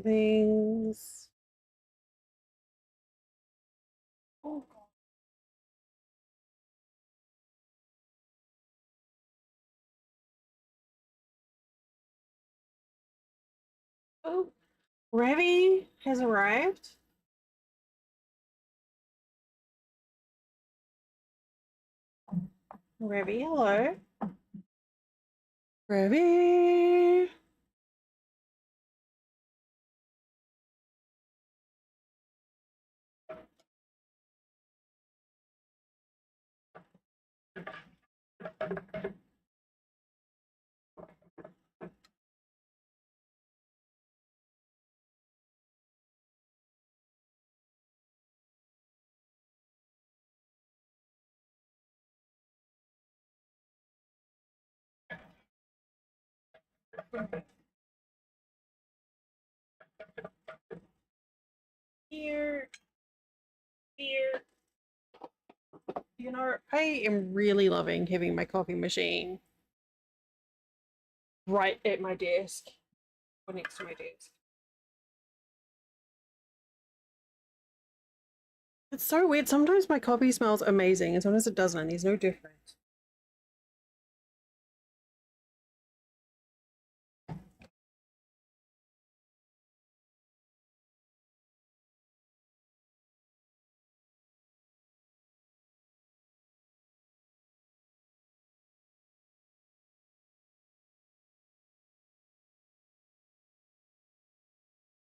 things. Oh, oh, Ravi has arrived. Ravi, hello. Ravi. Here, here. You know, I am really loving having my coffee machine right at my desk or next to my desk. It's so weird. Sometimes my coffee smells amazing and sometimes it doesn't, and there's no difference.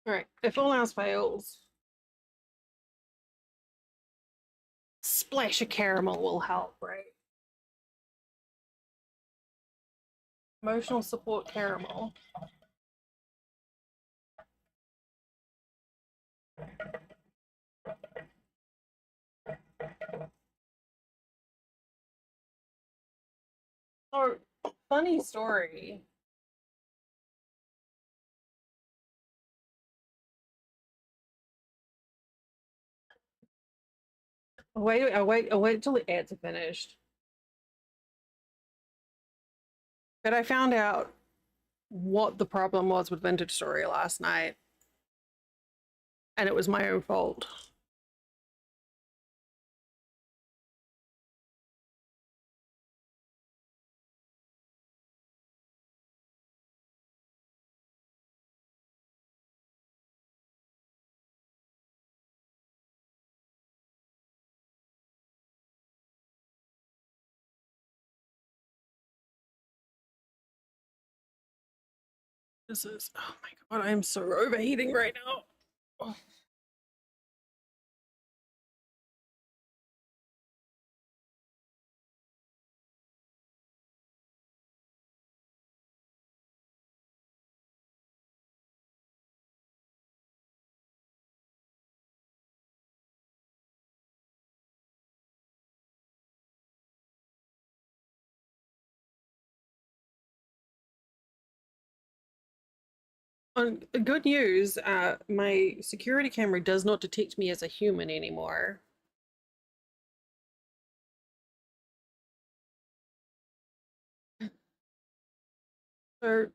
All right, if all else fails, splash of caramel will help, right? Emotional support caramel. So, funny story. I'll wait till the ads are finished. But I found out what the problem was with Vintage Story last night, and it was my own fault. This is, oh my god, I'm so overheating right now. Oh. Good news, my security camera does not detect me as a human anymore. So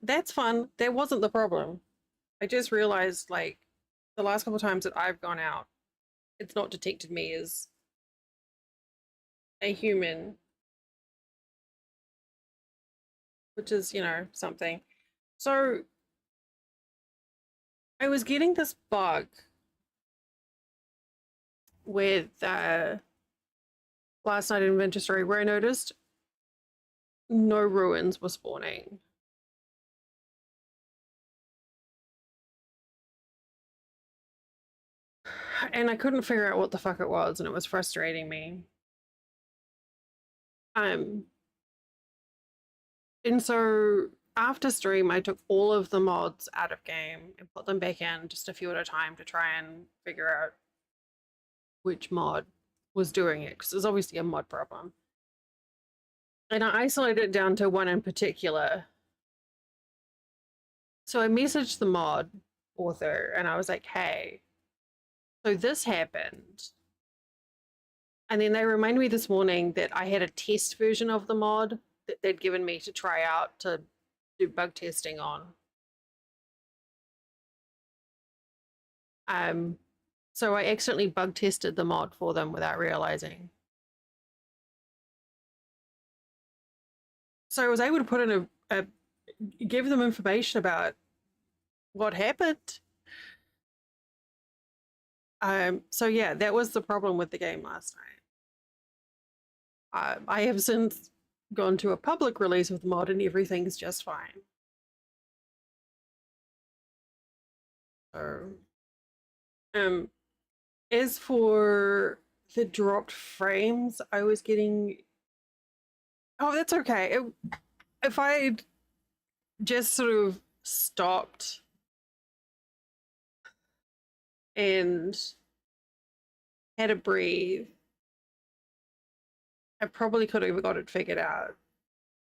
that's fun. That wasn't the problem. I just realized like the last couple of times that I've gone out, it's not detected me as a human, which is, something. So I was getting this bug with last night in Vintage Story where I noticed no ruins were spawning. And I couldn't figure out what the fuck it was, and it was frustrating me. Um, and so after stream, I took all of the mods out of game and put them back in just a few at a time to try and figure out which mod was doing it, because it's obviously a mod problem. And I isolated it down to one in particular. So I messaged the mod author and I was like, hey, so this happened. And then they reminded me this morning that I had a test version of the mod that they'd given me to try out to do bug testing on. Um, so I accidentally bug tested the mod for them without realizing. So I was able to put in give them information about what happened. So yeah, that was the problem with the game last night. I have since gone to a public release with the mod and everything's just fine. So, um, as for the dropped frames, I was getting. Oh, that's okay. If I just sort of stopped and had a breathe, I probably could have got it figured out.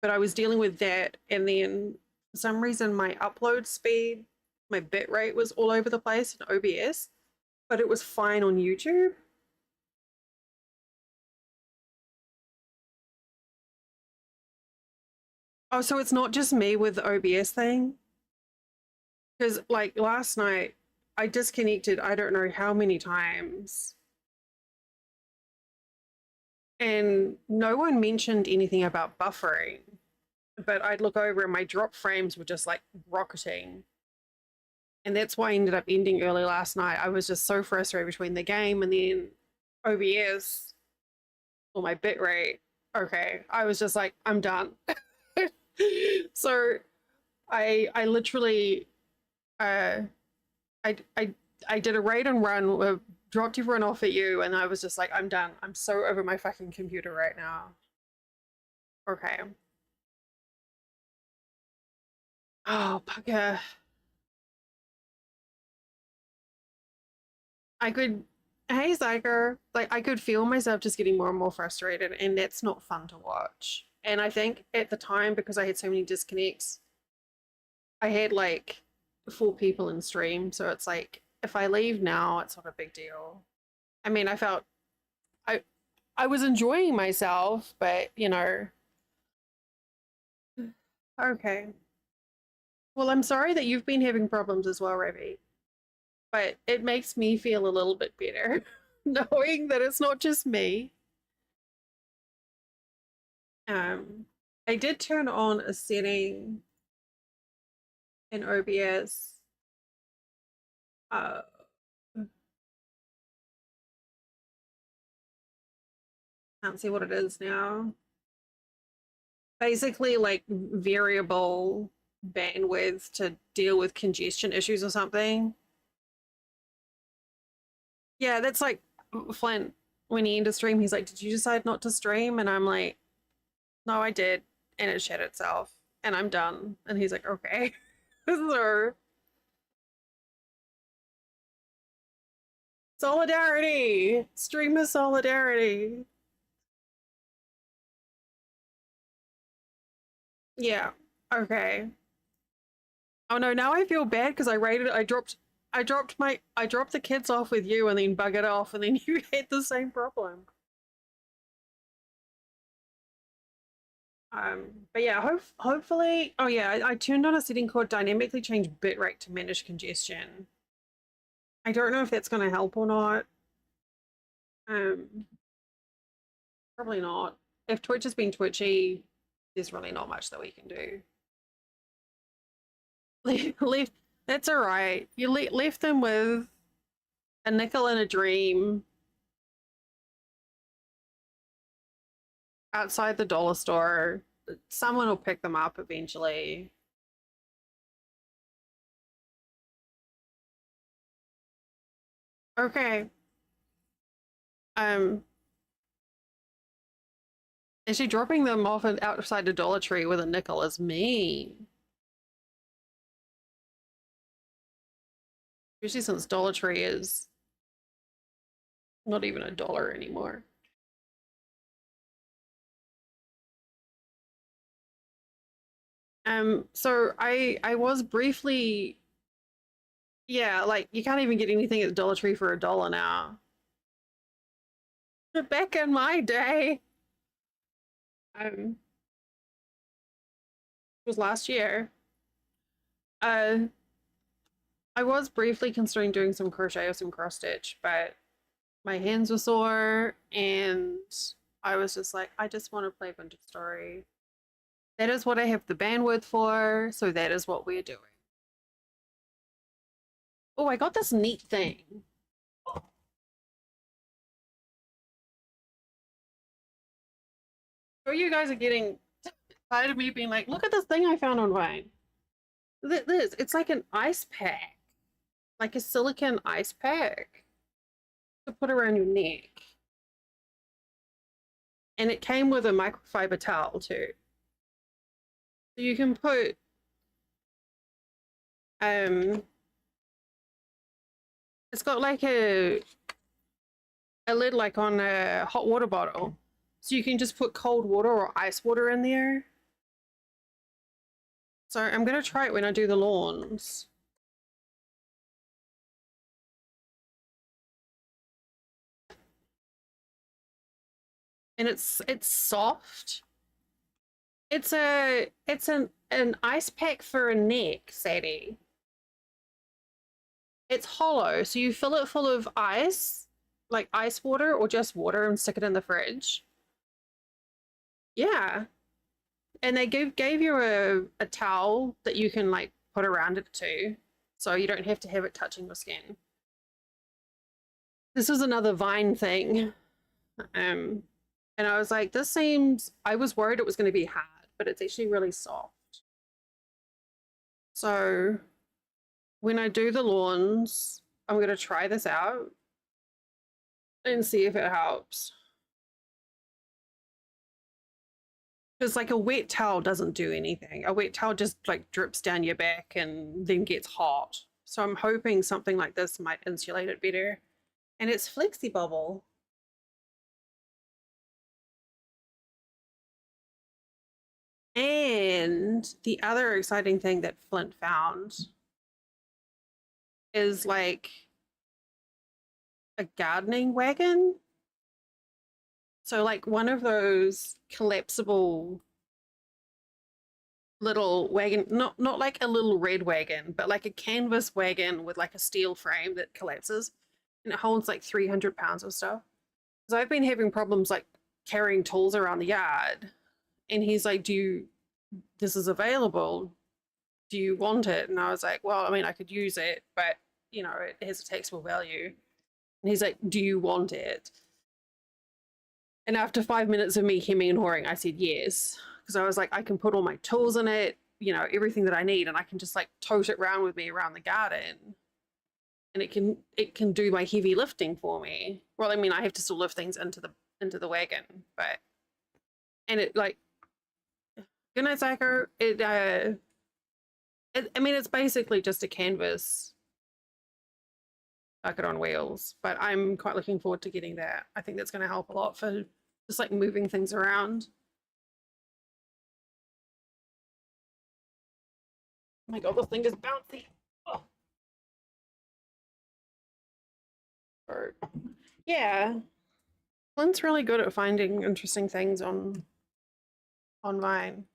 But I was dealing with that, and then for some reason, my upload speed, my bit rate was all over the place in OBS, but it was fine on YouTube. Oh, so it's not just me with the OBS thing? Because, like, last night, I disconnected I don't know how many times. And no one mentioned anything about buffering. But I'd look over and my drop frames were just like rocketing. And that's why I ended up ending early last night. I was just so frustrated between the game and then OBS or my bitrate. Okay. I was just like, I'm done. So I literally uh I did a raid and run, dropped everyone off at you, and I was just like, I'm done. I'm so over my fucking computer right now. Okay. Oh, bugger. I could, hey, Zyker, like, I could feel myself just getting more and more frustrated, and that's not fun to watch. And I think at the time, because I had so many disconnects, I had like 4 people in stream. So it's like, if I leave now, it's not a big deal. I mean, I, I was enjoying myself, but okay. Well, I'm sorry that you've been having problems as well, Ravi, but it makes me feel a little bit better knowing that it's not just me. Um, I did turn on a setting in OBS. Uh, can't see what it is now. Basically, like variable bandwidth to deal with congestion issues or something. Yeah, that's like Flint when he ended stream. He's like, "Did you decide not to stream?" And I'm like, "No, I did," and it shed itself, and I'm done. And he's like, "Okay." So solidarity, streamer solidarity. Yeah. Okay. Oh no, now I feel bad because I dropped the kids off with you and then buggered off and then you had the same problem. But yeah, hopefully, oh yeah, I turned on a setting called dynamically change bitrate to manage congestion. I don't know if that's going to help or not. Um, Probably not. If Twitch has been twitchy, there's really not much that we can do. Leave, that's all right. You left them with a nickel and a dream outside the dollar store. Someone will pick them up eventually. Okay. Um, actually dropping them off outside the Dollar Tree with a nickel is mean. Especially since Dollar Tree is not even $1 anymore. So I was briefly, yeah, like you can't even get anything at the Dollar Tree for $1 now. But back in my day, it was last year. Uh, I was briefly considering doing some crochet or some cross stitch, but my hands were sore and I was just like, I just want to play Vintage Story. That is what I have the bandwidth for, so that is what we're doing. Oh, I got this neat thing. So you guys are getting tired of me being like, look at this thing I found on Vine. This, it's like an ice pack, like a silicone ice pack to put around your neck. And it came with a microfiber towel too. So you can put it's got like a lid like on a hot water bottle. So you can just put cold water or ice water in there. So I'm gonna try it when I do the lawns. And it's soft. It's an ice pack for a neck, Sadie. It's hollow, so you fill it full of ice, like ice water or just water, and stick it in the fridge. Yeah. And they gave you a towel that you can like put around it too. So you don't have to have it touching your skin. This was another Vine thing. And I was like, this seems, I was worried it was going to be hard, but it's actually really soft. So when I do the lawns, I'm going to try this out and see if it helps. Because like a wet towel doesn't do anything. A wet towel just like drips down your back and then gets hot. So I'm hoping something like this might insulate it better. And it's Flexi Bubble. And the other exciting thing that Flint found is like a gardening wagon. So like one of those collapsible little wagon, not like a little red wagon, but like a canvas wagon with like a steel frame that collapses and it holds like 300 pounds of stuff. Because I've been having problems like carrying tools around the yard. And he's like, this is available. Do you want it? And I was like, well, I mean, I could use it, but you know, it has a taxable value. And he's like, do you want it? And after 5 minutes of me hemming and hawing, I said yes. Because I was like, I can put all my tools in it, you know, everything that I need, and I can just like tote it around with me around the garden. And it can do my heavy lifting for me. Well, I mean, I have to still lift things into the wagon, but and it like good night, Psycho. I mean, it's basically just a canvas bucket on wheels, but I'm quite looking forward to getting that. I think that's going to help a lot for just like moving things around. Oh my god, this thing is bouncy. Oh. Yeah, Flint's really good at finding interesting things on Vine.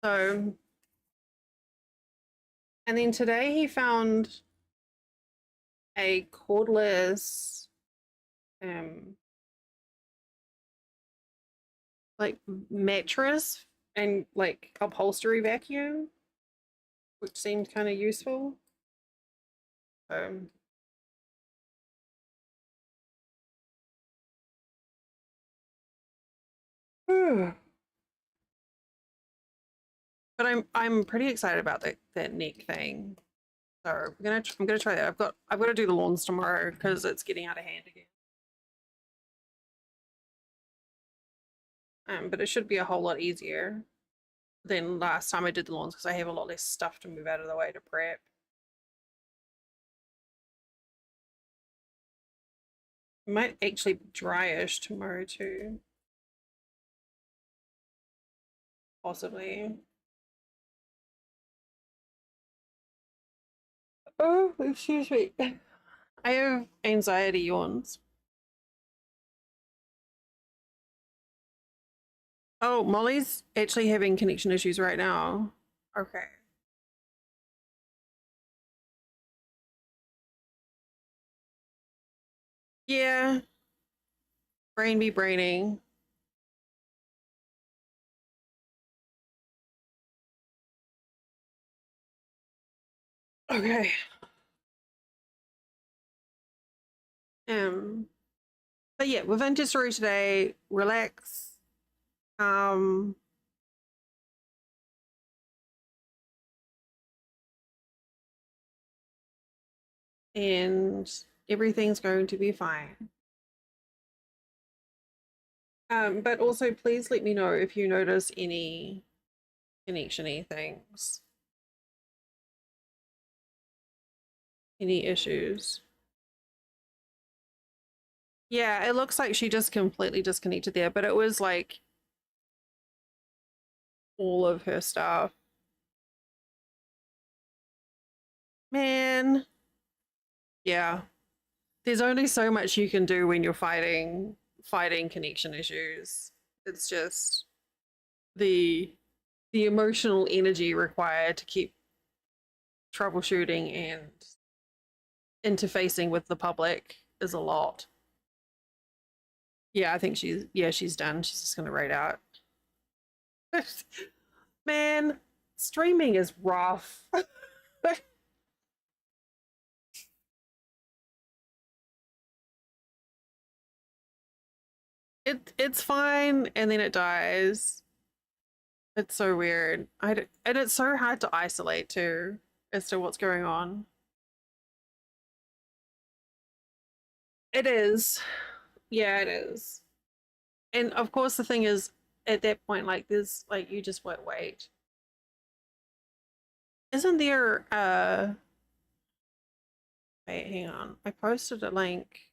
So, and then today he found a cordless, um, like mattress and like upholstery vacuum, which seemed kind of useful. Um, but I'm pretty excited about that neck thing. So I'm gonna try that. I've got to do the lawns tomorrow because it's getting out of hand again. But it should be a whole lot easier than last time I did the lawns because I have a lot less stuff to move out of the way to prep. It might actually be dryish tomorrow too. Possibly. Oh, excuse me. I have anxiety yawns. Oh, Molly's actually having connection issues right now. Okay. Yeah, brain be braining. Okay. Um, but yeah, with Vintage Story today, relax. Um, and everything's going to be fine. But also please let me know if you notice any connection-y things, any issues. Yeah, it looks like she just completely disconnected there, but it was like all of her stuff. Man, yeah. There's only so much you can do when you're fighting connection issues. It's just the the emotional energy required to keep troubleshooting and interfacing with the public is a lot. Yeah, I think she's done. She's just gonna write out. Man, streaming is rough. It's fine and then it dies. It's so weird. And it's so hard to isolate too as to what's going on. It is. Yeah, it is. And of course the thing is at that point like there's like you just wait. Isn't there wait, hang on. I posted a link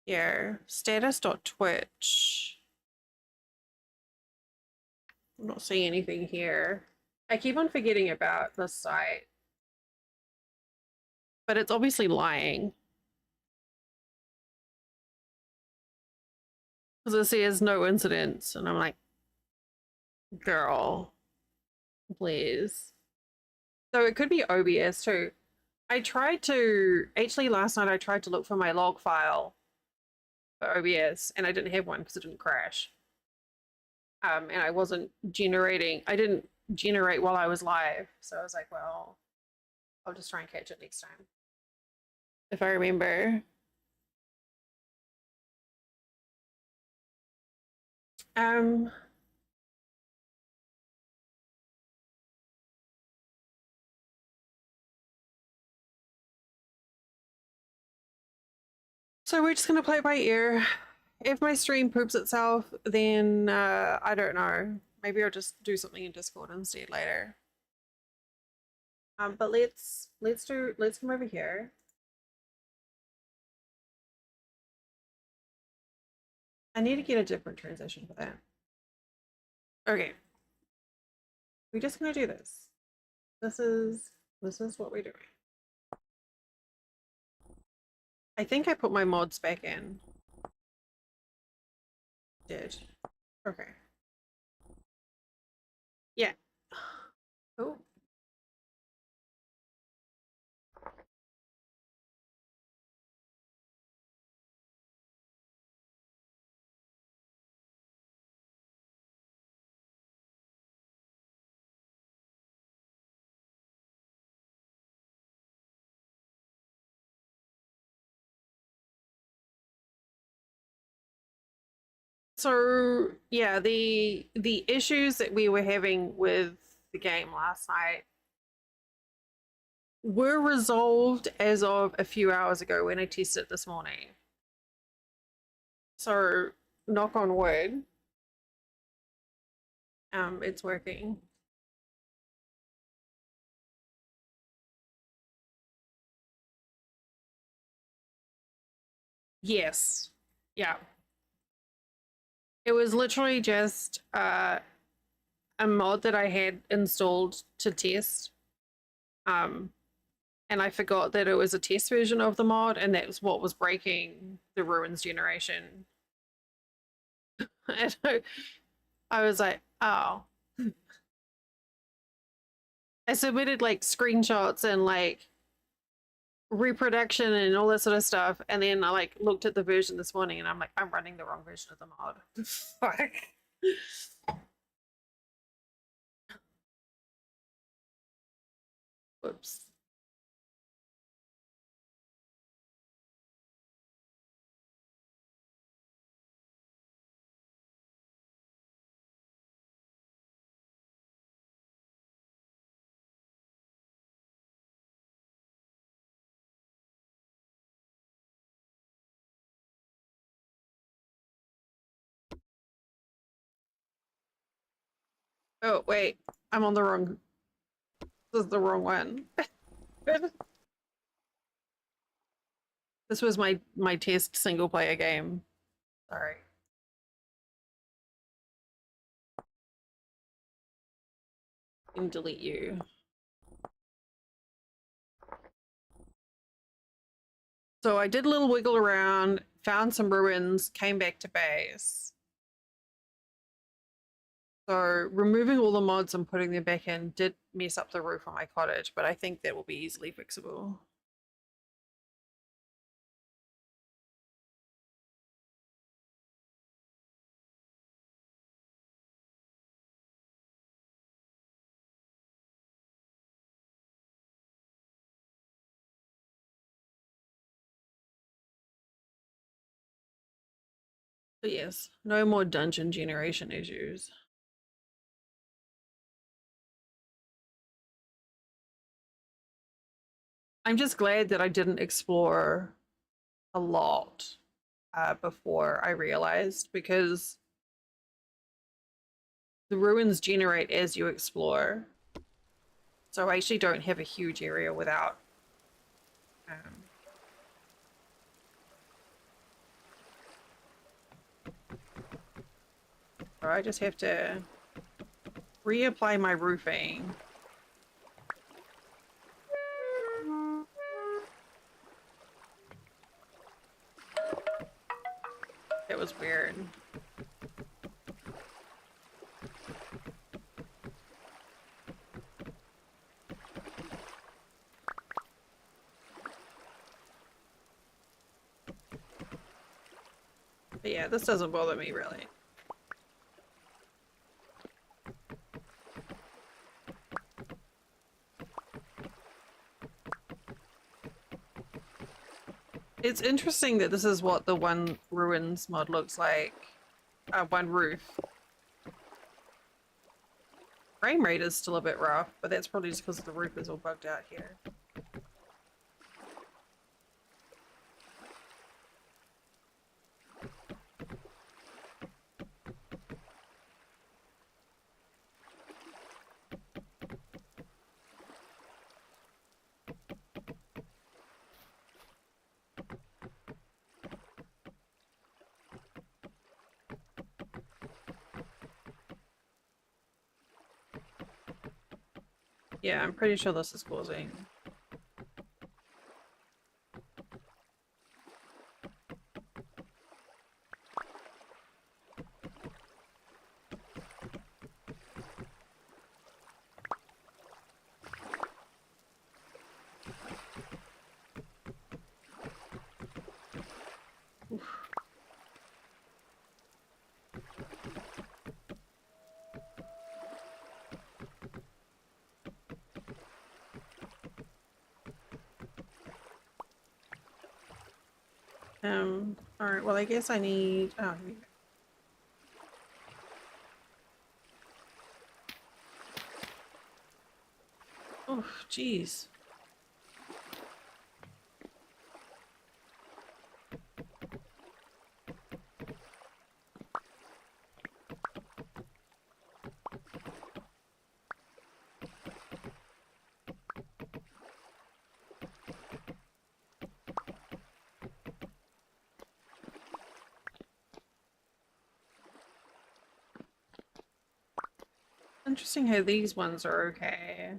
here. Status.twitch. I'm not seeing anything here. I keep on forgetting about this site, but it's obviously lying because it says no incidents, and I'm like, girl, please. So it could be OBS too. I tried to actually last night. I tried to look for my log file for OBS, and I didn't have one because it didn't crash. And I wasn't generating. I didn't generate while I was live, so I was like, well, I'll just try and catch it next time if I remember. Um, so we're just gonna play it by ear. If my stream poops itself, then I don't know. Maybe I'll just do something in Discord instead later. But let's come over here. I need to get a different transition for that. Okay. We're just gonna do this. This is what we're doing. I think I put my mods back in. Did. Okay. Yeah. Oh. So yeah, the issues that we were having with the game last night were resolved as of a few hours ago when I tested it this morning. So knock on wood, it's working. Yes. Yeah. It was literally just a mod that I had installed to test. Um, and I forgot that it was a test version of the mod, and that's what was breaking the ruins generation. And I was like, oh. I submitted like screenshots and like reproduction and all that sort of stuff, and then I like looked at the version this morning and I'm like, I'm running the wrong version of the mod. Fuck. Whoops. Oh wait, I'm on the wrong. This is the wrong one. This was my test single player game. Sorry. Can delete you. So I did a little wiggle around, found some ruins, came back to base. So removing all the mods and putting them back in did mess up the roof on my cottage, but I think that will be easily fixable. But yes, no more dungeon generation issues. I'm just glad that I didn't explore a lot before I realized, because the ruins generate as you explore. So I actually don't have a huge area without. Um, so I just have to reapply my roofing. It was weird. But yeah, this doesn't bother me really. It's interesting that this is what the One Ruins mod looks like. One Roof. Frame rate is still a bit rough, but that's probably just because the roof is all bugged out here. Yeah, I'm pretty sure this is causing. All right, well, I guess I need, oh, here we go. Oh, jeez. Interesting how these ones are okay.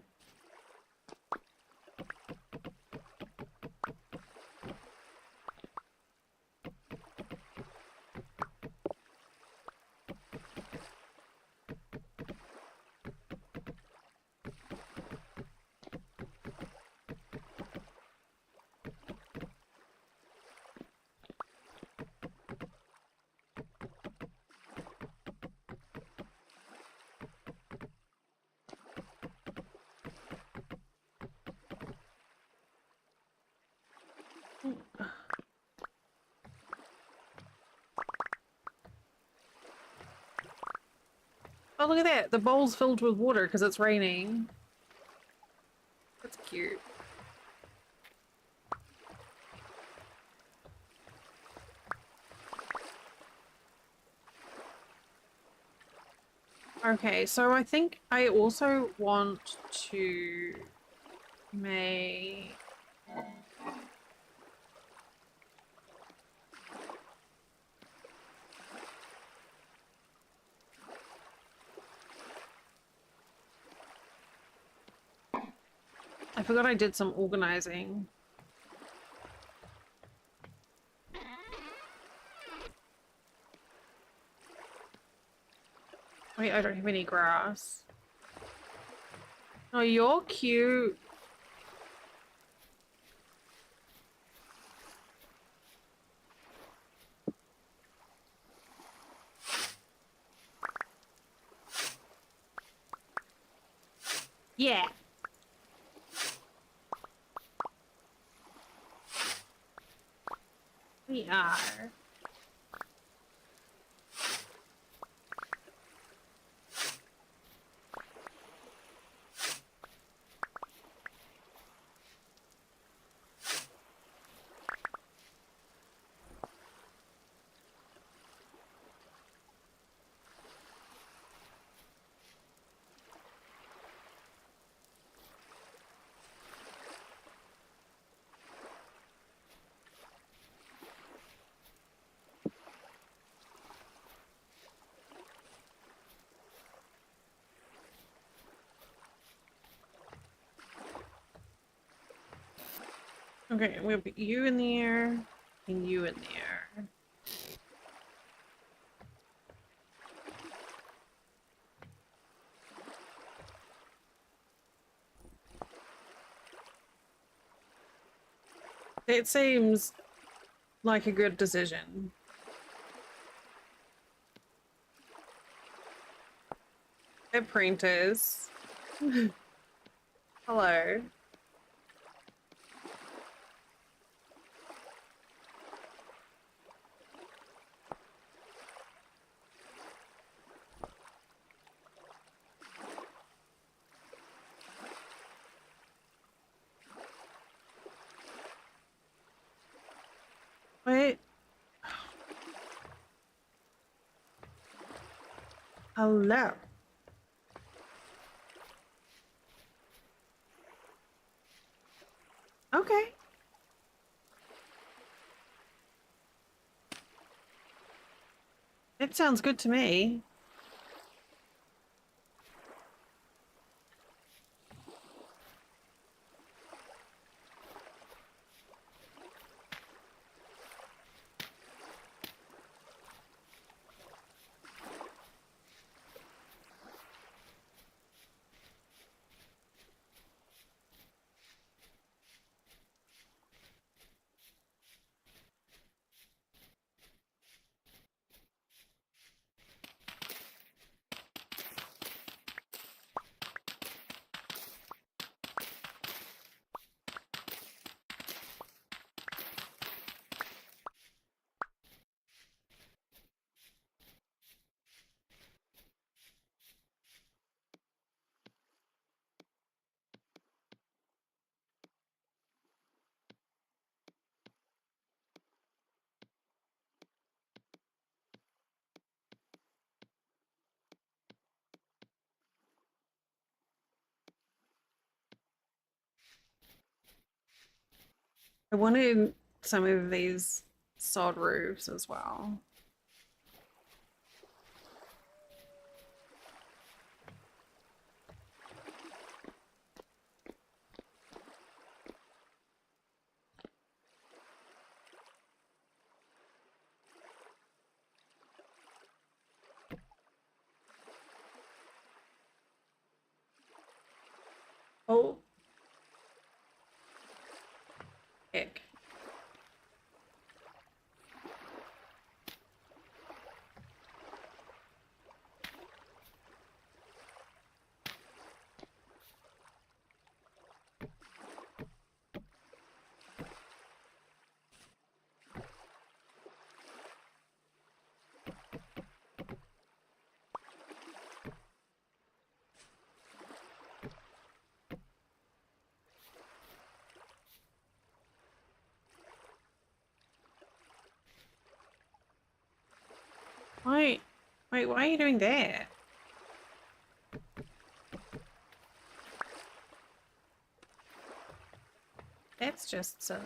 Oh, look at that. The bowl's filled with water because it's raining. That's cute. Okay, so I think I also want to make... I forgot I did some organizing. Wait, I don't have any grass. Oh, you're cute. Yeah. We are. Okay, I'm gonna put you in the air and you in the air. It seems like a good decision. Apprentice. Hello. Wait. Hello. Okay. It sounds good to me. I wanted some of these sod roofs as well. Oh, heck. Wait, wait, why are you doing that? That's just silly.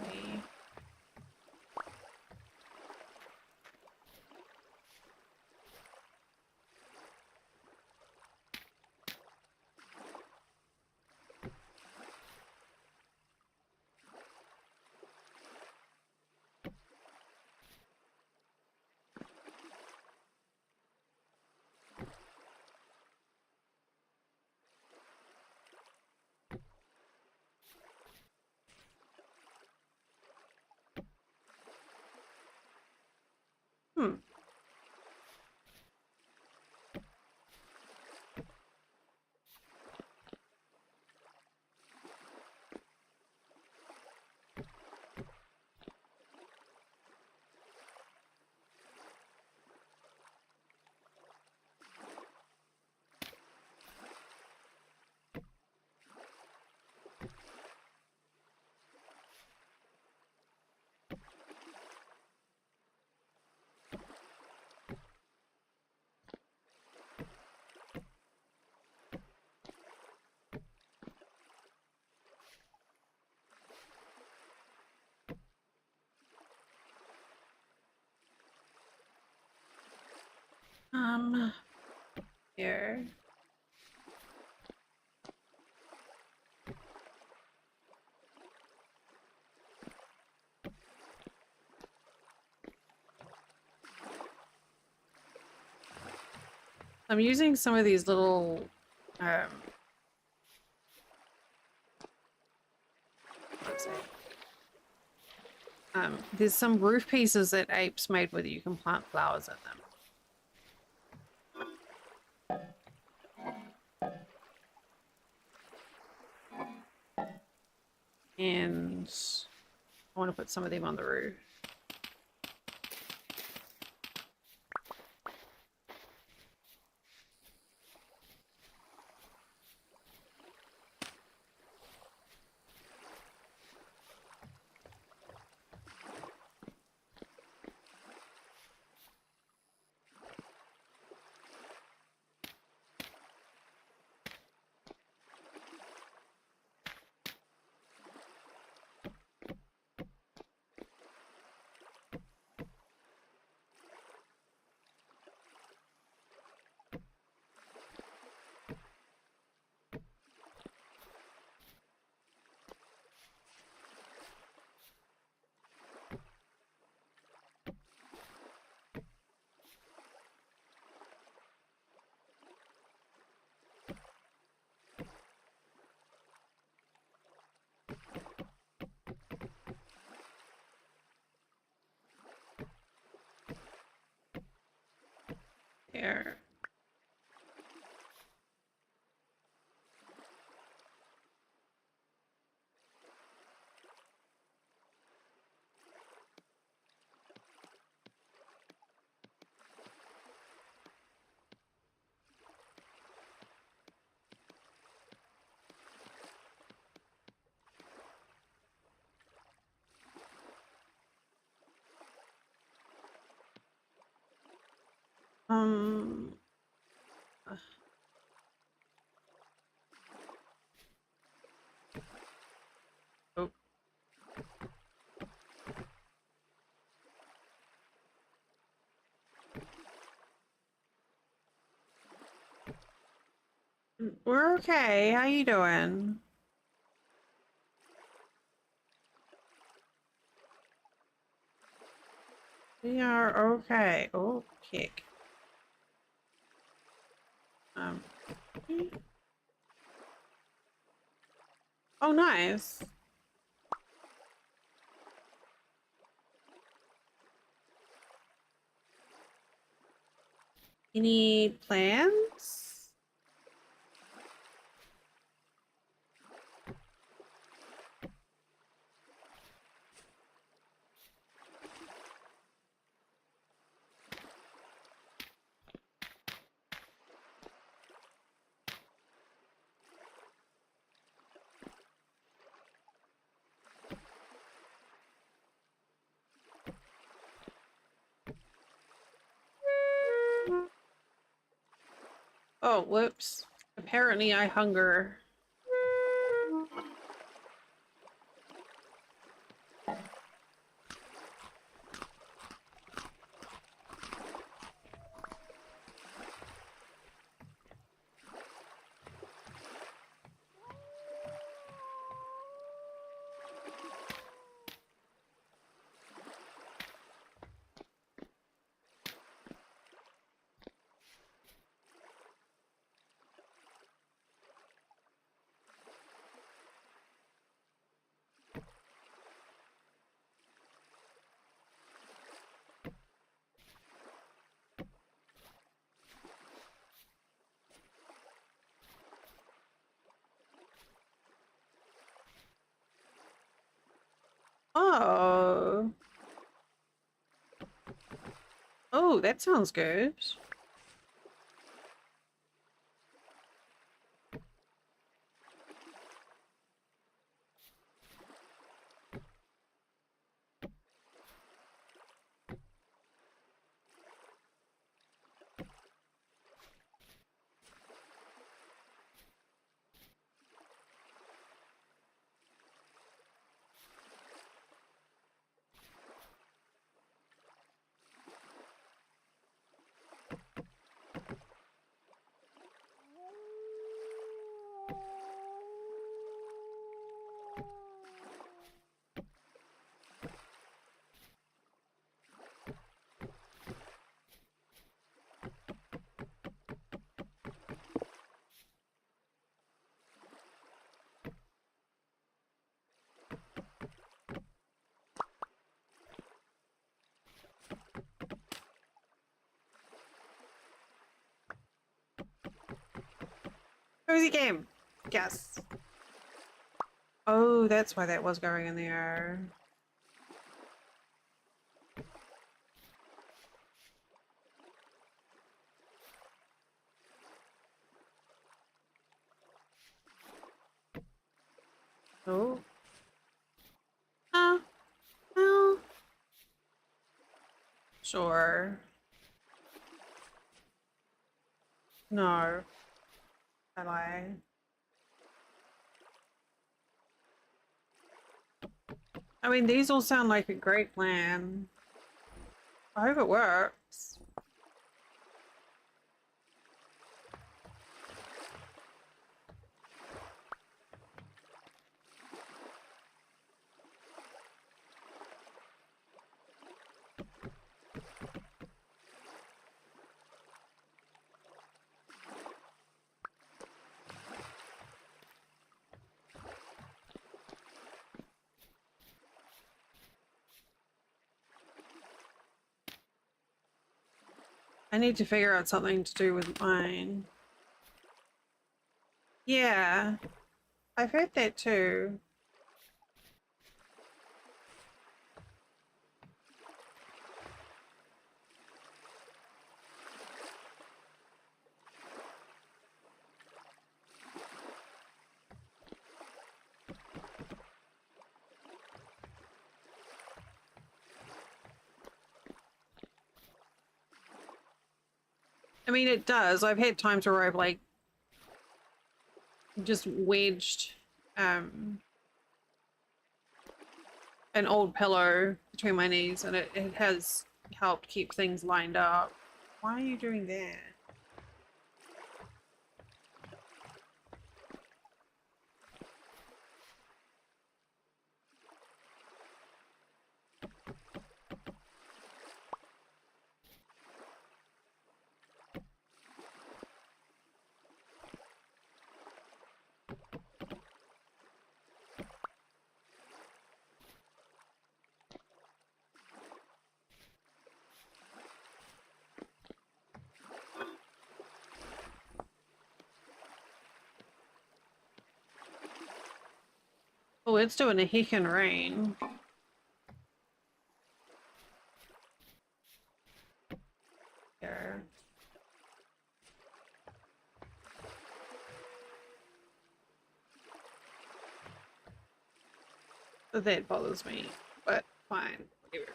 Hmm. Here. I'm using some of these little, what's it? There's some roof pieces that apes made where you can plant flowers in them. And I want to put some of them on the roof. There. Um. Oh. We're okay. How you doing? We are okay. Oh, kick. Um. Oh, nice. Any plans? Oh, whoops. Apparently I hunger. Oh. Oh, that sounds good. Cozy game. Yes. Oh, that's why that was going in there. Oh. Well. Sure. No. I lie. I mean, these all sound like a great plan. I hope it works. I need to figure out something to do with mine. Yeah, I've heard that too. I mean, it does. I've had times where I've like just wedged um an old pillow between my knees and it has helped keep things lined up. Why are you doing that? Oh, it's doing a heckin' rain. Here. That bothers me, but fine. Whatever.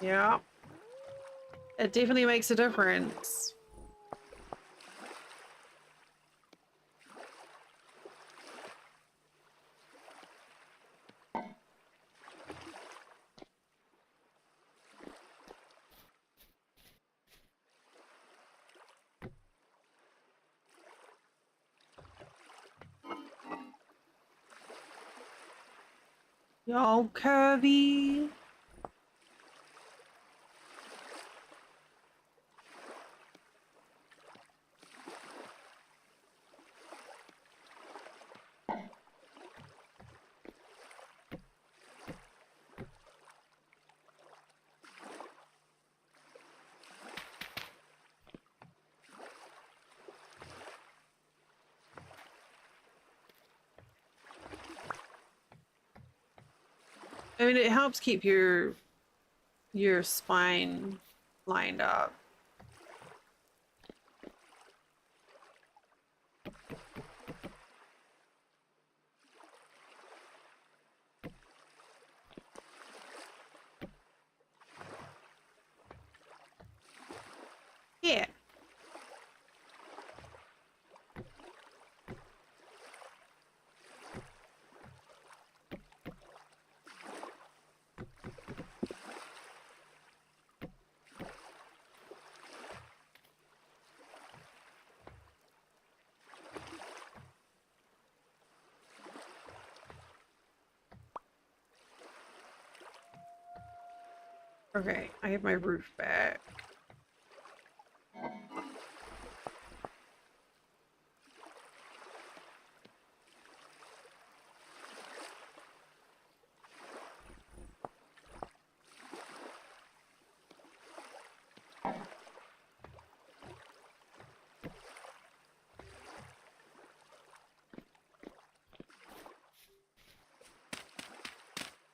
Yeah. It definitely makes a difference. Yo, Kirby. I mean, it helps keep your spine lined up. Yeah. Okay, I have my roof back.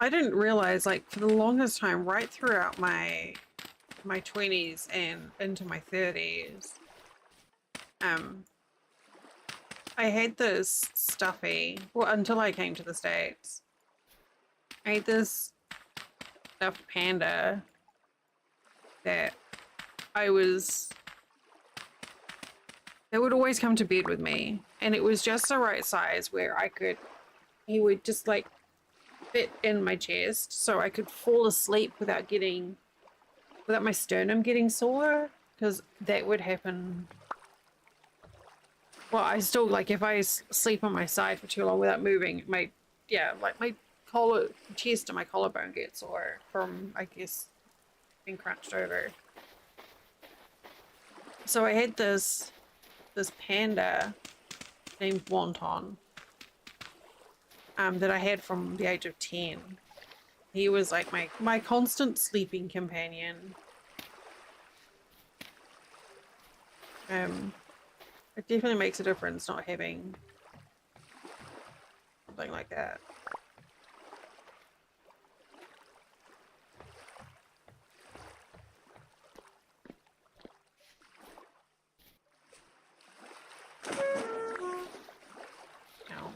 I didn't realize, like, for the longest time, right throughout my 20s and into my 30s, um, I had this stuffy, well, until I came to the States. I had this stuffed panda that I was, that would always come to bed with me. And it was just the right size where he would just like fit in my chest so I could fall asleep without my sternum getting sore. Because that would happen. Well, I still, like, if I sleep on my side for too long without moving, like my chest and my collarbone gets sore from, I guess, being crunched over. So I had this panda named Wonton, that I had from the age of 10. He was like my constant sleeping companion. It definitely makes a difference not having something like that. Ow.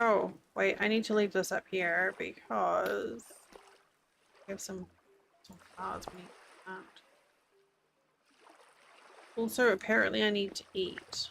Oh, wait, I need to leave this up here because I have some cards we need to plant. Also, apparently I need to eat.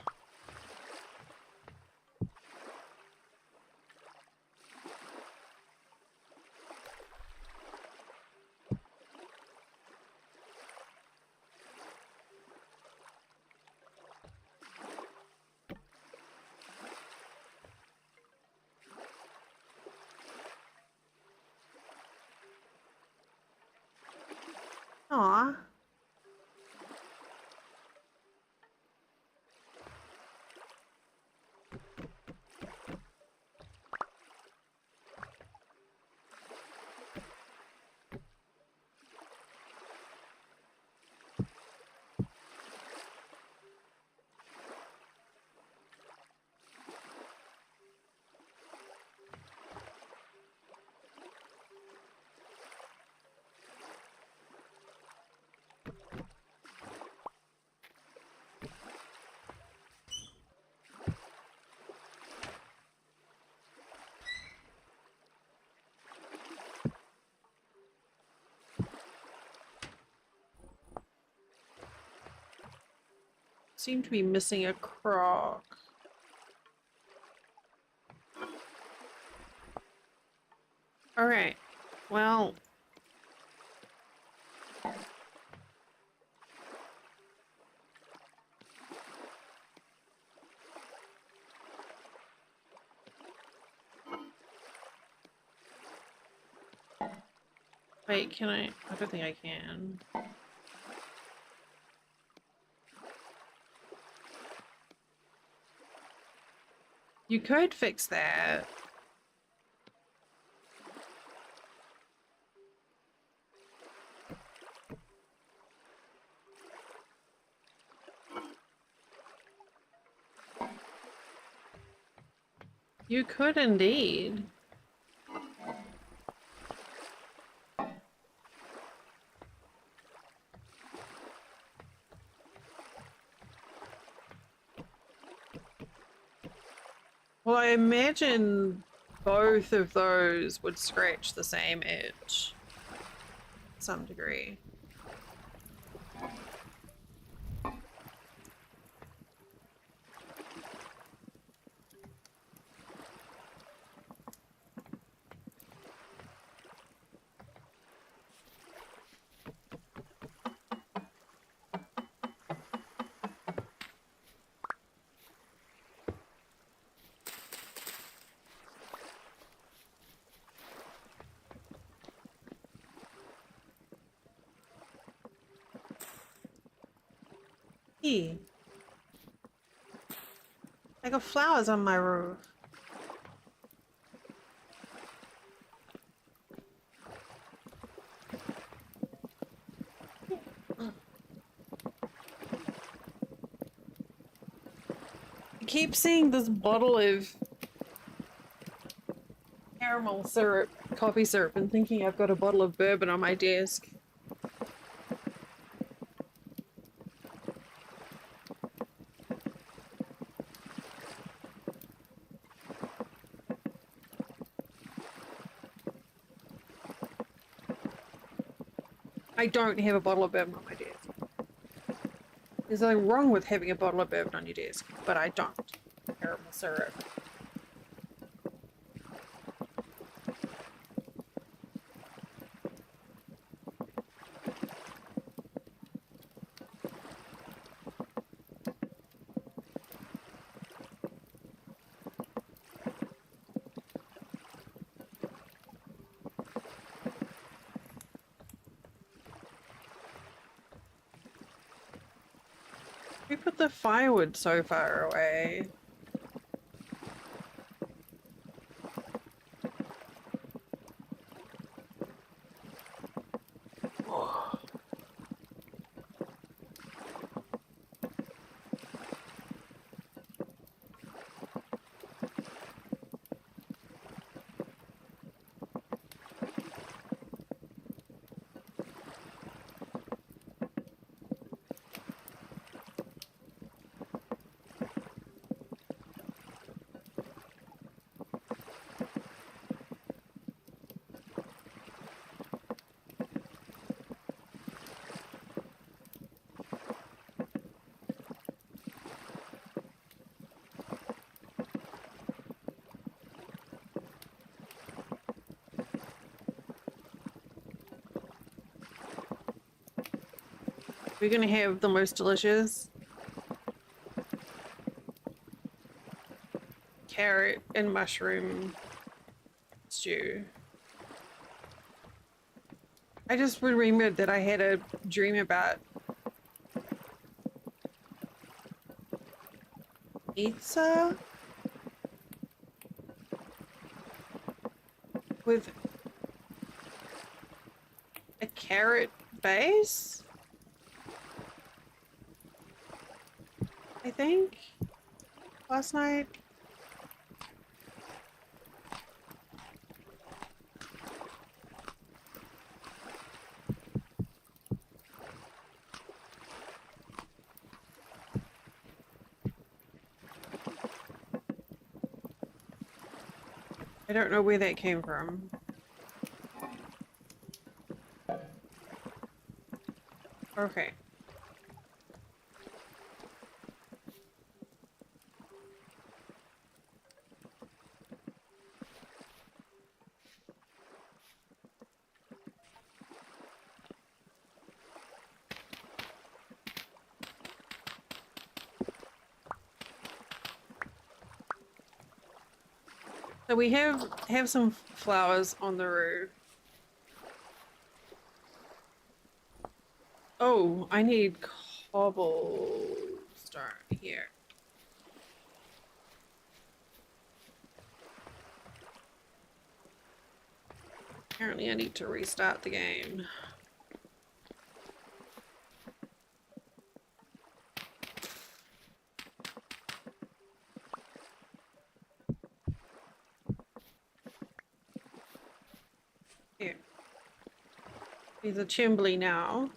Aw. seem to be missing a croc. Alright, well... Wait, can I? I don't think I can. You could fix that. You could indeed. Well, I imagine both of those would scratch the same itch to some degree. Hey, I got flowers on my roof. I keep seeing this bottle of caramel syrup, coffee syrup, and thinking I've got a bottle of bourbon on my desk. I don't have a bottle of bourbon on my desk. There's nothing wrong with having a bottle of bourbon on your desk, but I don't. Caramel syrup. We put the firewood so far away. We're gonna have the most delicious carrot and mushroom stew. I just remembered that I had a dream about pizza with a carrot base, I think, last night. I don't know where that came from. Okay. So we have some flowers on the roof. Oh, I need cobblestone here. Apparently I need to restart the game. Here. He's a Chimbly now.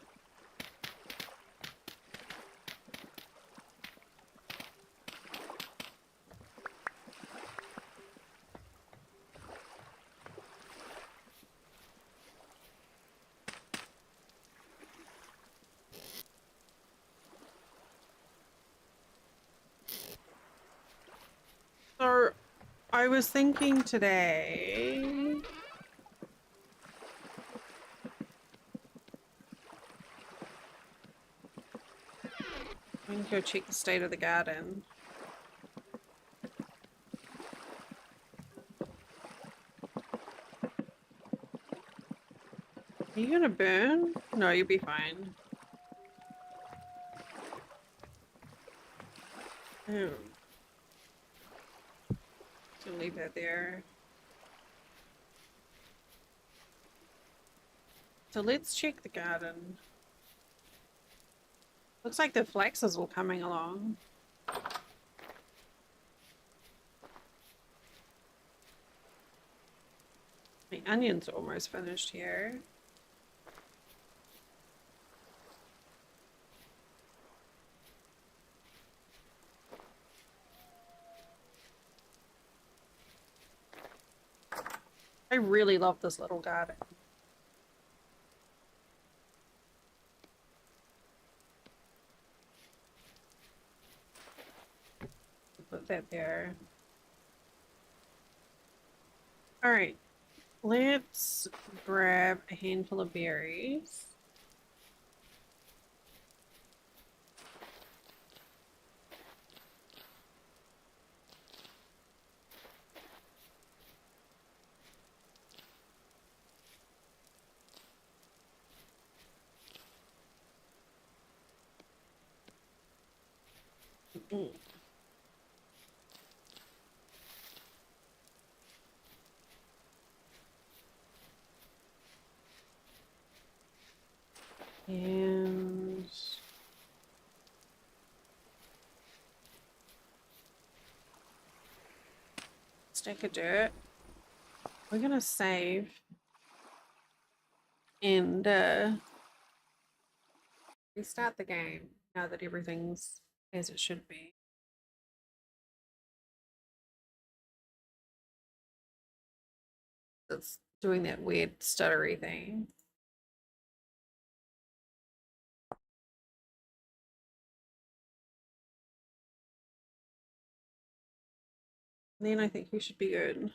So I was thinking today. I'm gonna go check the state of the garden. Are you gonna burn? No, you'll be fine. Oh. Gonna leave that there. So let's check the garden. Looks like the flax is all coming along. The onions are almost finished here. I really love this little garden. Put that there. All right, let's grab a handful of berries. Mm. And stack of dirt. We're gonna save and restart the game now that everything's as it should be. It's doing that weird stuttery thing. Then I think we should be good.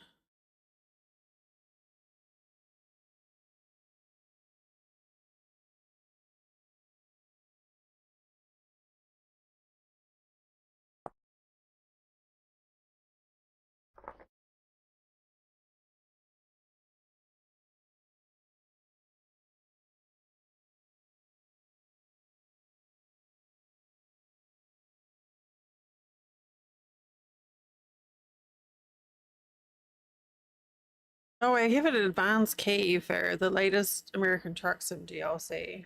Oh, I have an advanced key for the latest American Truck Sim DLC.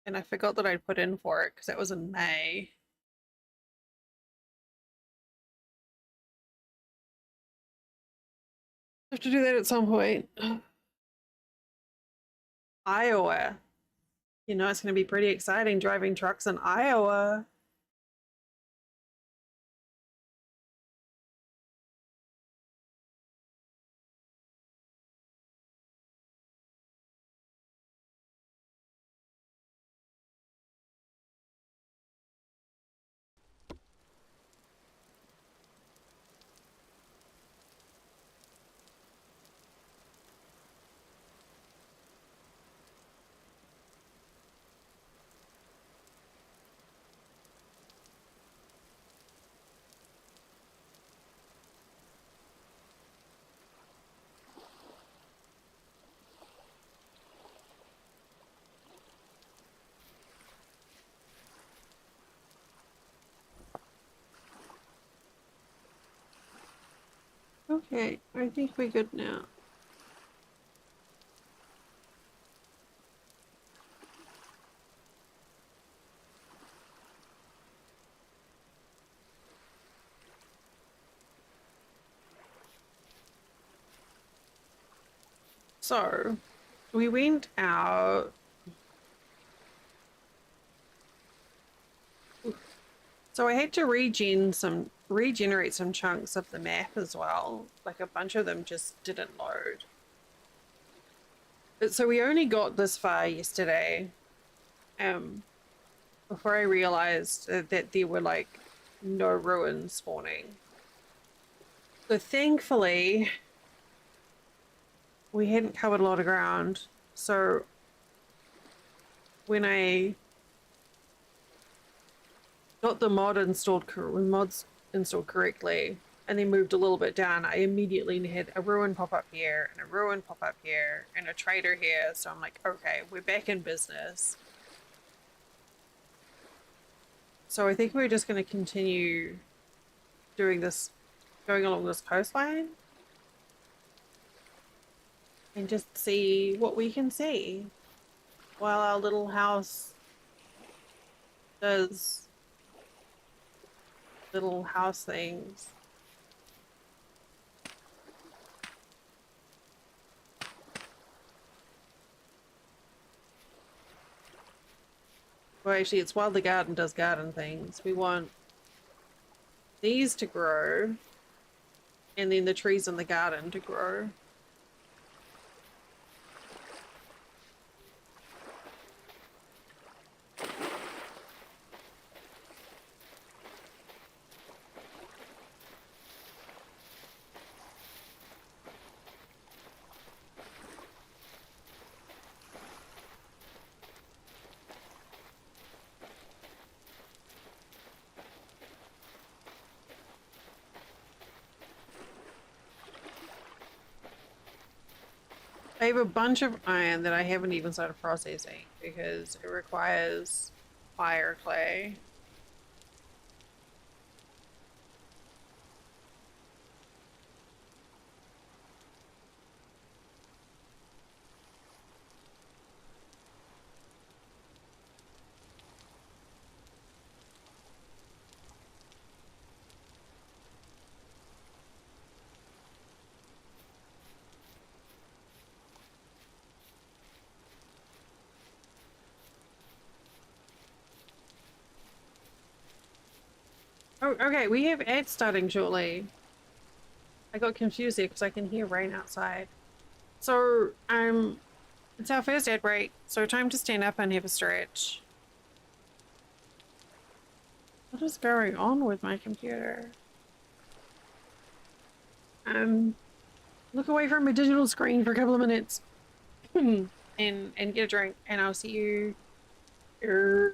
And I forgot that I'd put in for it because that was in May. I have to do that at some point. Iowa. You know, it's going to be pretty exciting driving trucks in Iowa. Okay, I think we're good now. So, we went out. So I had to regenerate some chunks of the map as well. Like a bunch of them just didn't load. But so we only got this far yesterday. Um, before I realized that there were like no ruins spawning. So thankfully, we hadn't covered a lot of ground. So when I got the mods installed correctly, and then moved a little bit down, I immediately had a ruin pop up here, and a ruin pop up here, and a trader here. So I'm like, okay, we're back in business. So I think we're just going to continue doing this, going along this coastline, and just see what we can see while our little house does little house things. Well, actually, it's while the garden does garden things. We want these to grow, and then the trees in the garden to grow. I have a bunch of iron that I haven't even started processing because it requires fire clay. Oh, okay, we have ads starting shortly. I got confused there because I can hear rain outside. So, it's our first ad break, so time to stand up and have a stretch. What is going on with my computer? Look away from my digital screen for a couple of minutes and get a drink, and I'll see you soon.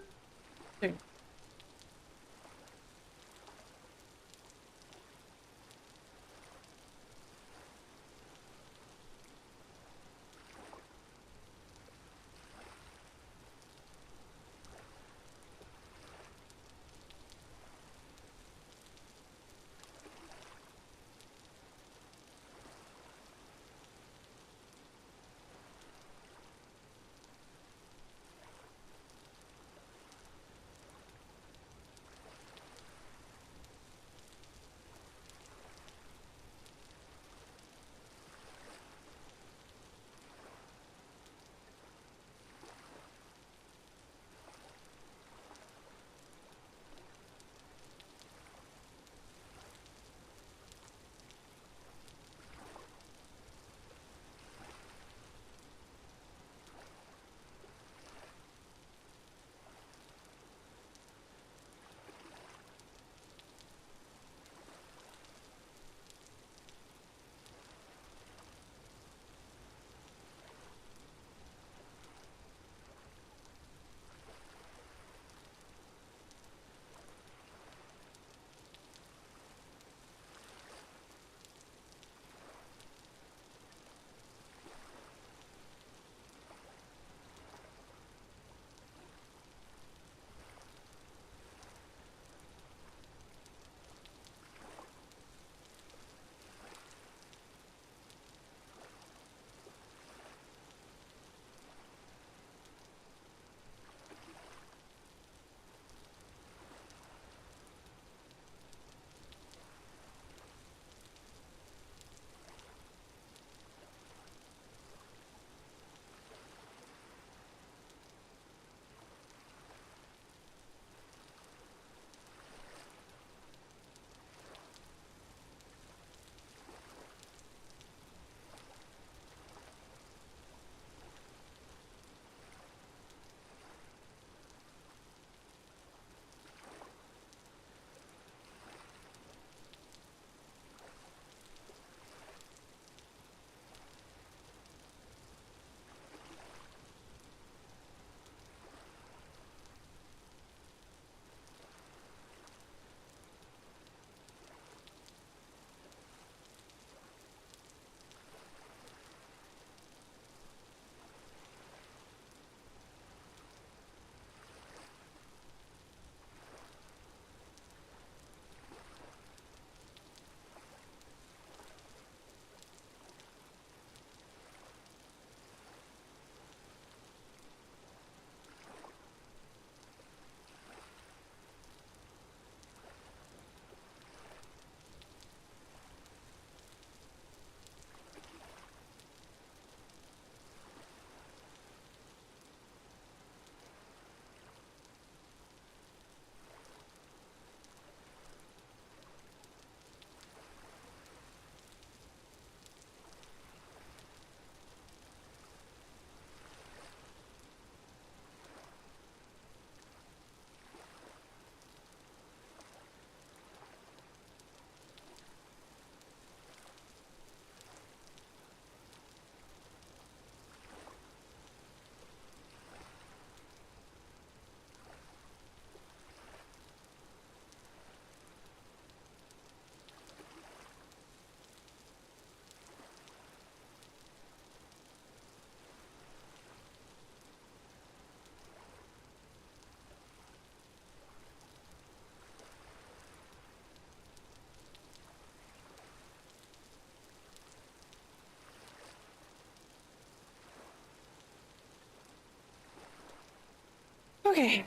Okay.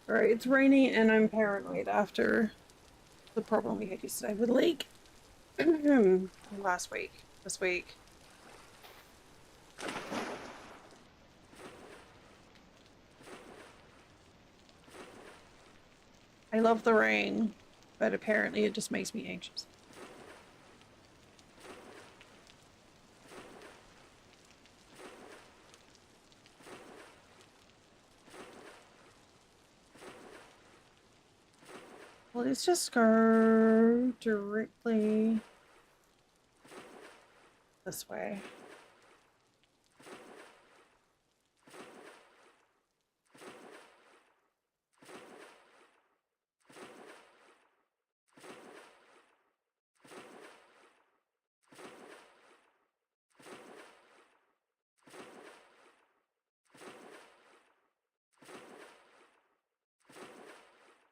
Alright, it's raining and I'm paranoid after the problem we had yesterday with the leak. Last week. This week. I love the rain, but apparently it just makes me anxious. Well, let's just go directly this way.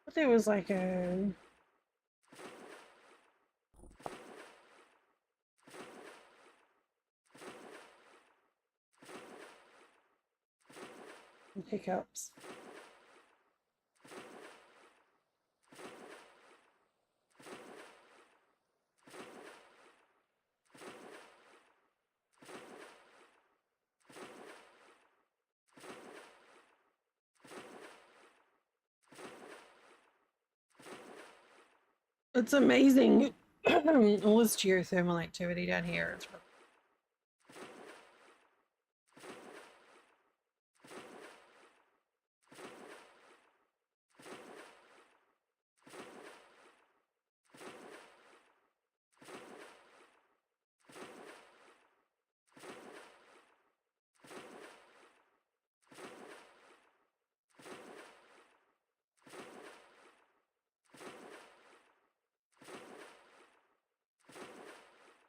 But there was like a hiccups. It's amazing. All this geothermal activity down here. It's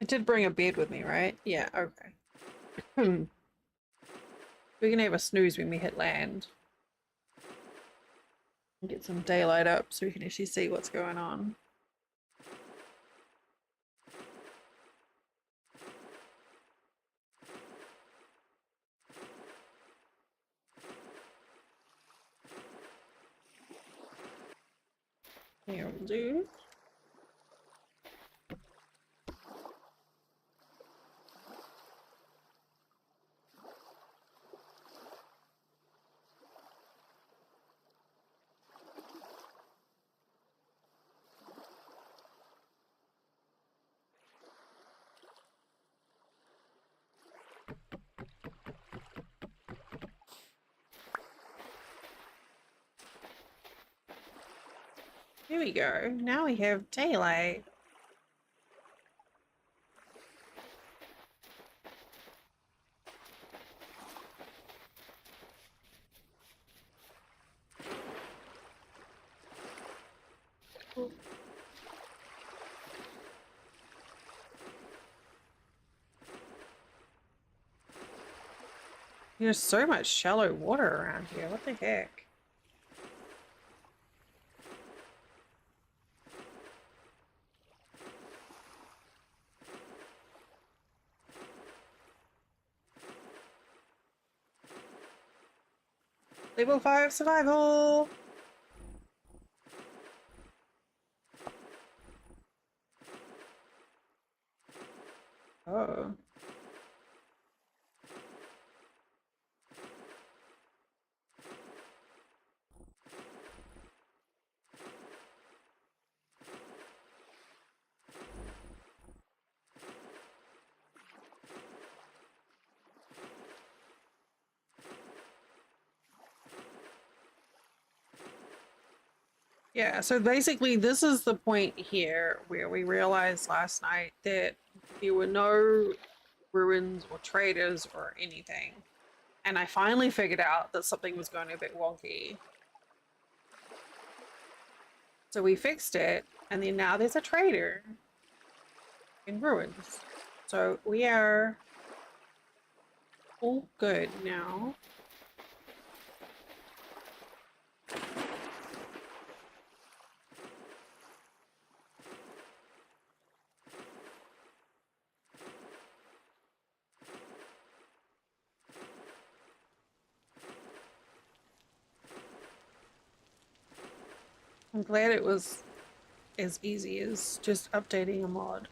I did bring a bed with me, right? Yeah, okay. We're gonna have a snooze when we hit land. And get some daylight up so we can actually see what's going on. Here we'll do. Here we go. Now we have daylight. Cool. There's so much shallow water around here. What the heck? Level 5 survival! Oh. Yeah, so basically this is the point here where we realized last night that there were no ruins or traders or anything. And I finally figured out that something was going a bit wonky. So we fixed it, and then now there's a trader in ruins. So we are all good now. I'm glad it was as easy as just updating a mod.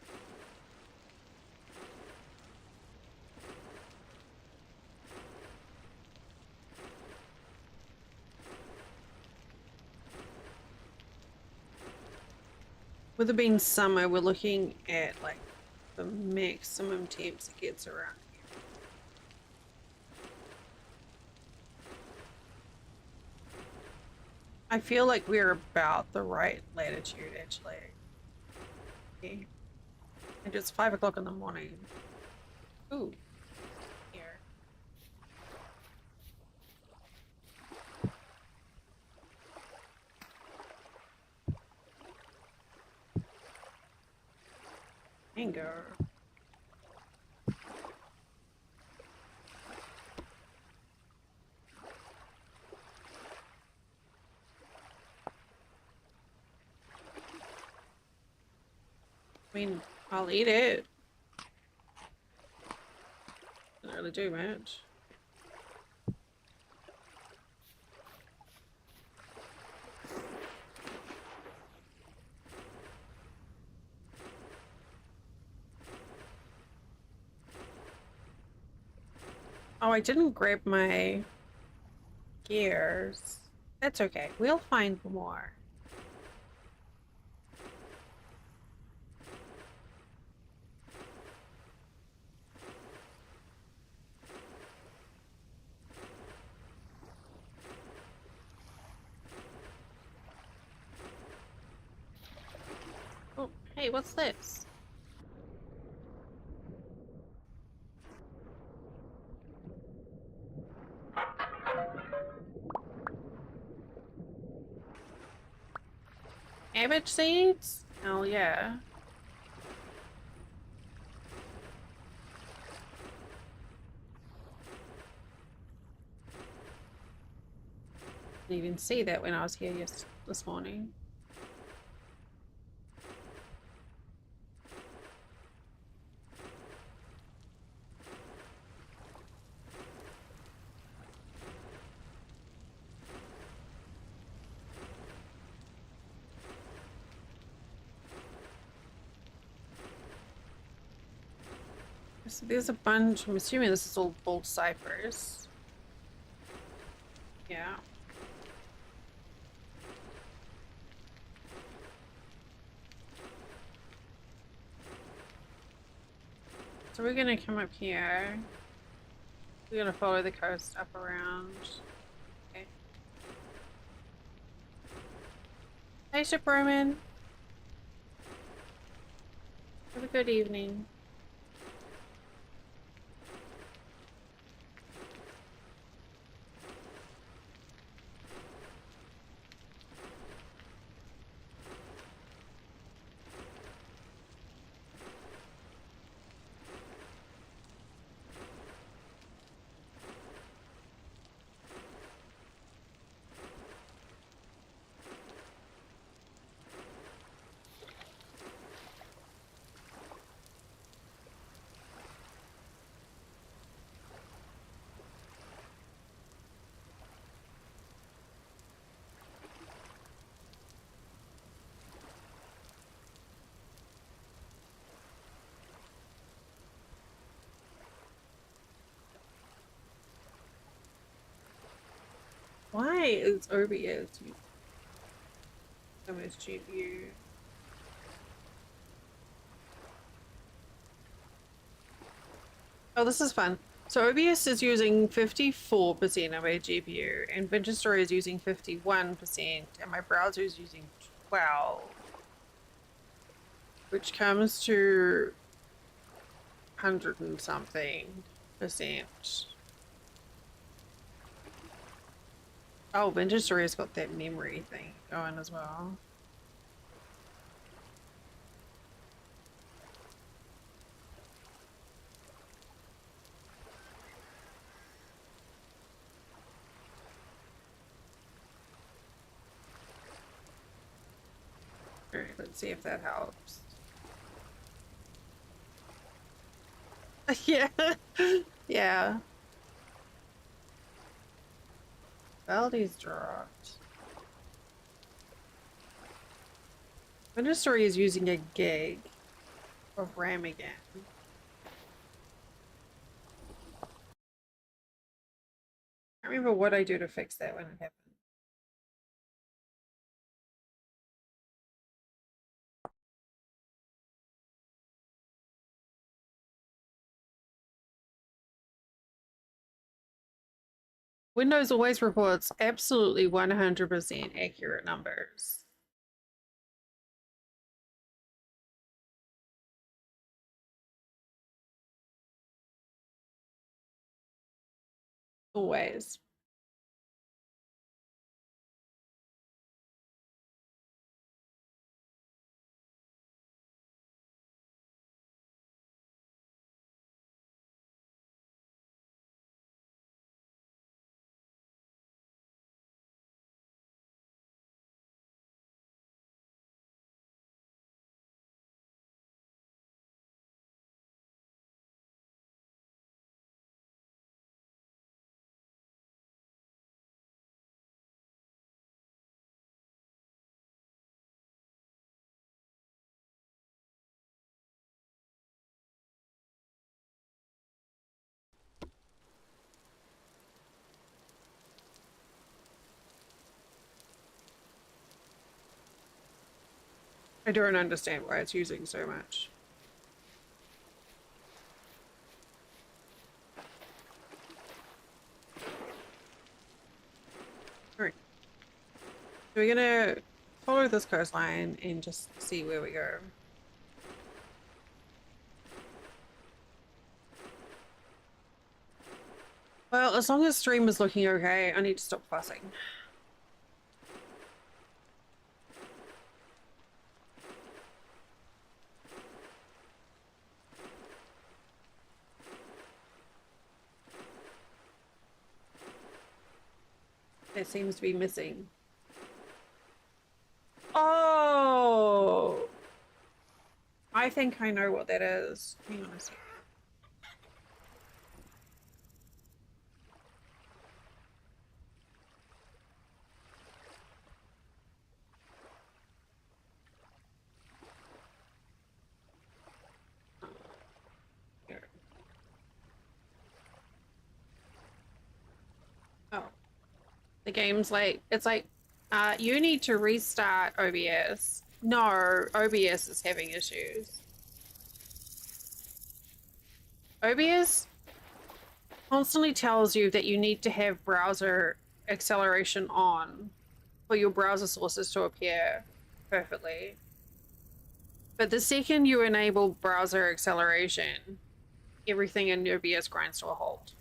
With it being summer, we're looking at like the maximum temps it gets around here. I feel like we're about the right latitude actually. Okay. And it's 5 o'clock in the morning. Ooh. Here. Anger. I mean, I'll eat it. Doesn't really do much. Oh, I didn't grab my gears. That's okay. We'll find more. Oh, hey, what's this? Cabbage seeds? Oh, yeah. Didn't even see that when I was here this morning. So there's a bunch. I'm assuming this is all bull ciphers. Yeah. So we're gonna come up here. We're gonna follow the coast up around. Okay. Hey, Ship Roman. Have a good evening. Why is OBS so much GPU? Oh, this is fun. So OBS is using 54% of my GPU, and Vintage Story is using 51%, and my browser is using 12, which comes to 100 and something percent. Oh, Vintage Story has got that memory thing going as well. Alright, let's see if that helps. Yeah. Yeah. Valdy's dropped. Winter Story is using a gig of RAM again. I can't remember what I do to fix that when it happened. Windows always reports absolutely 100% accurate numbers. Always. I don't understand why it's using so much. Alright. So we're gonna follow this coastline and just see where we go. Well, as long as stream is looking okay, I need to stop fussing. That seems to be missing. Oh! I think I know what that is. Hang on a second. Here. Oh. The game's like, it's like, you need to restart OBS. No, OBS is having issues. OBS constantly tells you that you need to have browser acceleration on for your browser sources to appear perfectly. But the second you enable browser acceleration, everything in OBS grinds to a halt.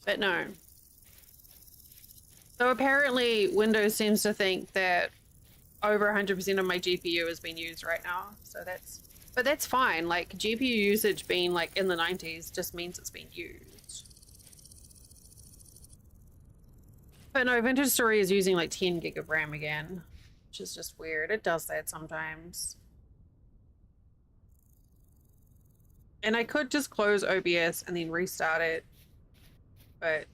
But no. So apparently Windows seems to think that over 100% of my GPU is being used right now. So but that's fine. Like GPU usage being like in the 90s just means it's being used. But no, Vintage Story is using like 10 gig of RAM again, which is just weird. It does that sometimes. And I could just close OBS and then restart it, but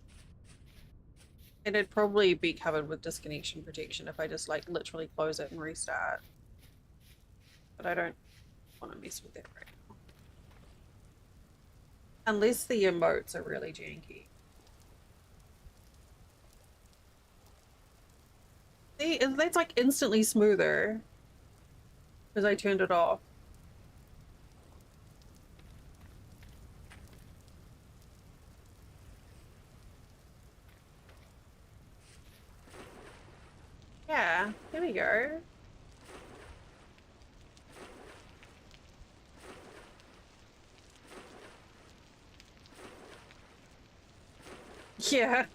it'd probably be covered with disconnection protection if I just like literally close it and restart. But I don't want to mess with that right now. Unless the emotes are really janky. See, that's like instantly smoother because I turned it off. Yeah, there we go. Yeah.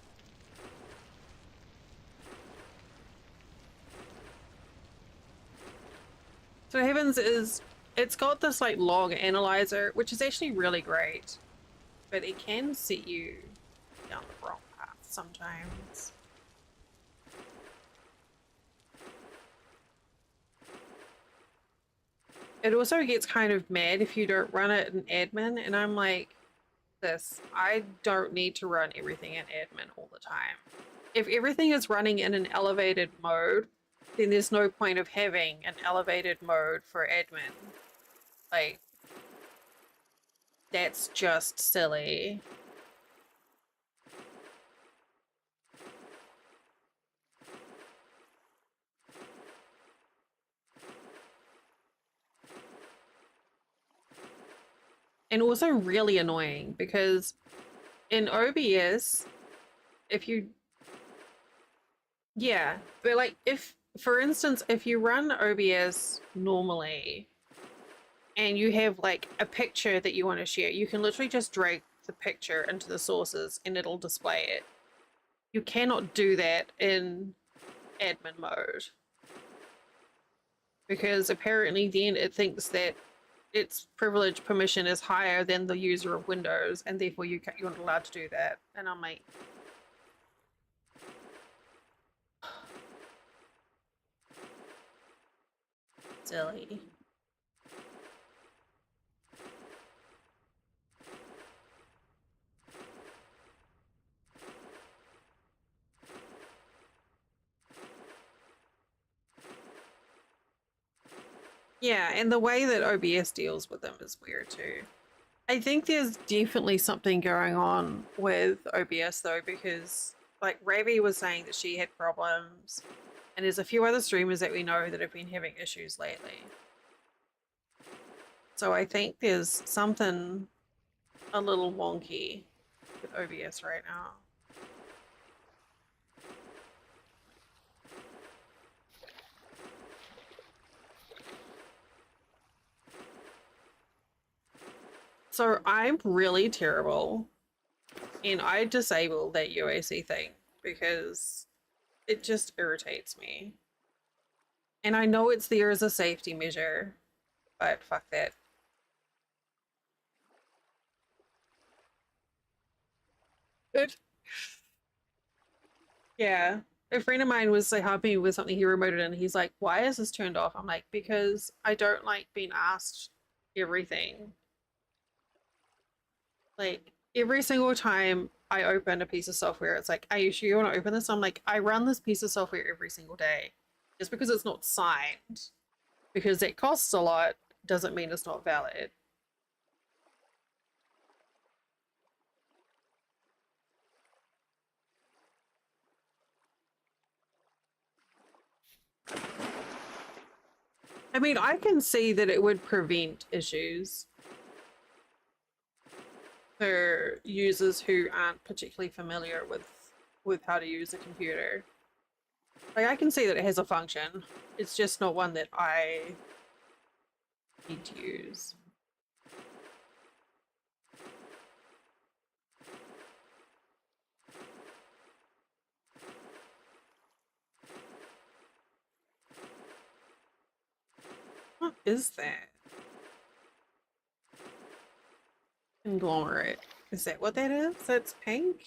So Heavens is, it's got this like log analyzer, which is actually really great, but it can set you down the wrong path sometimes. It also gets kind of mad if you don't run it in admin, and I'm like, this. I don't need to run everything in admin all the time. If everything is running in an elevated mode, then there's no point of having an elevated mode for admin. Like, that's just silly. And also really annoying because in OBS, if you, yeah, but like if, for instance, if you run OBS normally and you have like a picture that you want to share, you can literally just drag the picture into the sources and it'll display it. You cannot do that in admin mode because apparently then it thinks that its privilege permission is higher than the user of Windows, and therefore you're not allowed to do that. And I'm like, silly. Yeah, and the way that OBS deals with them is weird too. I think there's definitely something going on with OBS though, because like Ravi was saying that she had problems, and there's a few other streamers that we know that have been having issues lately. So I think there's something a little wonky with OBS right now. So I'm really terrible, and I disable that UAC thing because it just irritates me. And I know it's there as a safety measure, but fuck that. Good. Yeah. A friend of mine was like helping me with something he remoted and he's like, why is this turned off? I'm like, because I don't like being asked everything. Like every single time I open a piece of software, it's like, are you sure you want to open this? I'm like, I run this piece of software every single day. Just because it's not signed, because it costs a lot, doesn't mean it's not valid. I mean, I can see that it would prevent issues for users who aren't particularly familiar with how to use a computer. Like I can see that it has a function. It's just not one that I need to use. What is that? Conglomerate. Is that what that is? That's pink?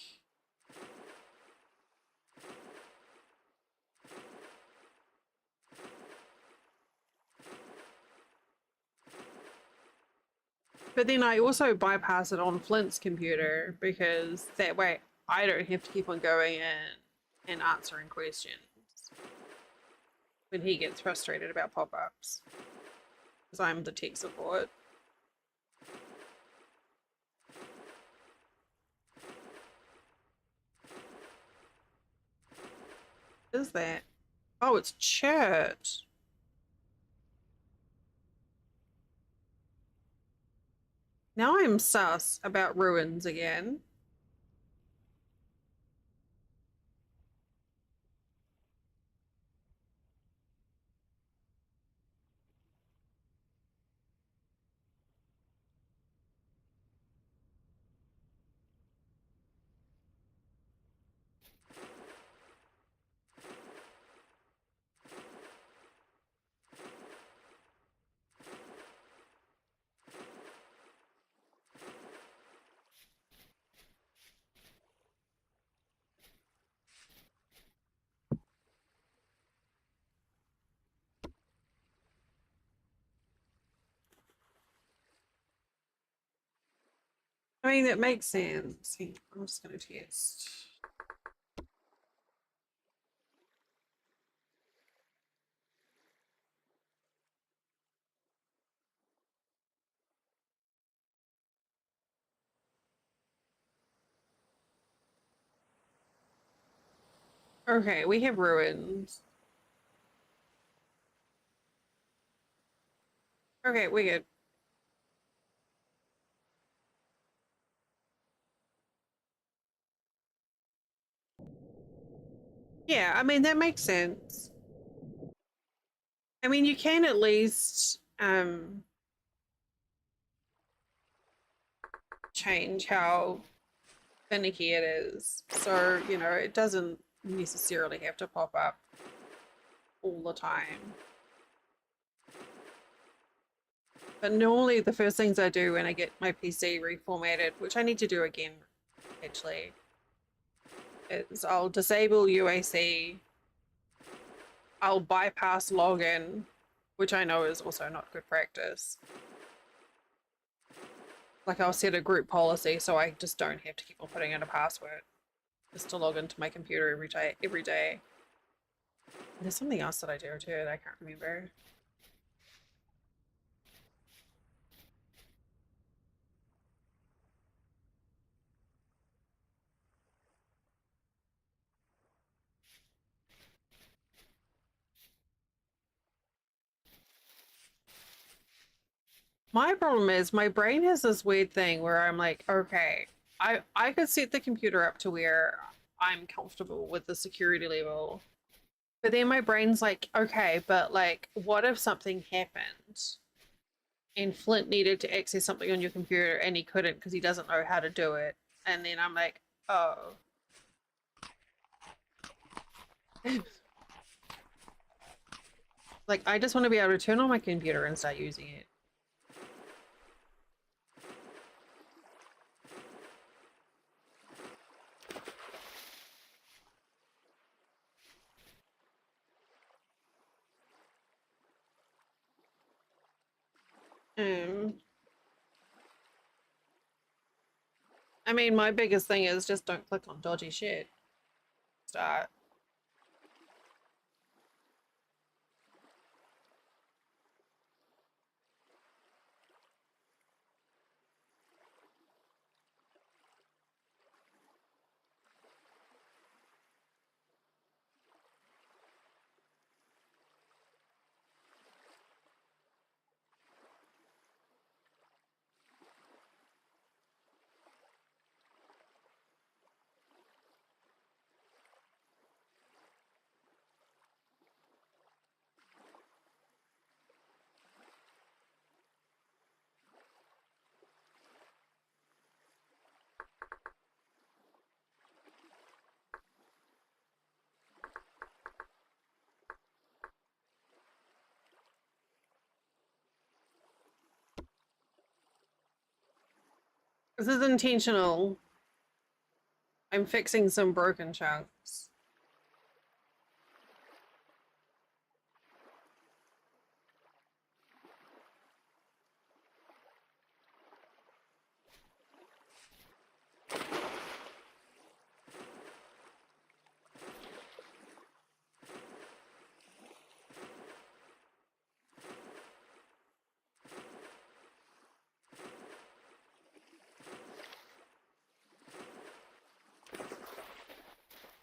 But then I also bypass it on Flint's computer because that way I don't have to keep on going in and answering questions when he gets frustrated about pop-ups. Because I'm the tech support. What is that? Oh, it's church. Now I'm sus about ruins again. I mean, that makes sense. I'm just going to test. Okay, we have ruins. Okay, we good. Yeah, I mean, that makes sense. I mean, you can at least change how finicky it is. So, you know, it doesn't necessarily have to pop up all the time. But normally the first things I do when I get my PC reformatted, which I need to do again actually, is I'll disable UAC, I'll bypass login, which I know is also not good practice. Like I'll set a group policy so I just don't have to keep on putting in a password just to log into my computer every day. There's something else that I do too that I can't remember. My problem is my brain has this weird thing where I'm like, okay, I could set the computer up to where I'm comfortable with the security level. But then my brain's like, okay, but like what if something happened and Flint needed to access something on your computer and he couldn't because he doesn't know how to do it. And then I'm like, oh. Like I just want to be able to turn on my computer and start using it. Um, I mean, my biggest thing is just don't click on dodgy shit. Start. This is intentional. I'm fixing some broken chunks.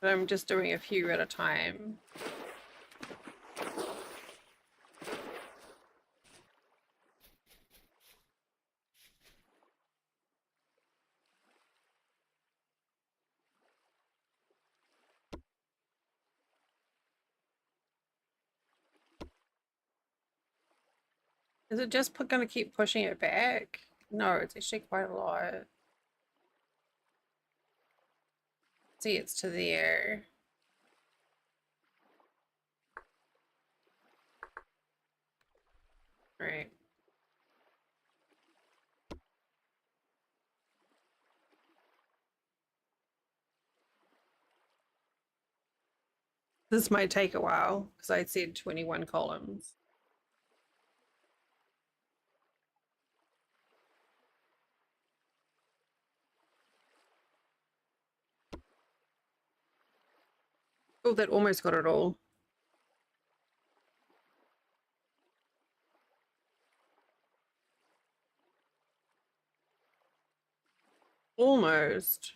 But I'm just doing a few at a time. Is it just going to keep pushing it back? No, it's actually quite a lot. See, it's to there. Right. This might take a while because I said 21 columns. Oh, that almost got it all. Almost.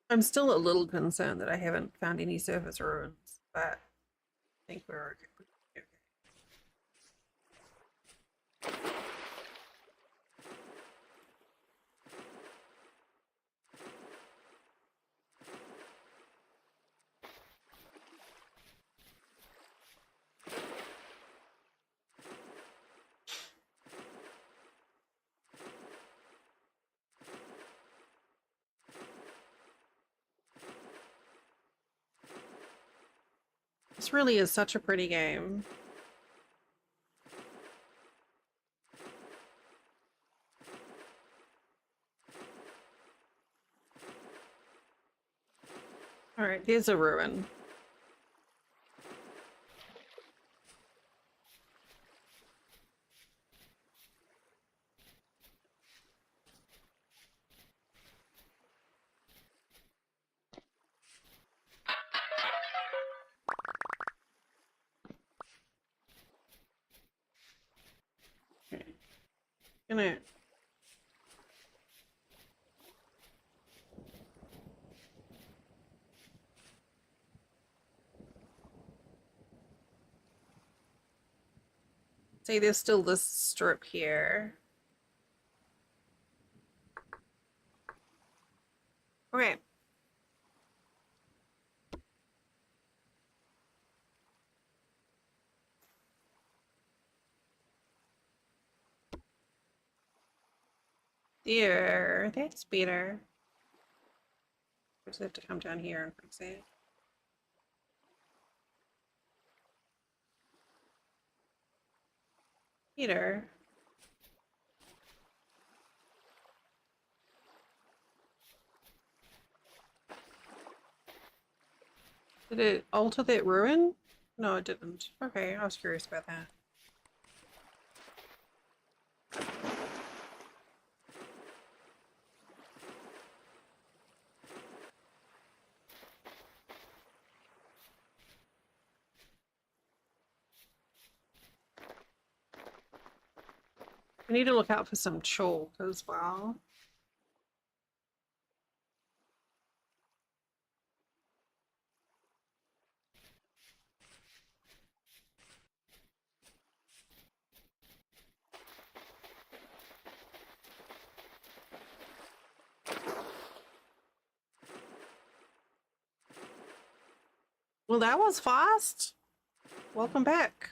I'm still a little concerned that I haven't found any surface ruins, but I think we're okay. This really is such a pretty game. All right, here's a ruin. Okay. Gonna say there's still this strip here. Okay. There. That's better. Just have to come down here and fix it. Peter. Did it alter that ruin? No, it didn't. Okay, I was curious about that. We need to look out for some chalk as well. Well, that was fast. Welcome back.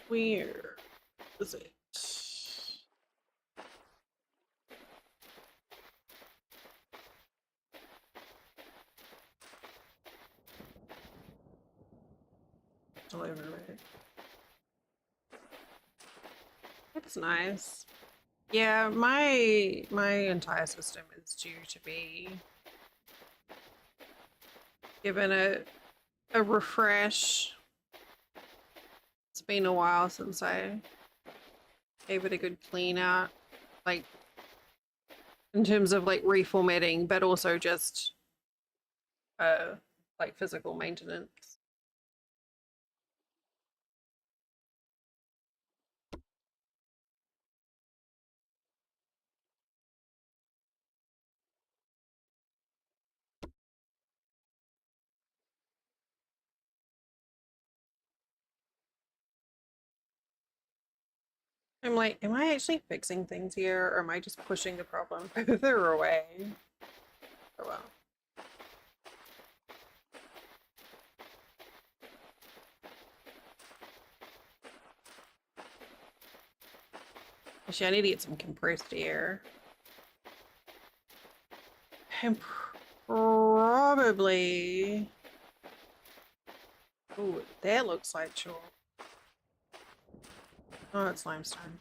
Where is it? All everywhere. That's nice. Yeah, my entire system is due to be given a refresh. It's been a while since I gave it a good clean out, like in terms of like reformatting, but also just uh like physical maintenance. I'm like, am I actually fixing things here, or am I just pushing the problem further away? Oh well. Actually, I need to get some compressed air. And probably... Oh, that looks like chalk. Oh, it's limestone.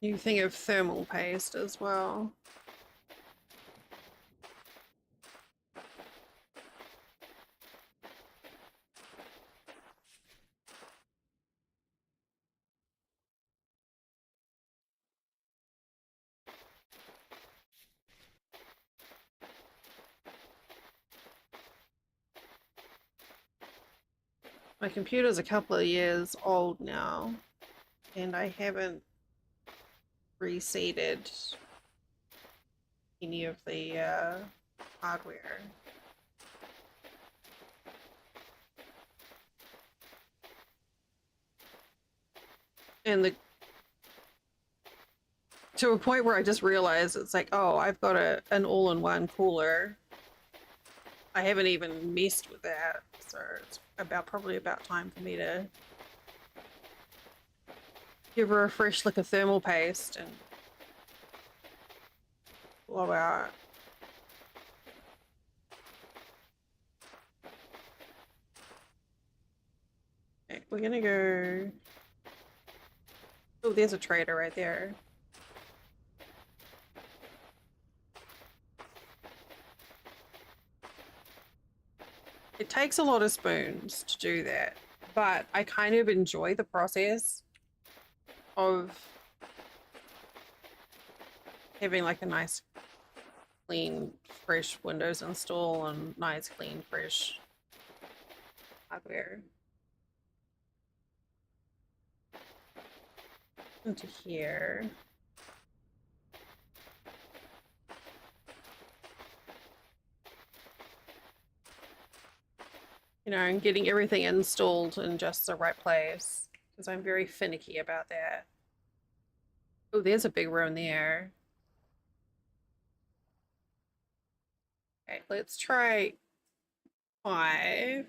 You think of thermal paste as well. My computer's a couple of years old now, and I haven't reseated any of the hardware. And the to a point where I just realized it's like, oh, I've got an all-in-one cooler. I haven't even messed with that, so it's probably about time for me to give her a fresh lick of thermal paste and blow out. Okay, we're gonna go. Oh, there's a trader right there. It takes a lot of spoons to do that, but I kind of enjoy the process of having like a nice, clean, fresh Windows install and nice, clean, fresh hardware. Into here. You know, and getting everything installed in just the right place, because I'm very finicky about that. Oh, there's a big room there. Okay, let's try 5.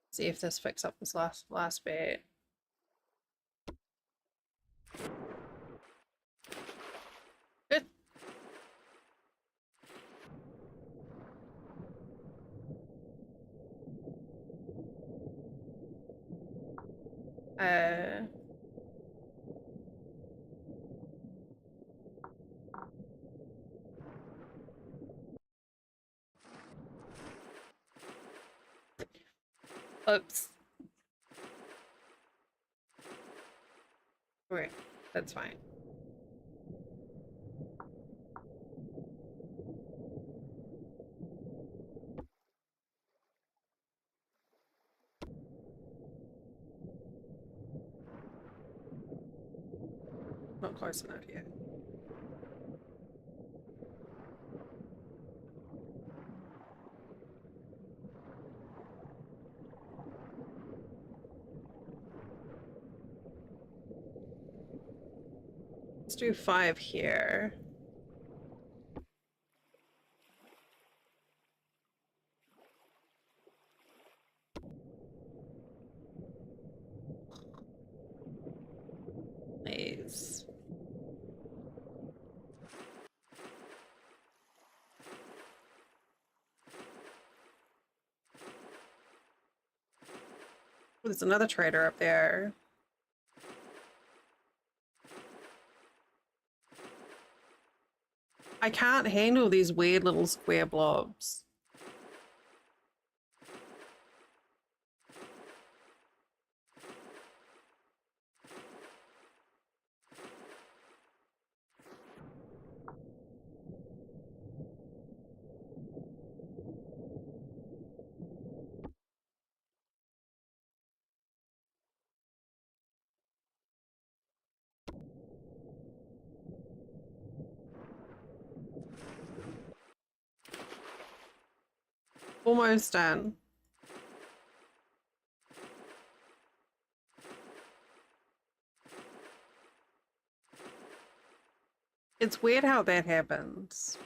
See if this fixes up this last bit. Good. Uh, Oops. Okay, that's fine. Not close enough yet. Let's do 5 here. Please. There's another trader up there. I can't handle these weird little square blobs. Almost done. It's weird how that happens.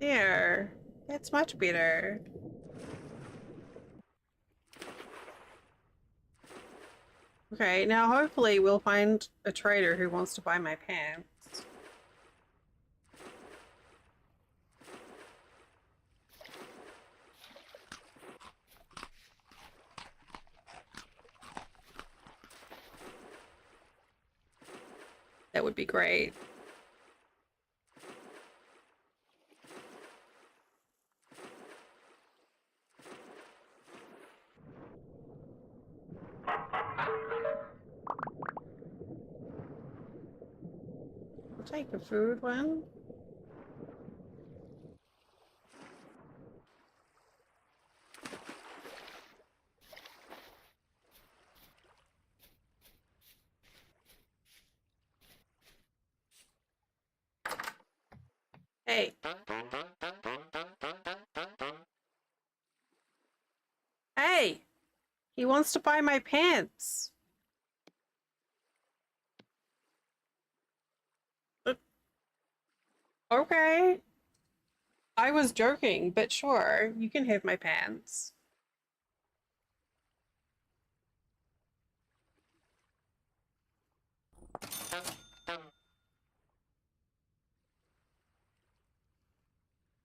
There. That's much better. Okay, now hopefully we'll find a trader who wants to buy my pants. That would be great. I'll take the food one. Hey. Hey! He wants to buy my pants. Okay. I was joking, but sure, you can have my pants.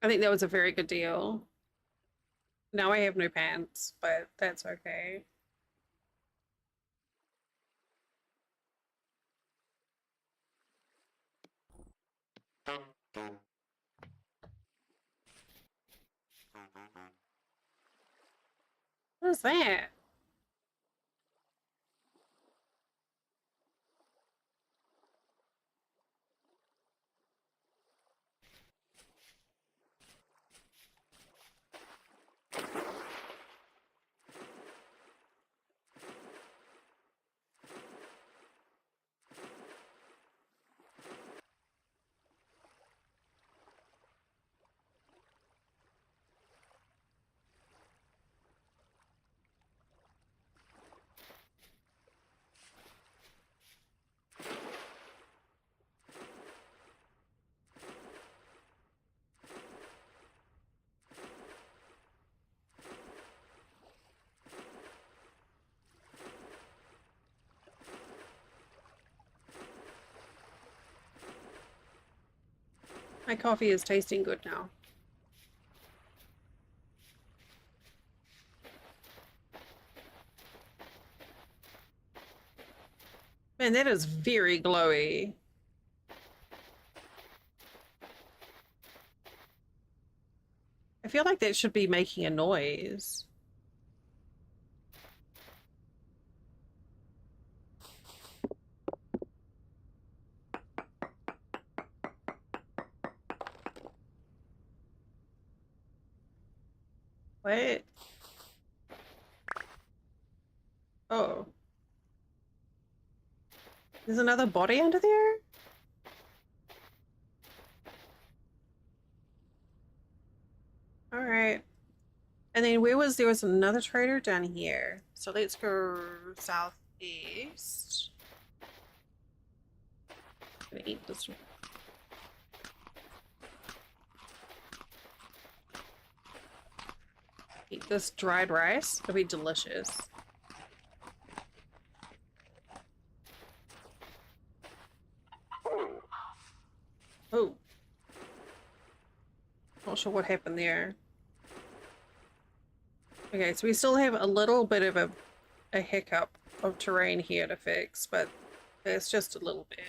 I think that was a very good deal. Now I have no pants, but that's okay. What is that? My coffee is tasting good now. Man, that is very glowy. I feel like that should be making a noise. What? Oh. There's another body under there? All right. And then there was another trader down here. So let's go southeast. I'm gonna eat this. Eat this dried rice. It'll be delicious. Oh. Not sure what happened there. Okay, so we still have a little bit of a hiccup of terrain here to fix, but it's just a little bit.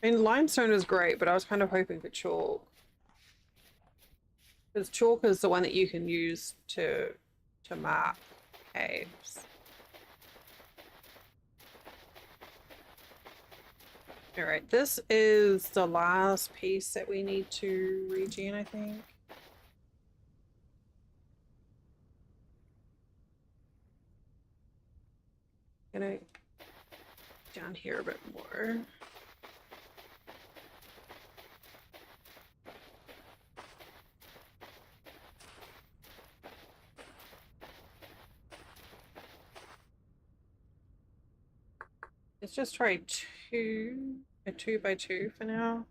I mean, limestone is great, but I was kind of hoping for chalk. Because chalk is the one that you can use to map caves. All right, this is the last piece that we need to regen, I think. Gonna down here a bit more. Let's just try a 2x2 for now.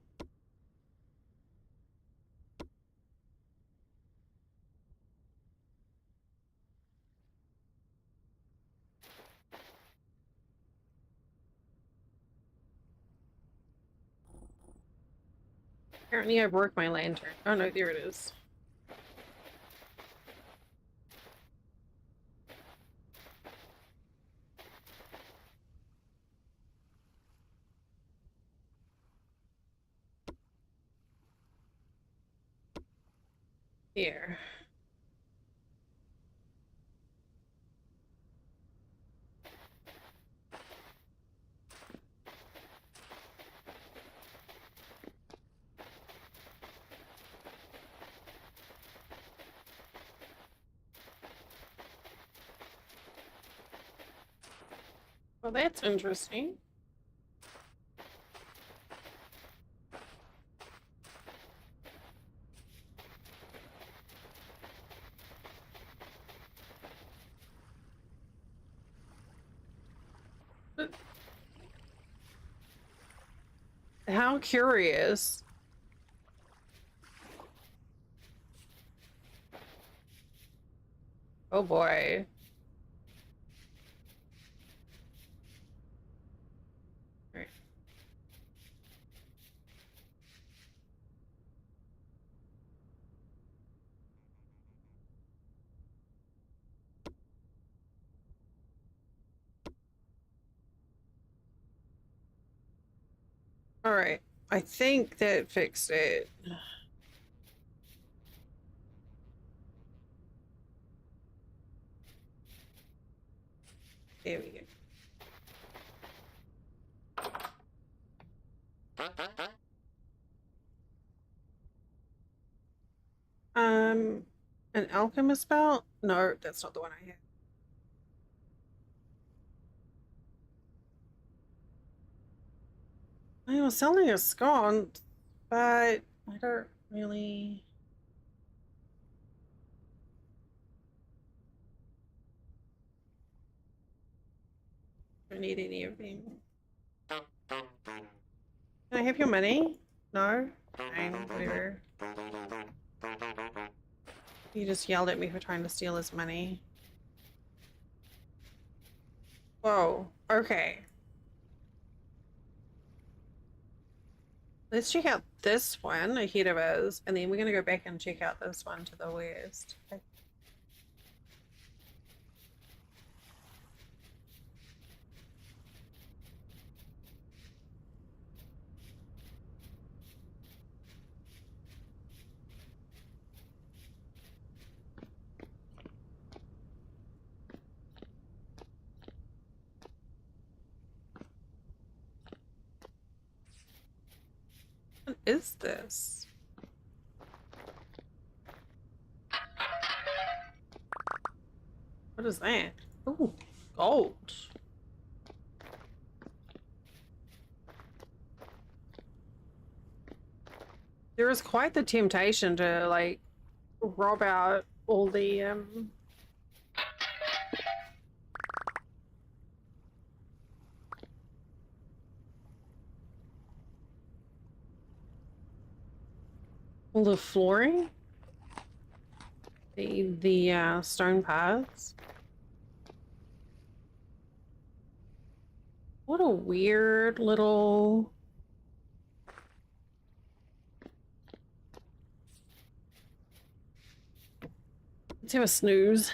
Apparently I broke my lantern. Oh no, there it is. Here. Well, that's interesting. How curious. Oh boy. Right. All right. I think that fixed it. There we go. An alchemist belt? No, that's not the one I had. I was selling a sconce, but I don't really. Don't need any of them. Can I have your money? No? Fine, whatever. He just yelled at me for trying to steal his money. Whoa, okay. Let's check out this one ahead of us, and then we're gonna go back and check out this one to the west. Okay. What is this? What is that? Ooh, gold. There is quite the temptation to like rob out all the flooring, the stone paths. What a weird little. Let's have a snooze.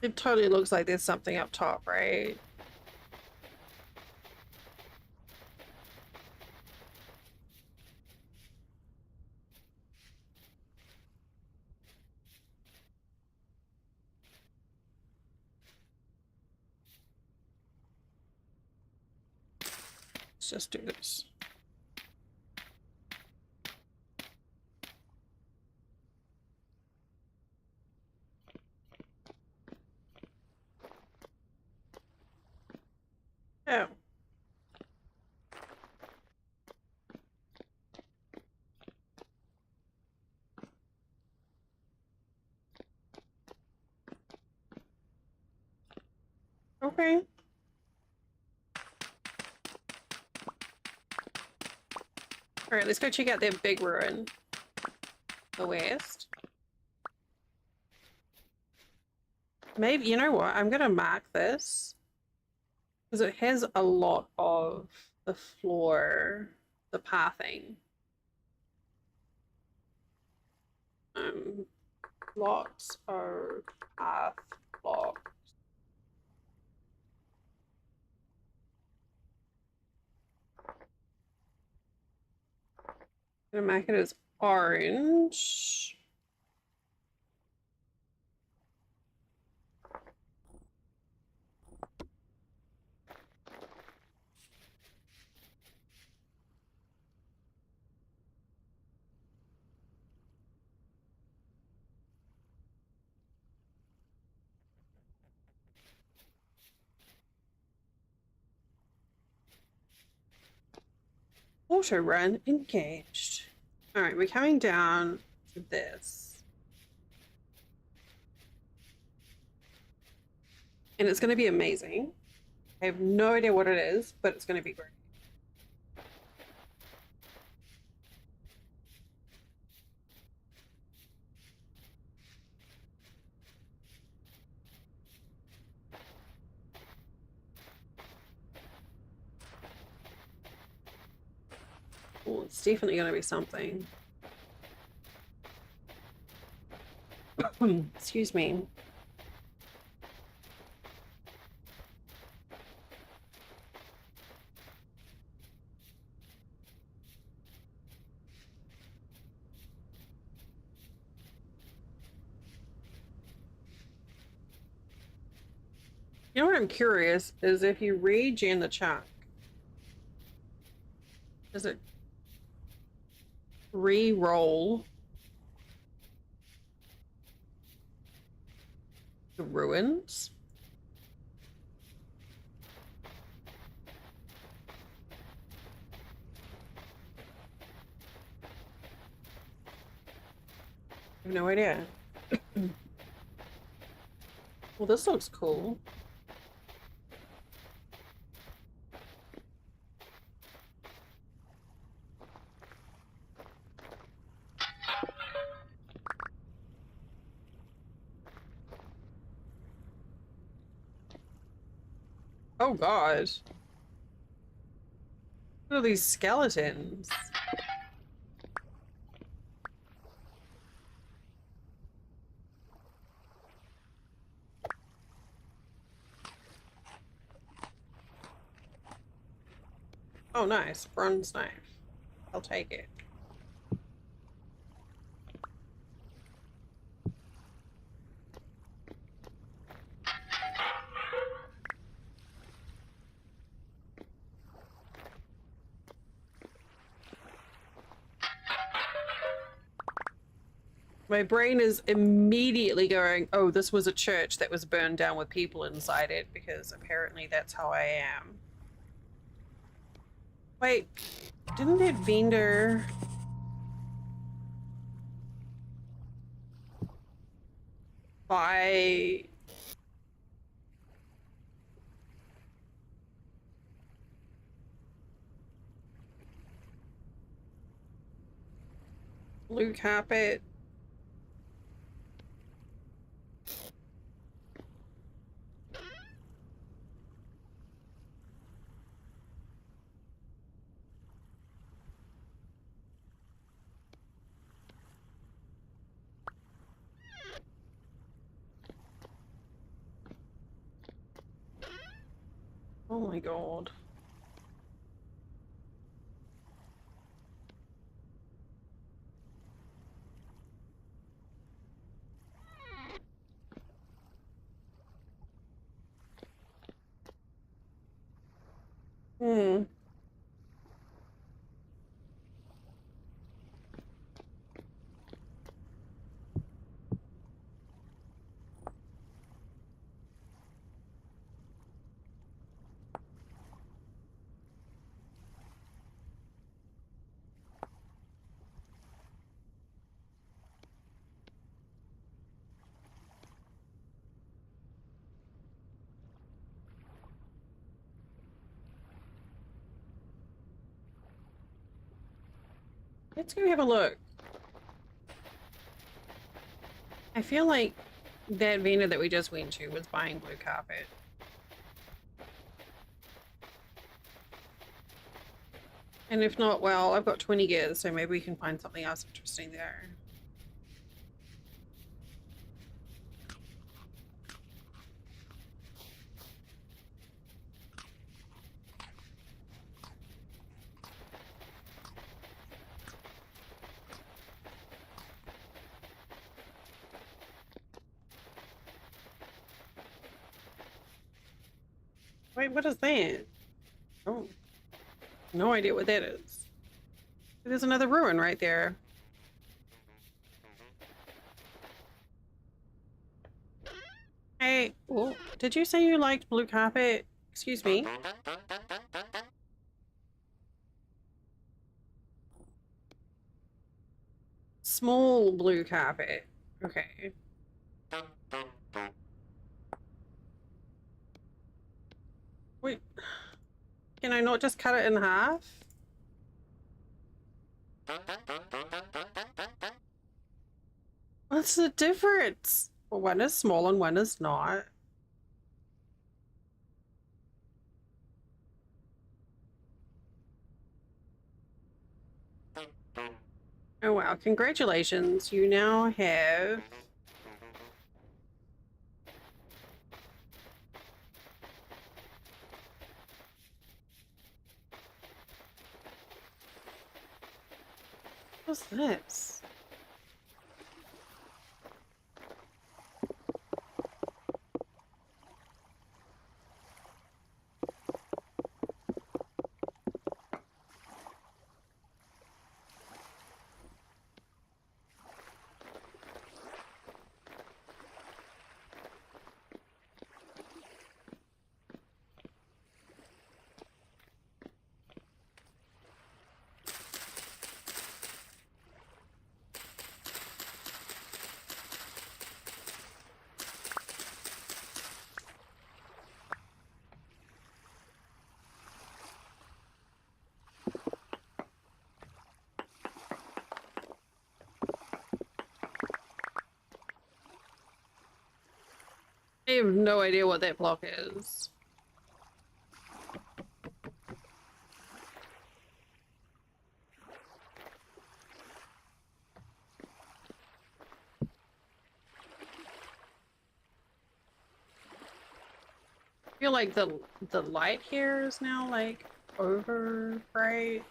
It totally looks like there's something up top, right? Let's just do this. Oh. Okay. Alright, let's go check out their big ruin. The west. Maybe, you know what? I'm gonna mark this. Because it has a lot of the floor, the pathing. Blocks are path blocks. I'm gonna make it as orange. Auto run engaged. All right, we're coming down to this. And it's going to be amazing. I have no idea what it is, but it's going to be great. Oh, it's definitely going to be something. Excuse me. You know what I'm curious is if you regen the chunk, does it re-roll the ruins? I have no idea. Well, this looks cool. Oh God. What are these skeletons? Oh, nice. Bronze knife. I'll take it. My brain is immediately going, oh, this was a church that was burned down with people inside it, because apparently that's how I am. Wait, didn't that vendor... buy... blue carpet? Oh my god. Hmm. Let's go have a look. I feel like that vendor that we just went to was buying blue carpet. And if not, well, I've got 20 gears, so maybe we can find something else interesting there. Wait, what is that? Oh, no idea what that is. There's another ruin right there. Hey, oh, did you say you liked blue carpet? Excuse me. Small blue carpet. Okay. Wait, can I not just cut it in half? What's the difference? Well, one is small and one is not. Oh wow, congratulations. You now have what's this? I have no idea what that block is. I feel like the light here is now like over bright.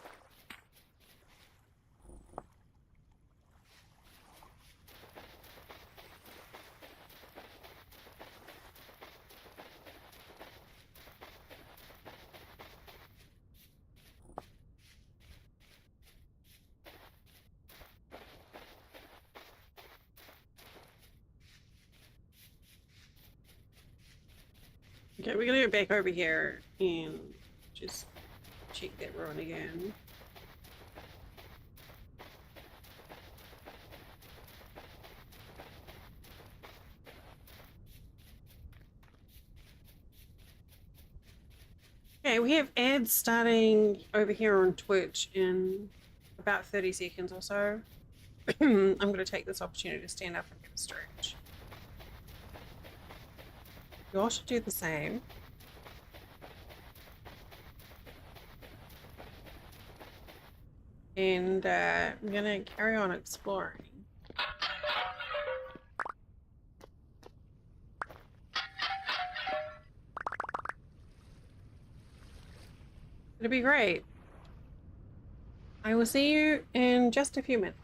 Okay, we're gonna go back over here and just check that ruin again. Okay, we have ads starting over here on Twitch in about 30 seconds or so. I'm going to take this opportunity to stand up and get a stretch. You all should do the same. And I'm going to carry on exploring. It'll be great. I will see you in just a few minutes.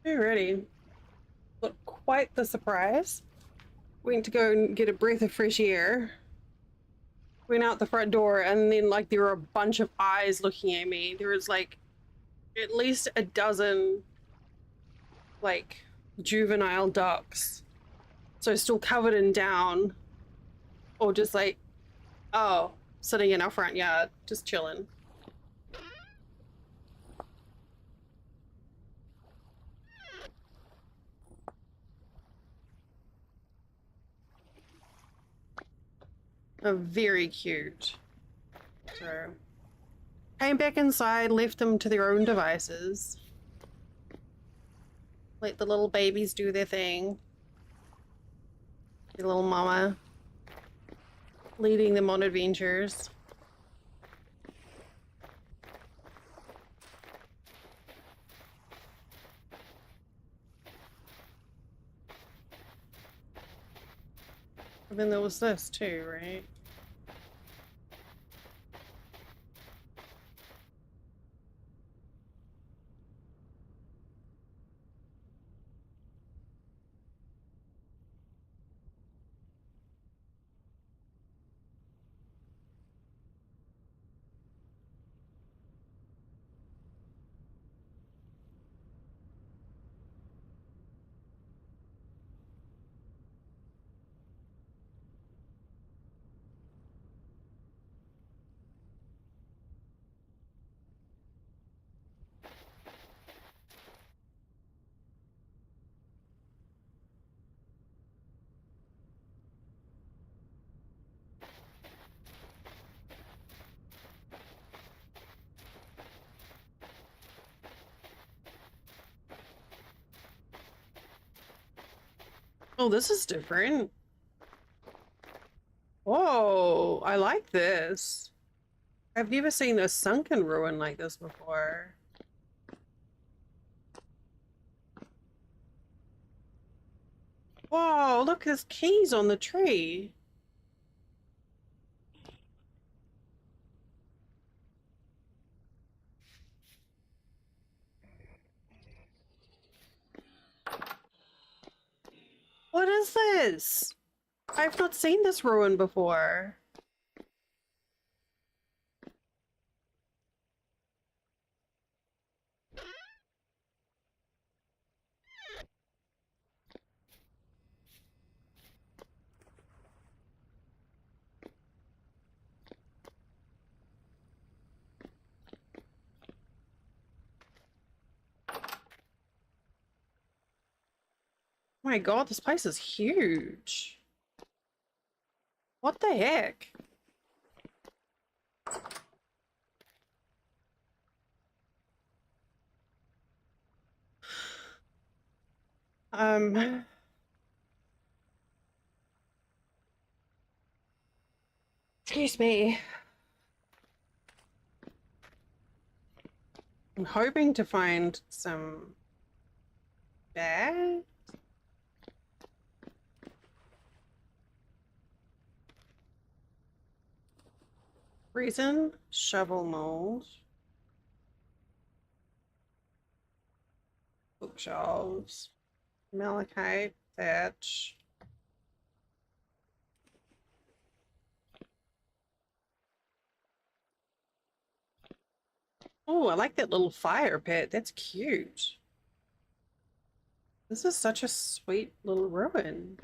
Alrighty. Look, quite the surprise. Went to go and get a breath of fresh air. Went out the front door, and then there were a bunch of eyes looking at me. There was at least a dozen like juvenile ducks. So still covered in down, or just like, oh, sitting in our front yard, just chilling. Very cute. So came back inside, left them to their own devices. Let the little babies do their thing. Your little mama leading them on adventures. And then there was this too, right? Oh, this is different. Whoa, I like this. I've never seen a sunken ruin like this before. Whoa, look, there's keys on the tree. What is this? I've not seen this ruin before. Oh my god, this place is huge. What the heck? Um, excuse me. I'm hoping to find some bad. Reason, shovel mold, bookshelves, malachite, thatch. Oh, I like that little fire pit. That's cute. This is such a sweet little ruin.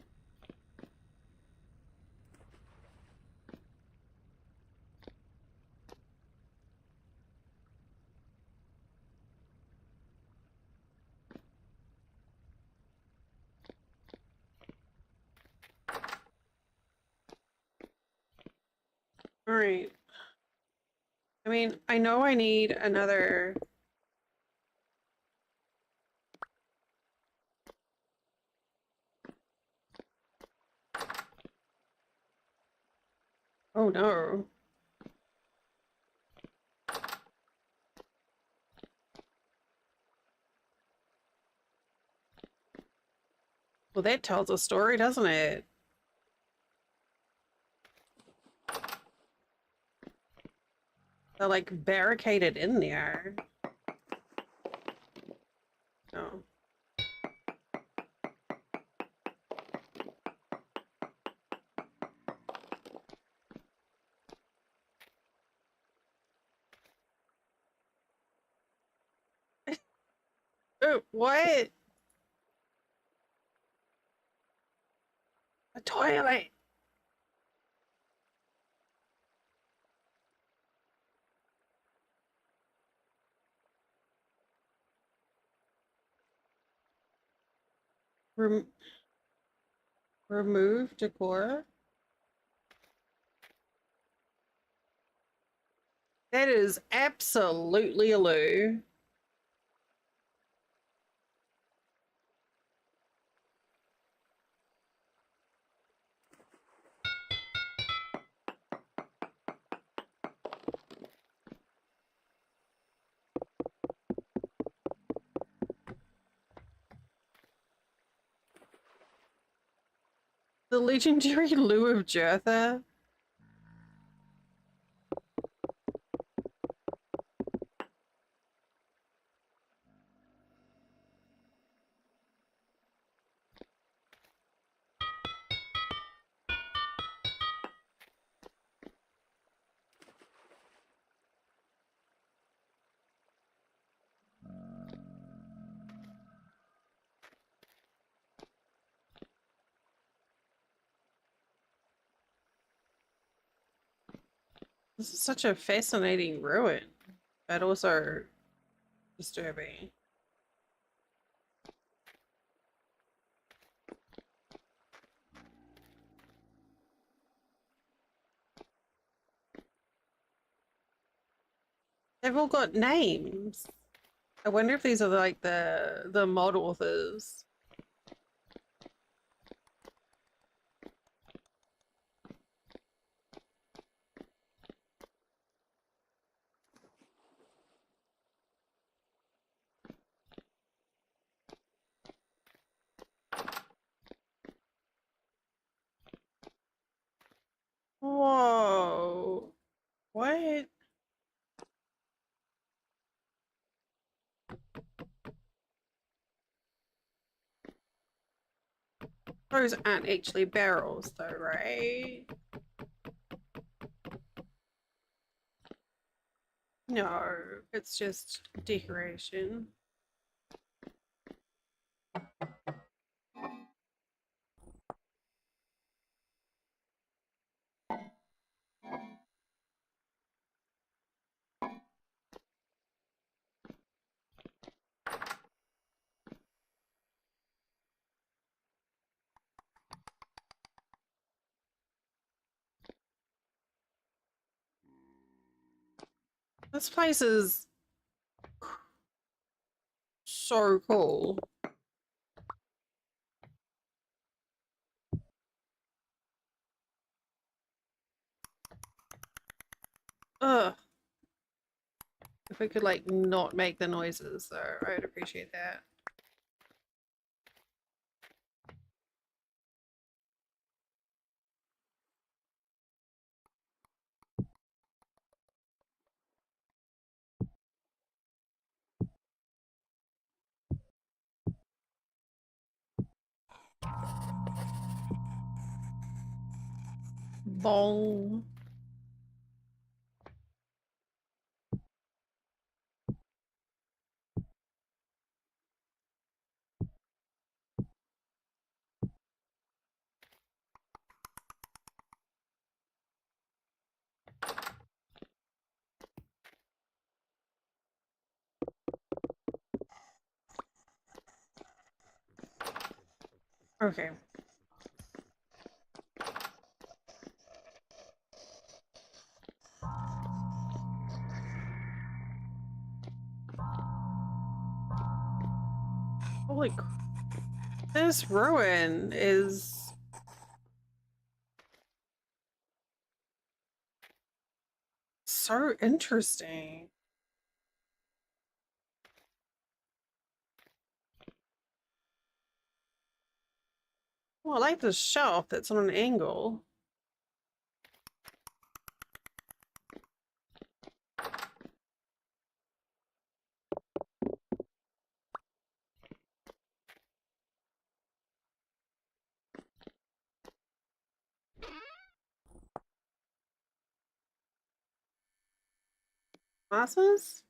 All right. I mean, I know I need another. Oh no. Well, that tells a story, doesn't it? They're like barricaded in there. Oh. Oh, what? A toilet. Rem remove decor. That is absolutely a loo. The legendary loo of Jertha. This is such a fascinating ruin, but also disturbing. They've all got names. I wonder if these are like the mod authors. Whoa. What? Those aren't actually barrels though, right? No, it's just decoration. This place is so cool. Ugh. If we could like not make the noises though, I would appreciate that. Bong. Okay. Holy, this ruin is so interesting. Well, I like the shelf that's on an angle. Glasses?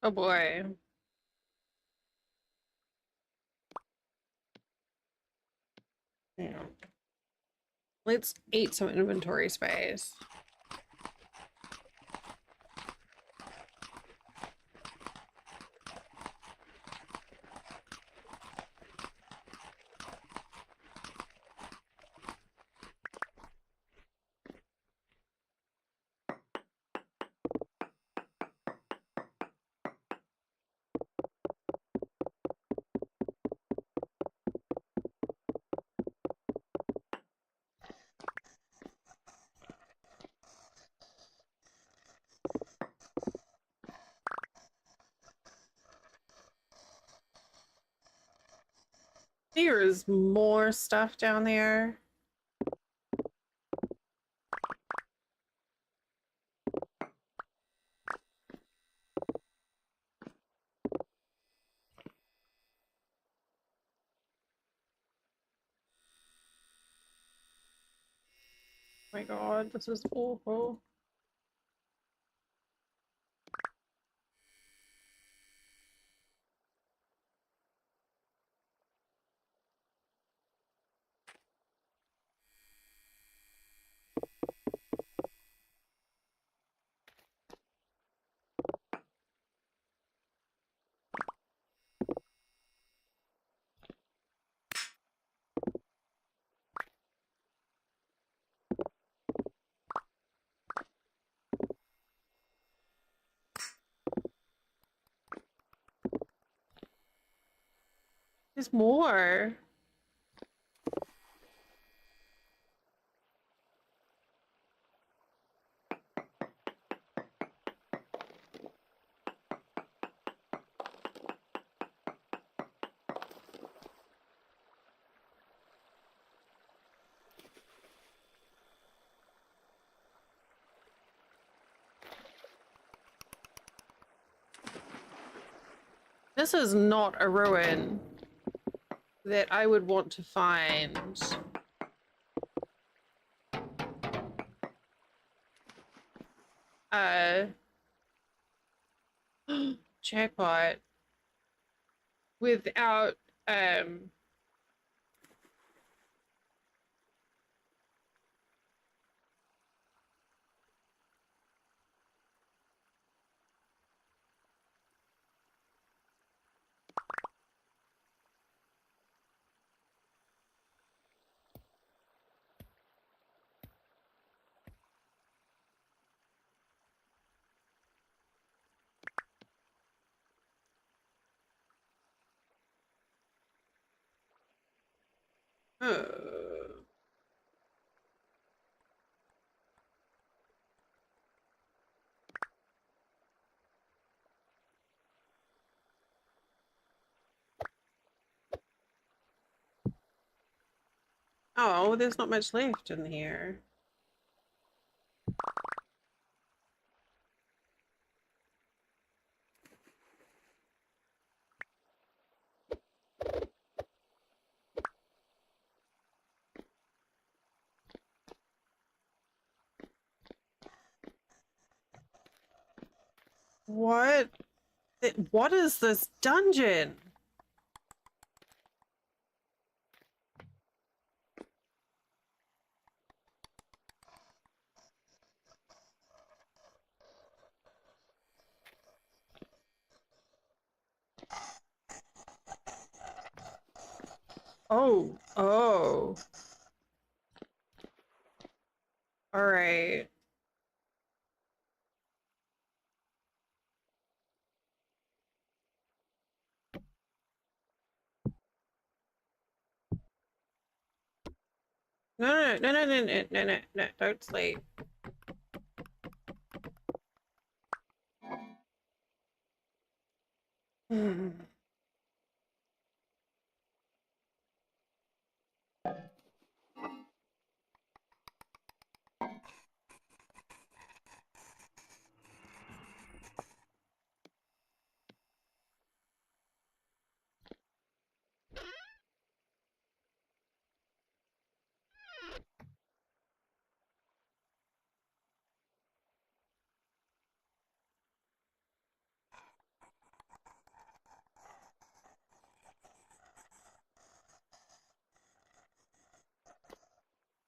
Oh boy. Yeah. Let's eat some inventory space. There is more stuff down there. Oh my god, this is awful. There's more. This is not a ruin that I would want to find. Uh, jackpot without oh, there's not much left in here. What? What is this dungeon? Oh, oh. All right. No, no, no, no, no, no, no, no, no, don't sleep. Hmm.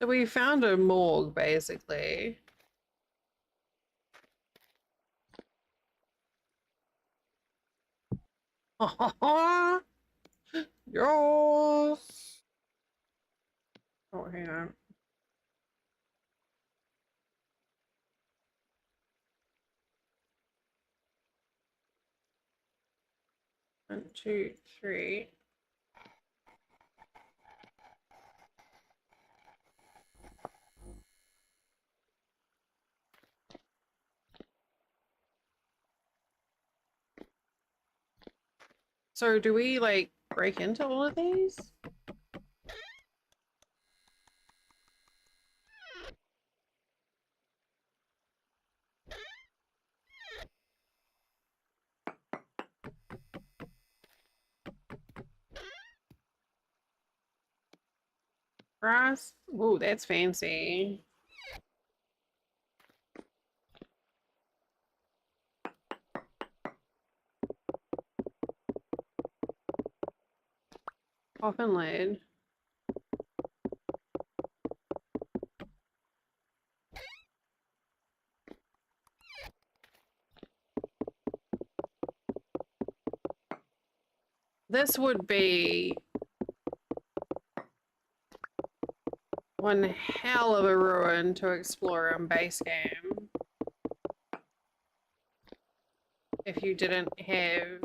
So we found a morgue, basically. Yes. Oh, hang on. One, two, three. So do we like break into all of these? Brass? Ooh, that's fancy. Coffin lid. This would be one hell of a ruin to explore in base game if you didn't have,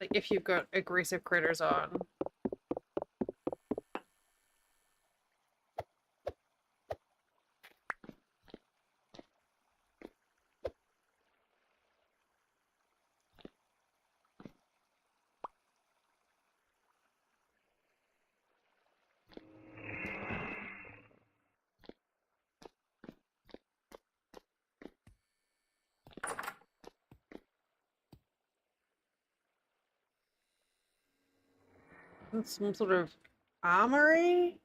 like, if you've got aggressive critters on. That's some sort of armory?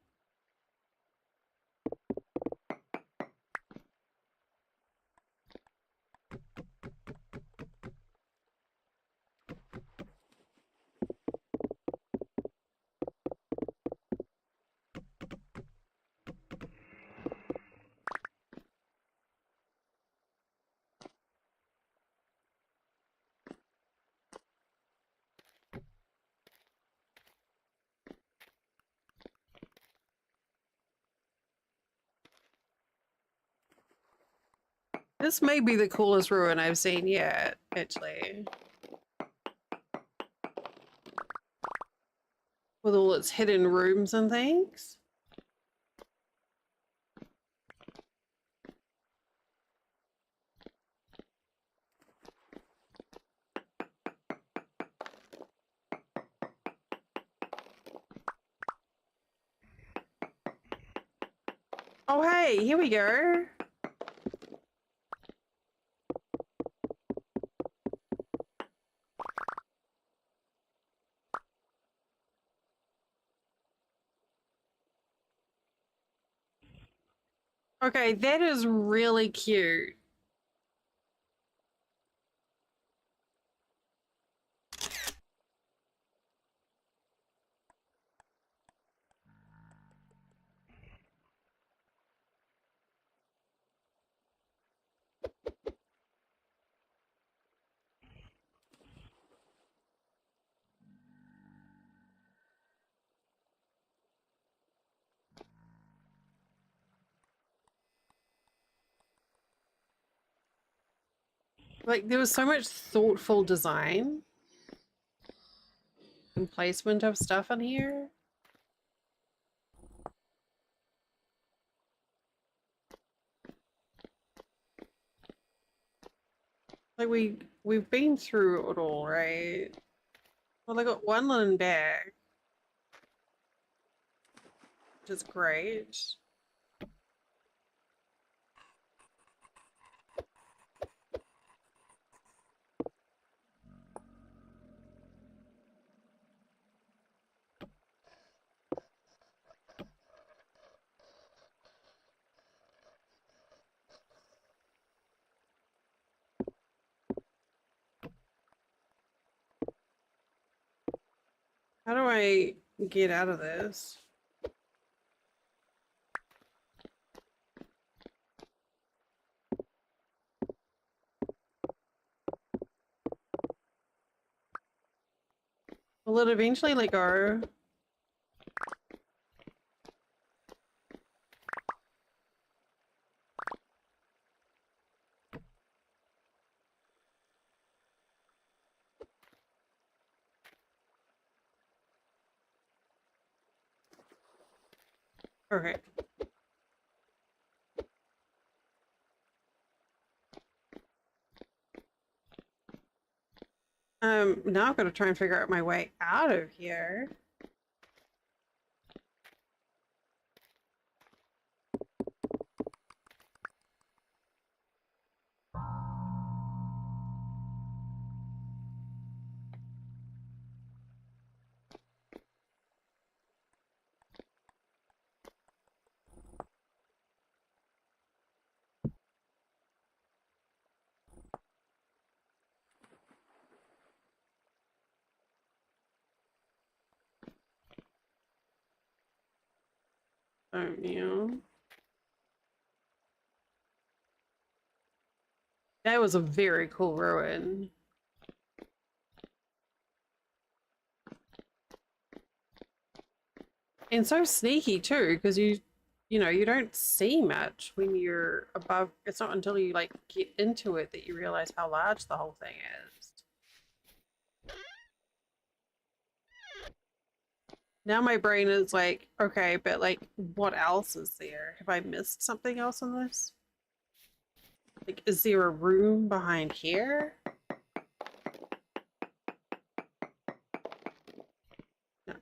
This may be the coolest ruin I've seen yet, actually. With all its hidden rooms and things. Oh, hey, here we go. Okay, that is really cute. Like, there was so much thoughtful design and placement of stuff in here. Like, we've been through it all, right? Well, I got one linen bag, which is great. How do I get out of this? Will it eventually let go? Okay. Now I've got to try and figure out my way out of here. Oh, yeah. That was a very cool ruin. And so sneaky too, because you know, you don't see much when you're above. It's not until you like get into it that you realize how large the whole thing is. Now my brain is like, okay, but like, what else is there? Have I missed something else in this? Like, is there a room behind here? No.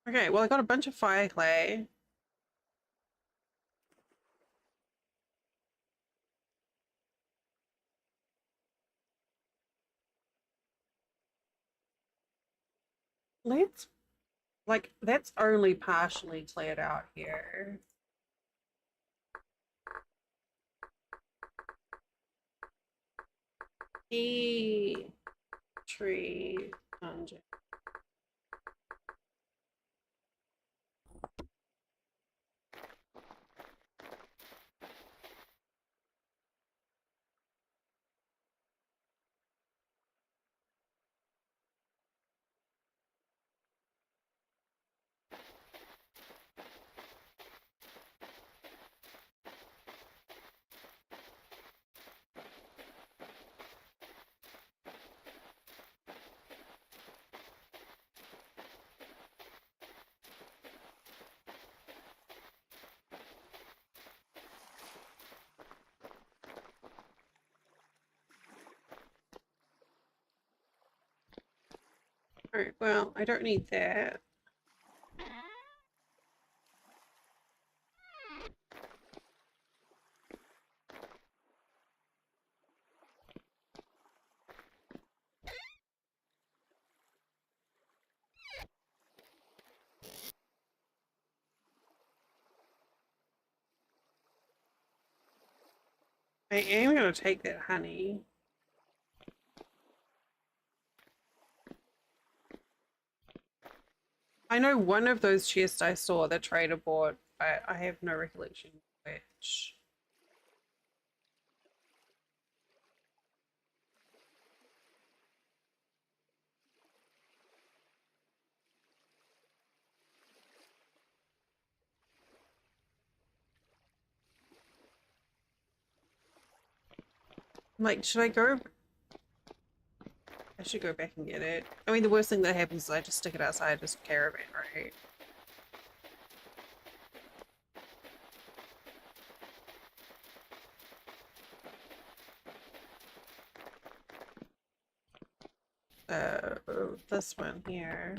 Okay, well, I got a bunch of fire clay. Let's, like, that's only partially cleared out here. The tree dungeon. Alright, well, I don't need that. I am going to take that honey. I know one of those chests I saw the trader bought, but I have no recollection which. Like, should I go? I should go back and get it. I mean, the worst thing that happens is I just stick it outside this caravan, right? This one here.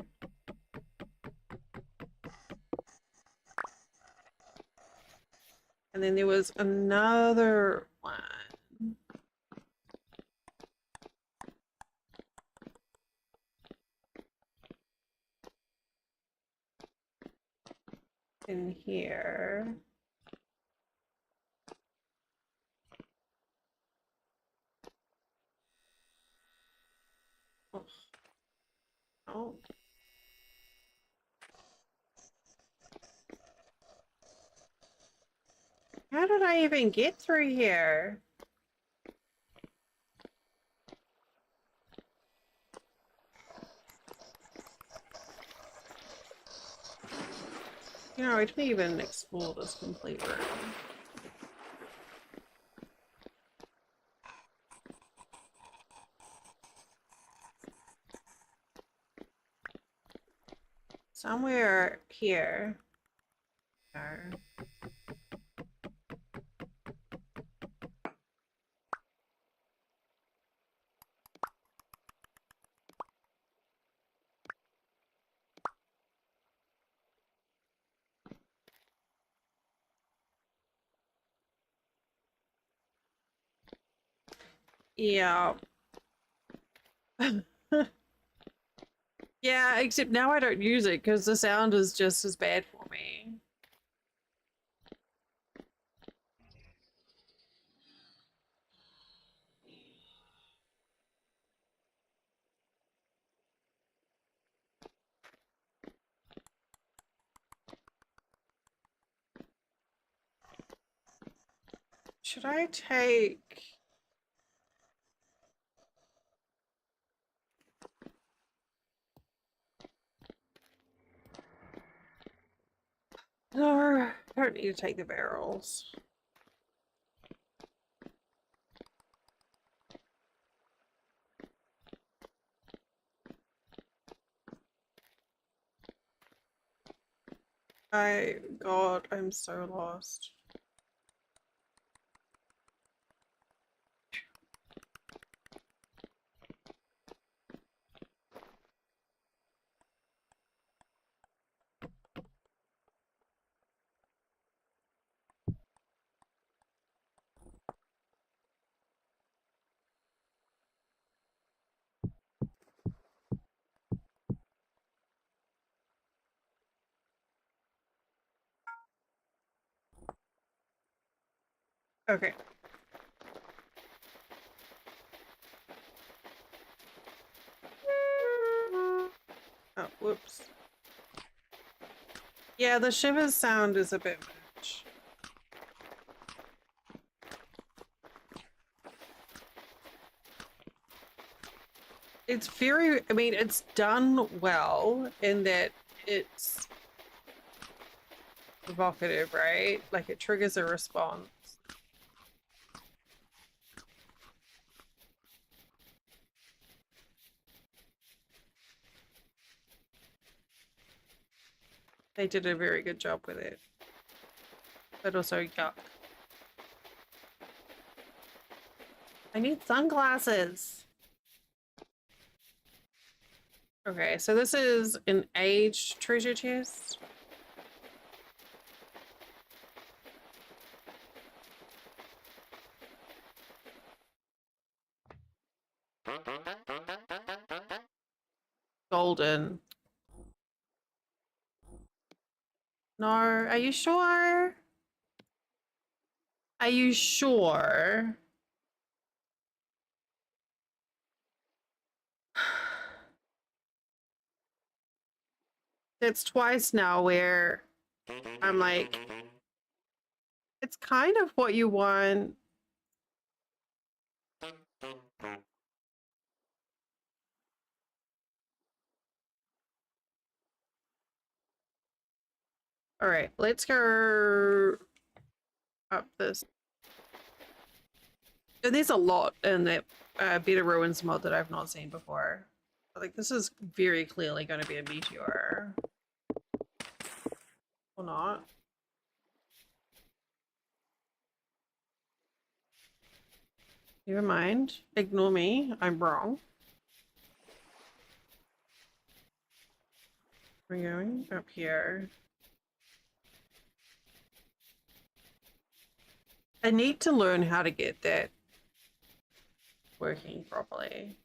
And then there was another one. In here. Oh. How did I even get through here? You know, I didn't even explore this complete room. Somewhere here. No. Yeah. Yeah, except now I don't use it because the sound is just as bad for me. Should I take... No, I don't need to take the barrels. God, I'm so lost. Okay. Oh, whoops. Yeah, the shivers sound is a bit much. It's very, I mean, it's done well in that it's evocative, right? Like it triggers a response. They did a very good job with it. But also, yuck. I need sunglasses. Okay, so this is an aged treasure chest. Golden. No, are you sure? Are you sure? It's twice now where I'm like, it's kind of what you want. All right, let's go up this. There's a lot in that Beta Ruins mod that I've not seen before. Like, this is very clearly going to be a meteor. Or not. Never mind. Ignore me. I'm wrong. We're going up here. I need to learn how to get that working properly.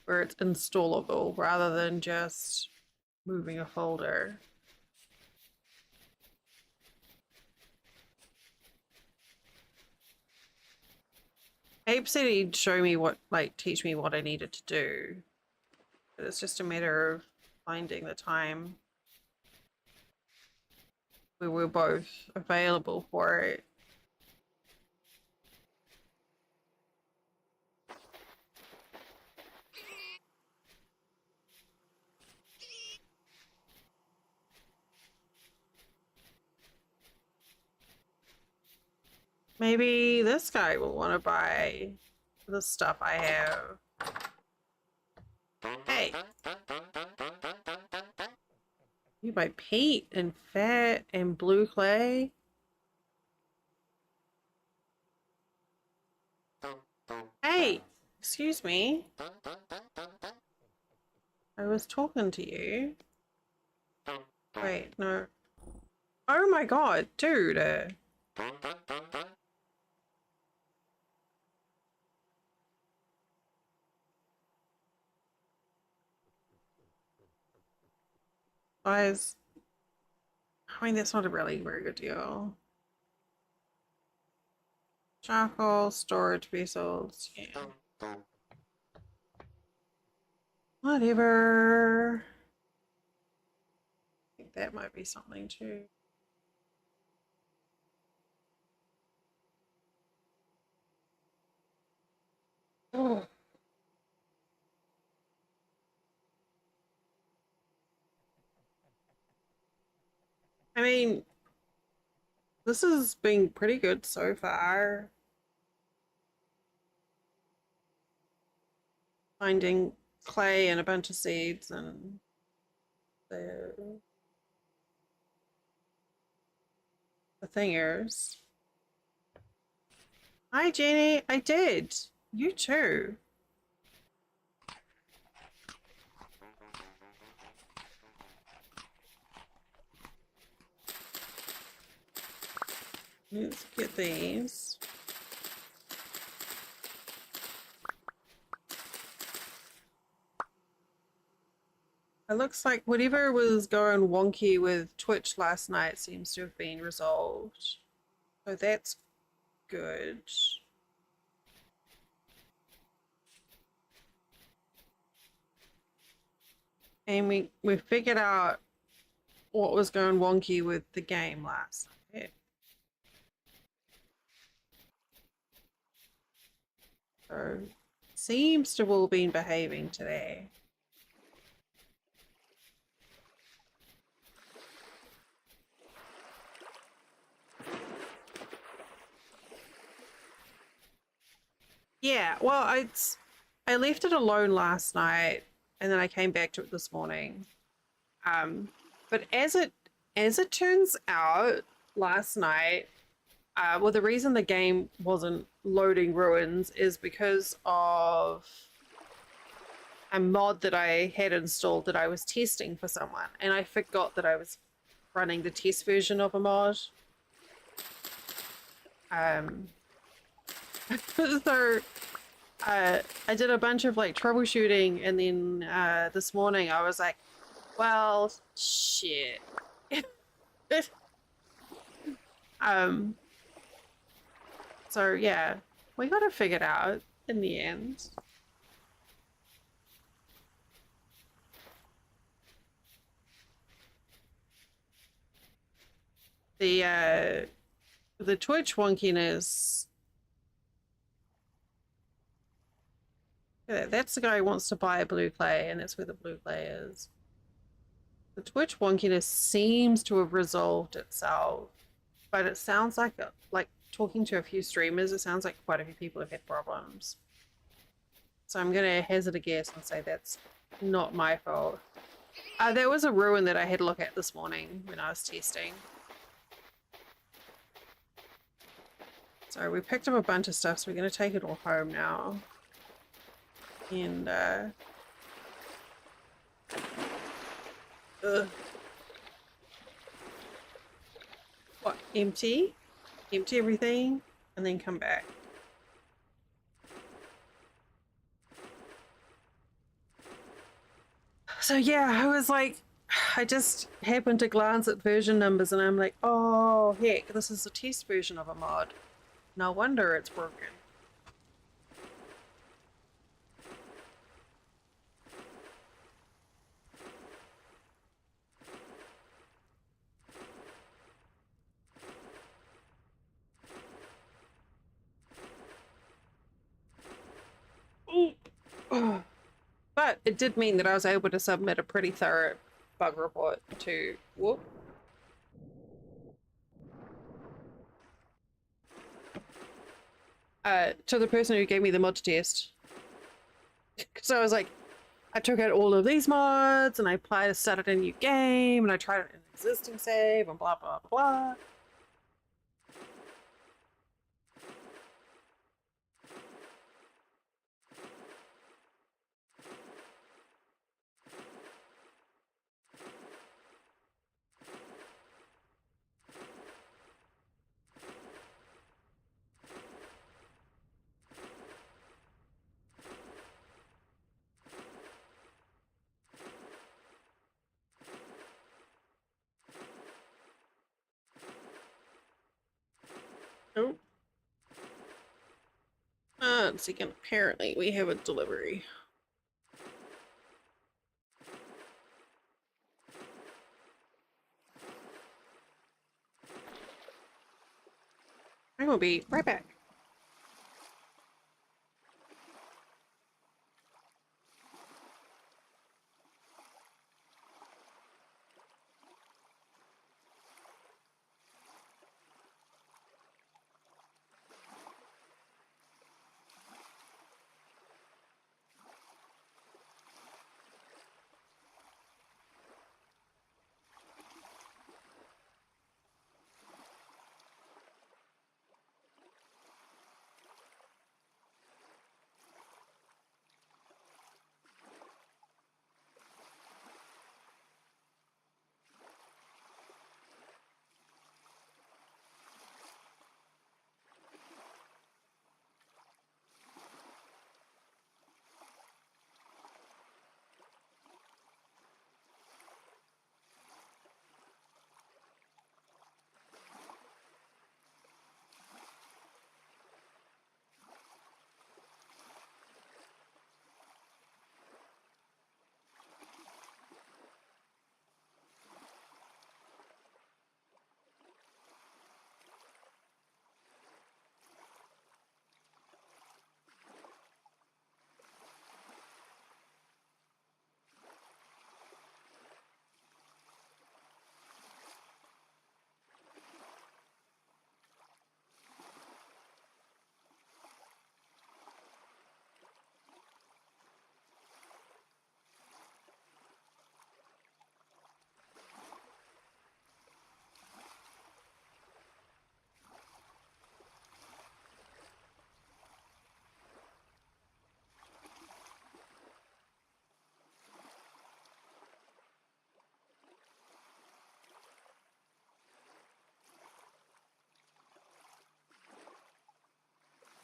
Where it's installable rather than just moving a folder. Abe said he'd show me what, like, teach me what I needed to do. But it's just a matter of finding the time. we were both available for it. Maybe this guy will want to buy the stuff I have. Hey. You buy peat and fat and blue clay? Hey, excuse me. I was talking to you. Wait, no. Oh my god, dude. Guys, I mean, that's not a really very good deal. Charcoal, storage vessels, yeah. Whatever. I think that might be something too. Oh. I mean, this has been pretty good so far. Finding clay and a bunch of seeds and the thingers. Hi, Jenny. I did. You too. Let's get these. It looks like whatever was going wonky with Twitch last night seems to have been resolved. So that's good. And we figured out what was going wonky with the game last night. So seems to have all been behaving today. Yeah, well, I left it alone last night and then I came back to it this morning. But as it turns out, last night, well, the reason the game wasn't loading ruins is because of a mod that I had installed that I was testing for someone, and I forgot that I was running the test version of a mod. So I did a bunch of like troubleshooting, and then this morning I was like, well, shit. um, so yeah, we got it figured out in the end. The Twitch wonkiness. Yeah, that's the guy who wants to buy a blue clay, and that's where the blue clay is. The Twitch wonkiness seems to have resolved itself, but it sounds like talking to a few streamers, it sounds like quite a few people have had problems. So I'm gonna hazard a guess and say that's not my fault. There was a ruin that I had a look at this morning when I was testing. So we picked up a bunch of stuff, so we're gonna take it all home now. And what, empty everything and then come back. So yeah, I was like, I just happened to glance at version numbers and I'm like, oh heck, this is a test version of a mod. No wonder it's broken. But it did mean that I was able to submit a pretty thorough bug report to the person who gave me the mod test. So I was like, I took out all of these mods and I applied to start a new game and I tried it in an existing save and blah blah blah. Oh. Let's see again. Apparently we have a delivery. I will be right back.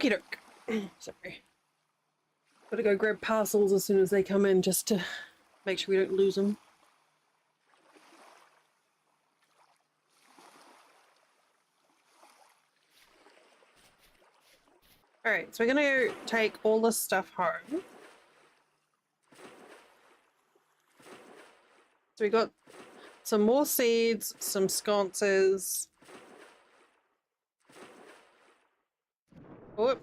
Okey Sorry. Gotta go grab parcels as soon as they come in just to make sure we don't lose them. Alright, so we're gonna go take all this stuff home. So we got some more seeds, some sconces. Oh.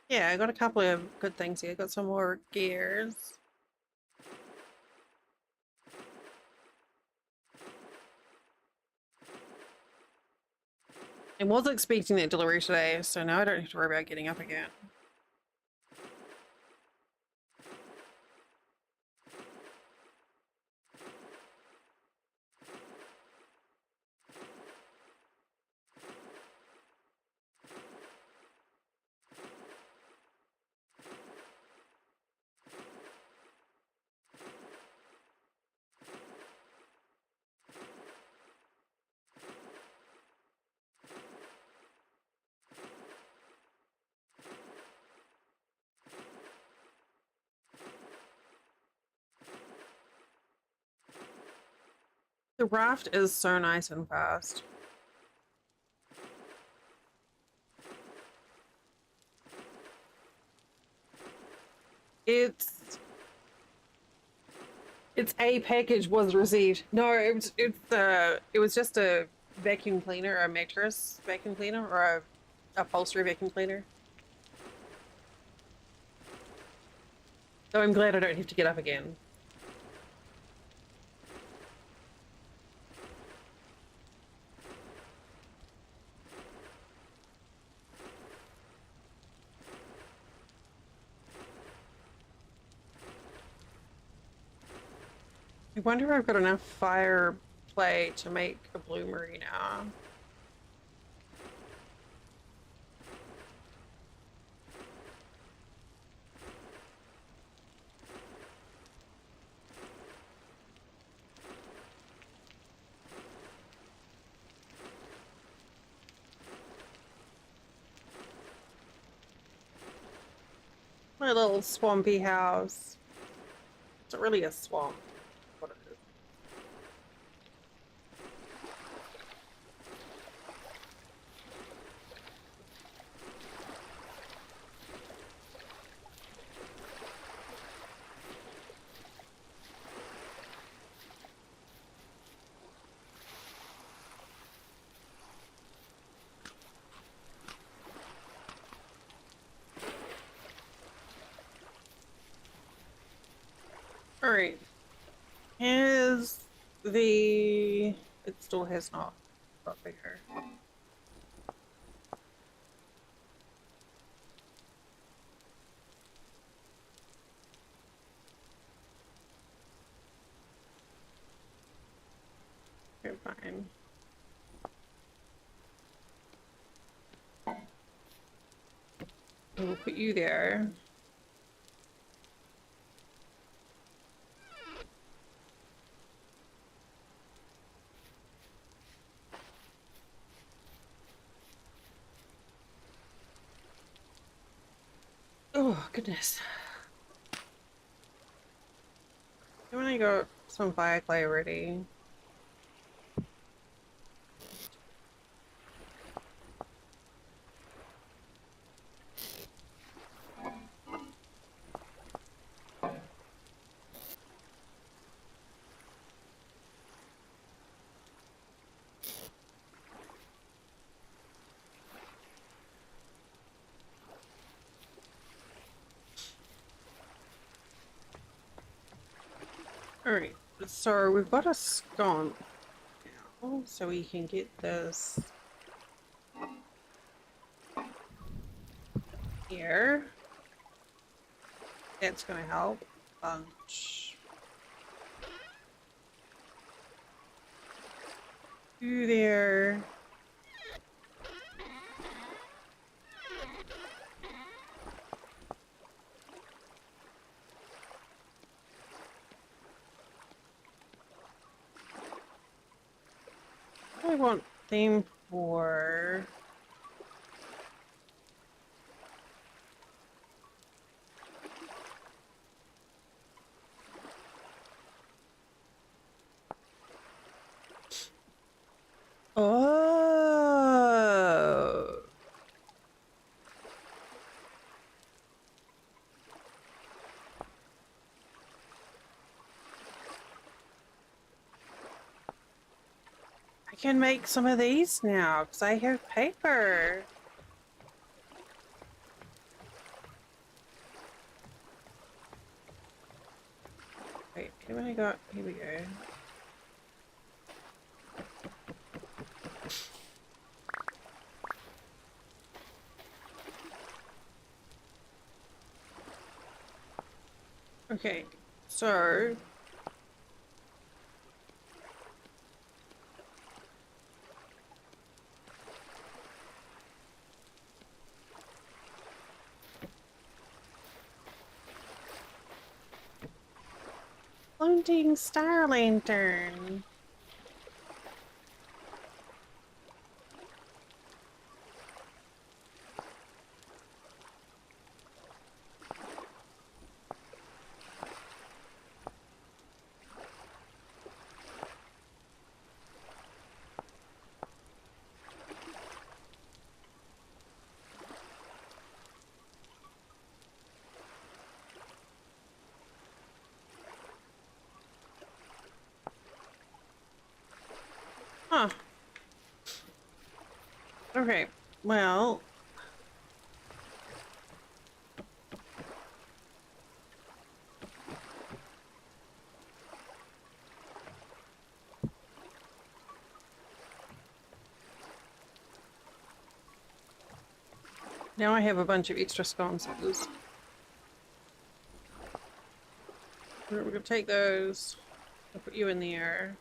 Yeah, I got a couple of good things here. I got some more gears. I was expecting that delivery today, so now I don't have to worry about getting up again. The raft is so nice and fast. It's It's a package was received. No, it was just a vacuum cleaner, a mattress vacuum cleaner, or a upholstery vacuum cleaner. So I'm glad I don't have to get up again. I wonder if I've got enough fire play to make a bloomery now. My little swampy house. It's not really a swamp. What it is. All right. Here's the. It still has not got bigger. Okay, fine. We'll put you there. Oh, goodness. You want to go some fire clay ready? All right. So we've got a scone now, so we can get this here. That's gonna help a bunch. You there. I want theme for. Oh. I can make some of these now because I have paper. Wait, how many got? Here we go. Okay, so floating star lantern. Well, now I have a bunch of extra sconces. We're gonna take those. I'll put you in the air.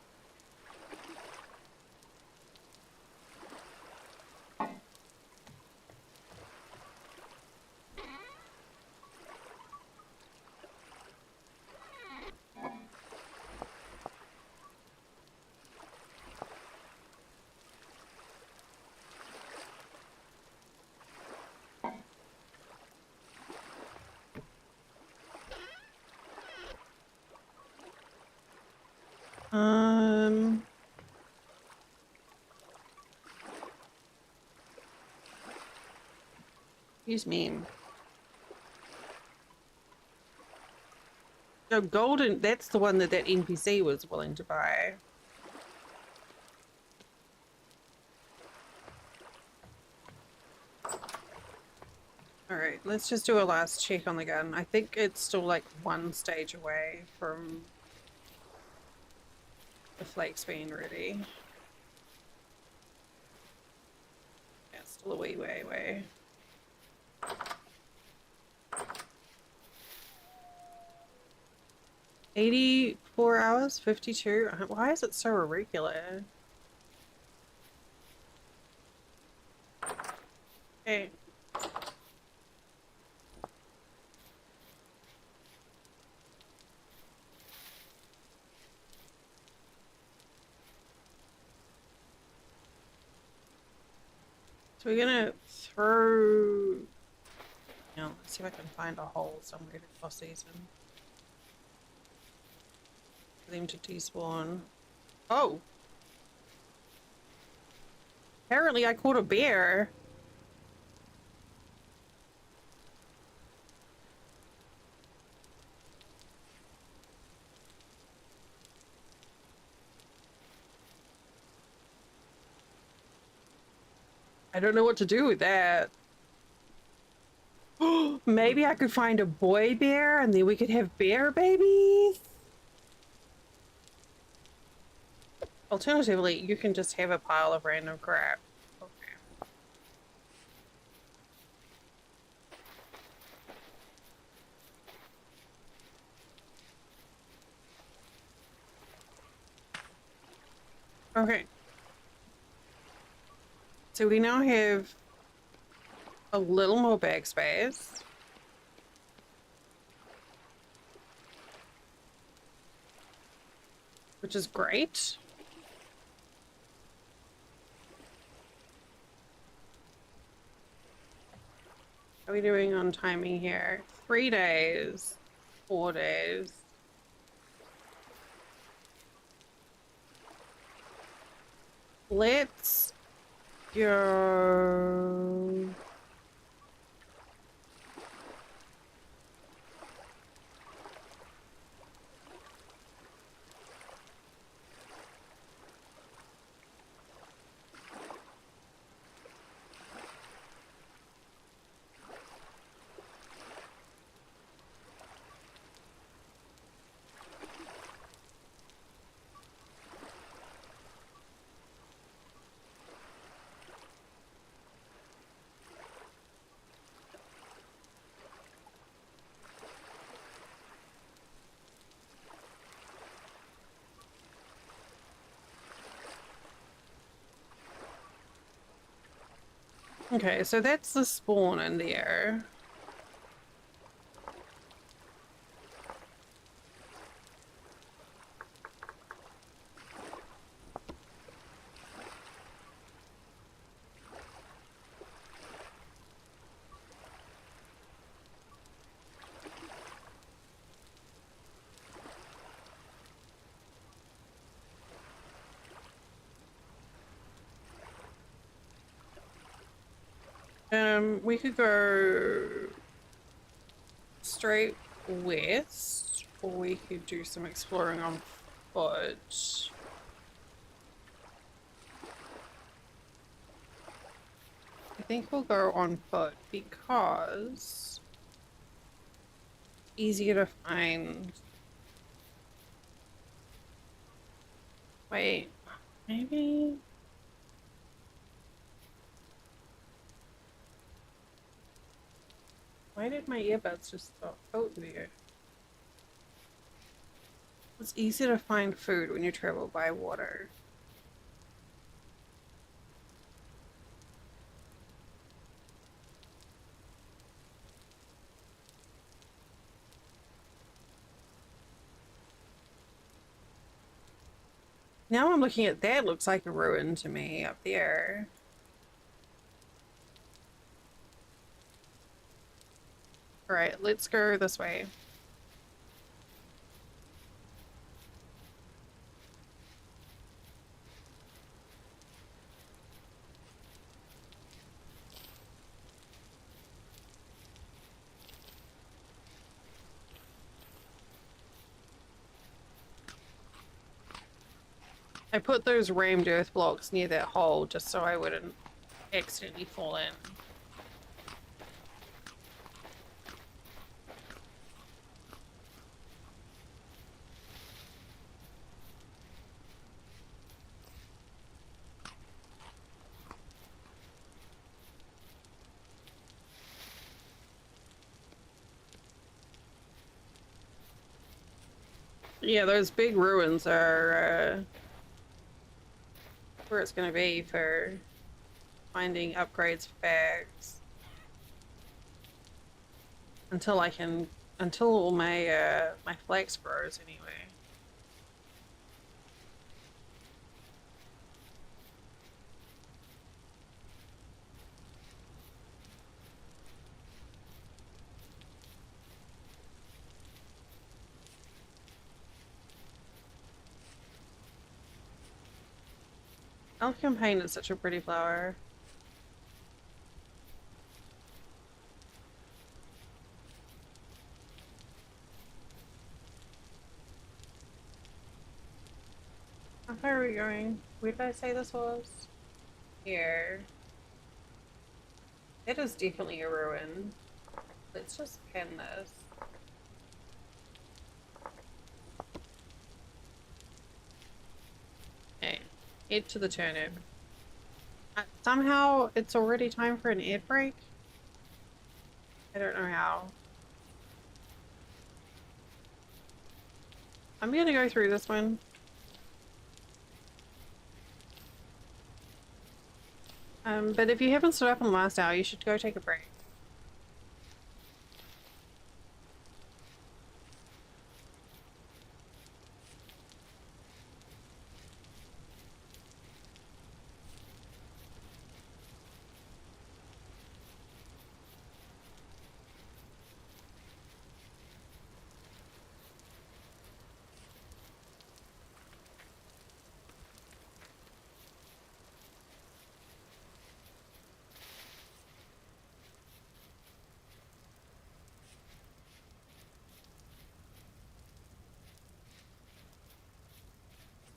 Excuse me. No, golden, that's the one that NPC was willing to buy. Alright, let's just do a last check on the gun. I think it's still like one stage away from the flakes being ready. Yeah, still a wee way away. $84, 52. Why is it so irregular? Okay. So we're gonna throw. Now, let's see if I can find a hole somewhere to toss these in. For them to despawn. Oh! Apparently I caught a bear. I don't know what to do with that. Maybe I could find a boy bear and then we could have bear babies? Alternatively, you can just have a pile of random crap. Okay. Okay. So we now have a little more bag space. Which is great. How are we doing on timing here? 3 days. 4 days. Let's go. Okay, so that's the spawn in there. We could go straight west, or we could do some exploring on foot. I think we'll go on foot because easier to find. Wait, maybe. Why did my earbuds just stop? Oh, weird. It's easy to find food when you travel by water. Now I'm looking at that, looks like a ruin to me up there. Alright, let's go this way. I put those rammed earth blocks near that hole just so I wouldn't accidentally fall in. Yeah, those big ruins are where it's gonna be for finding upgrades for bags. Until my flax grows anyway. Elfcampaign is such a pretty flower. How far are we going? Where did I say this was? Here. It is definitely a ruin. Let's just pin this. Okay, head to the turnip. Somehow it's already time for an ad break. I don't know how. I'm gonna go through this one. But if you haven't stood up in the last hour, you should go take a break.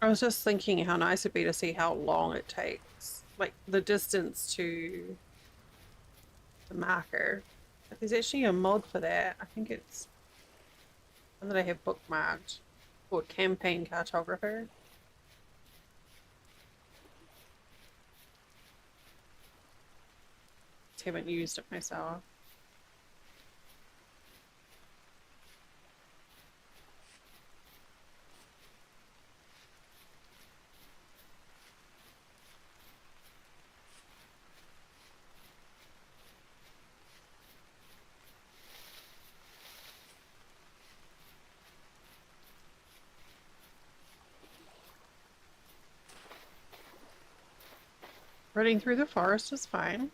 I was just thinking how nice it'd be to see how long it takes. Like the distance to the marker. But there's actually a mod for that. I think it's one that I have bookmarked called Campaign Cartographer. Just haven't used it myself. Running through the forest is fine.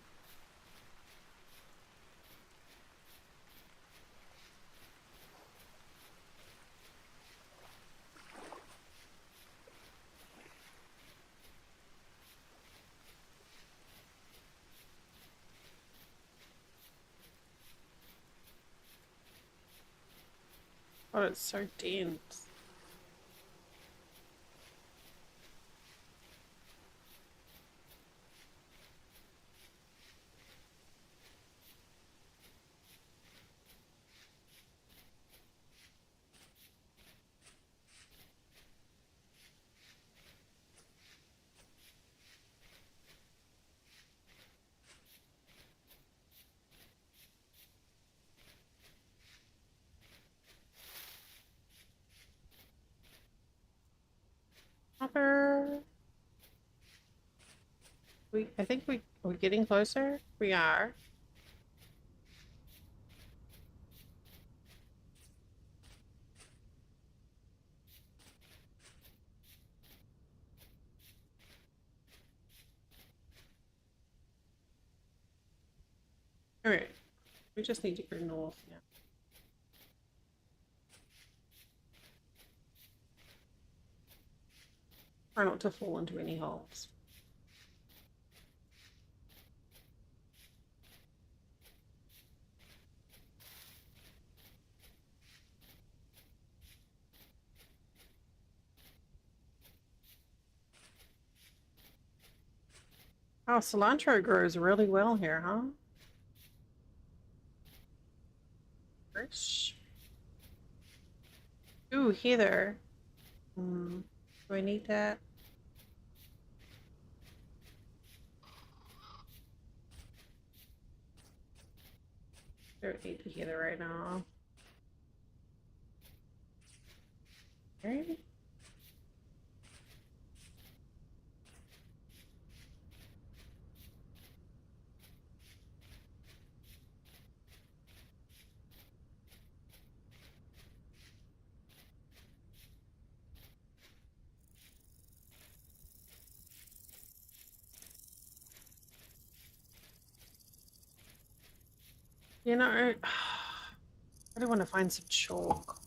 Oh, it's so dense. I think are we getting closer? We are. All right. We just need to go north now. Try not to fall into any holes. Oh, cilantro grows really well here, huh? Fresh. Ooh, heather. Do I need that? Don't need the heather right now. Okay. You know, I want to find some chalk.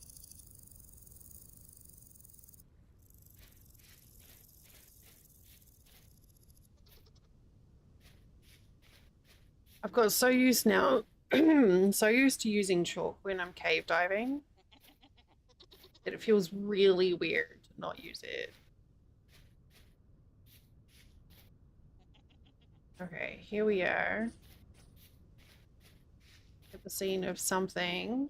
I've got so used now, so used to using chalk when I'm cave diving that it feels really weird to not use it. Okay, here we are at the scene of something.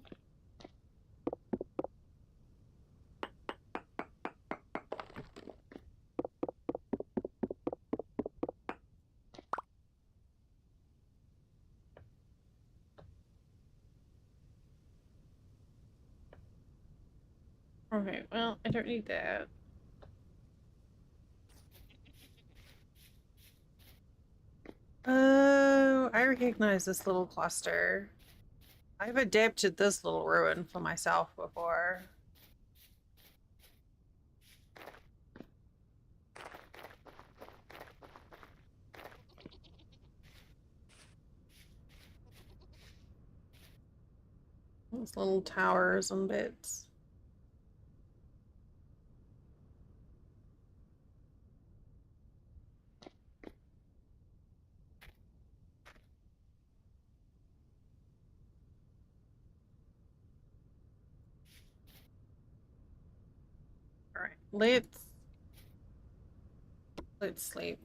Okay, well, I don't need that. Oh, I recognize this little cluster. I've adapted this little ruin for myself before. Those little towers and bits. All right, let's sleep.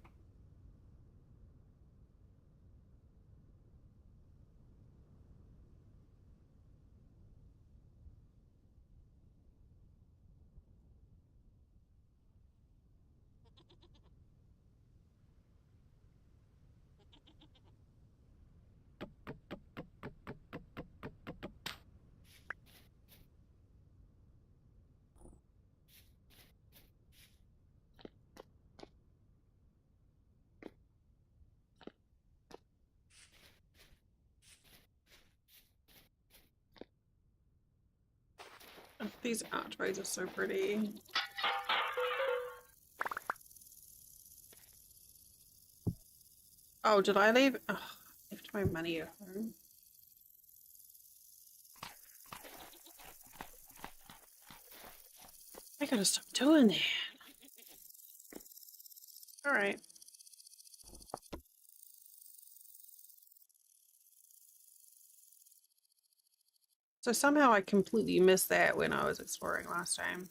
Oh, these archways are so pretty. Oh, did I leave? Oh, I left my money at home. I gotta stop doing that. All right. So somehow I completely missed that when I was exploring last time.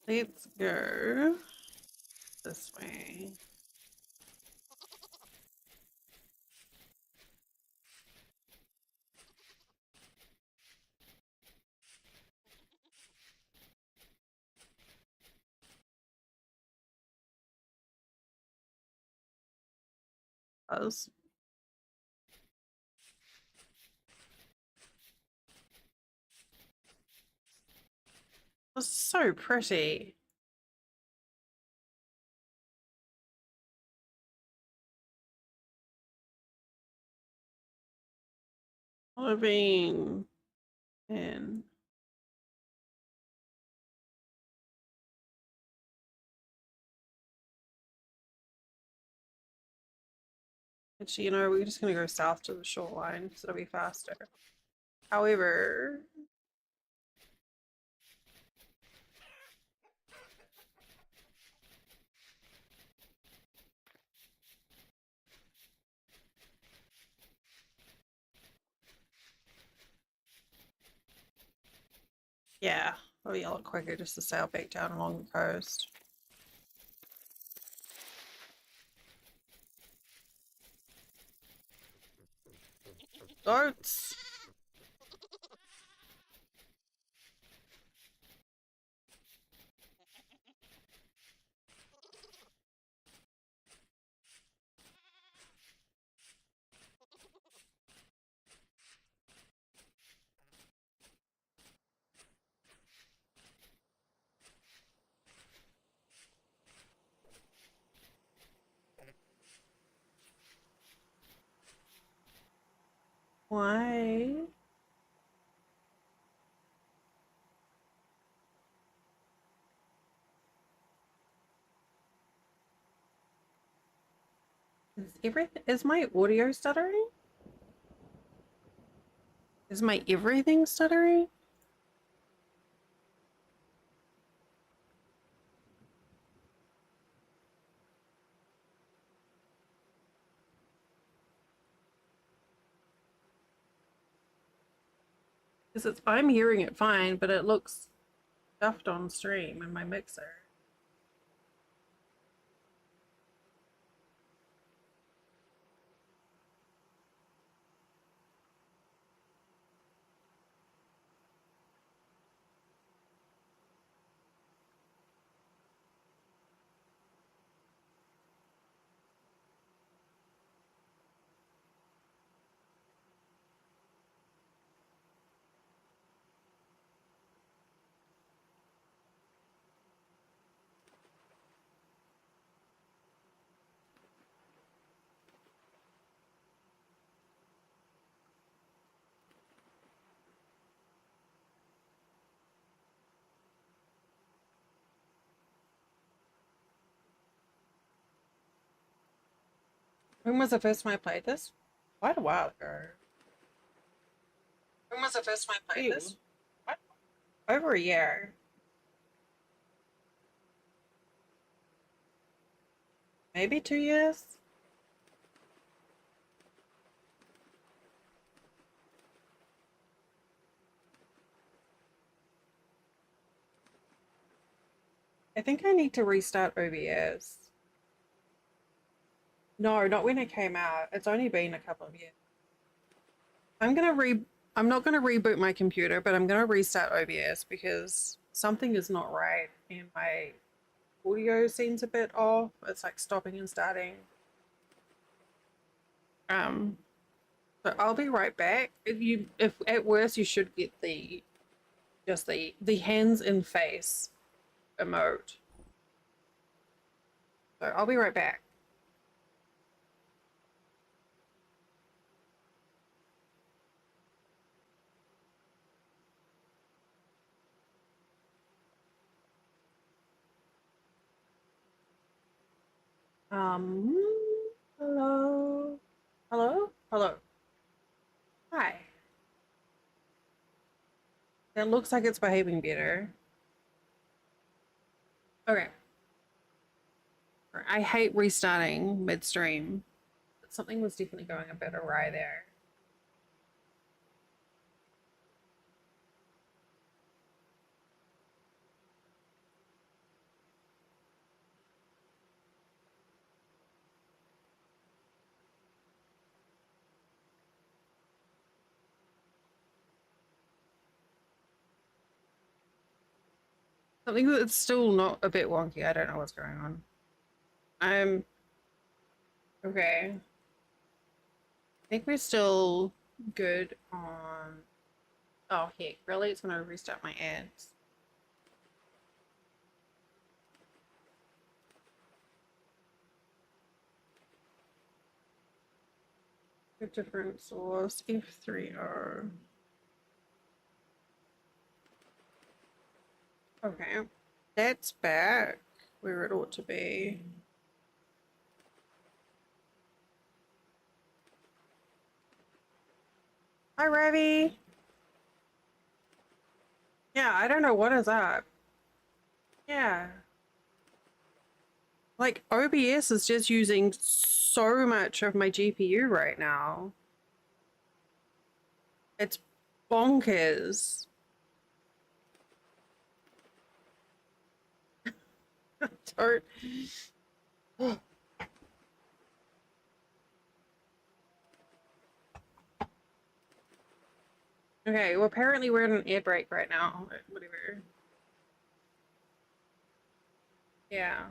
Let's go this way. does. It's so pretty. Living in Actually, you know, we're just gonna go south to the shoreline because it'll be faster. However, yeah, it'll be a lot quicker just to sail back down along the coast. Goats! Why? Is my audio stuttering? Is my everything stuttering? Because I'm hearing it fine, but it looks stuffed on stream in my mixer. When was the first time I played this? Quite a while ago. When was the first time I played this? What? Over a year. Maybe 2 years? I think I need to restart OBS. No, not when it came out. It's only been a couple of years. I'm not gonna reboot my computer, but I'm gonna restart OBS because something is not right and my audio seems a bit off. It's like stopping and starting. Um, so I'll be right back. If at worst you should get just the hands and face emote. So I'll be right back. Um, hello, hello, hello. Hi. It looks like it's behaving better. Okay. I hate restarting midstream. But something was definitely going a bit awry there. Something that's still not a bit wonky. I don't know what's going on. I'm okay. think we're still good on. Oh, heck, really? It's gonna restart my ads. A different source, F3O. Okay, that's back where it ought to be. Hi, Ravi. Yeah, I don't know what is up. Yeah. Like, OBS is just using so much of my GPU right now. It's bonkers. Don't. Okay, well, apparently we're in an air break right now. Whatever. Yeah.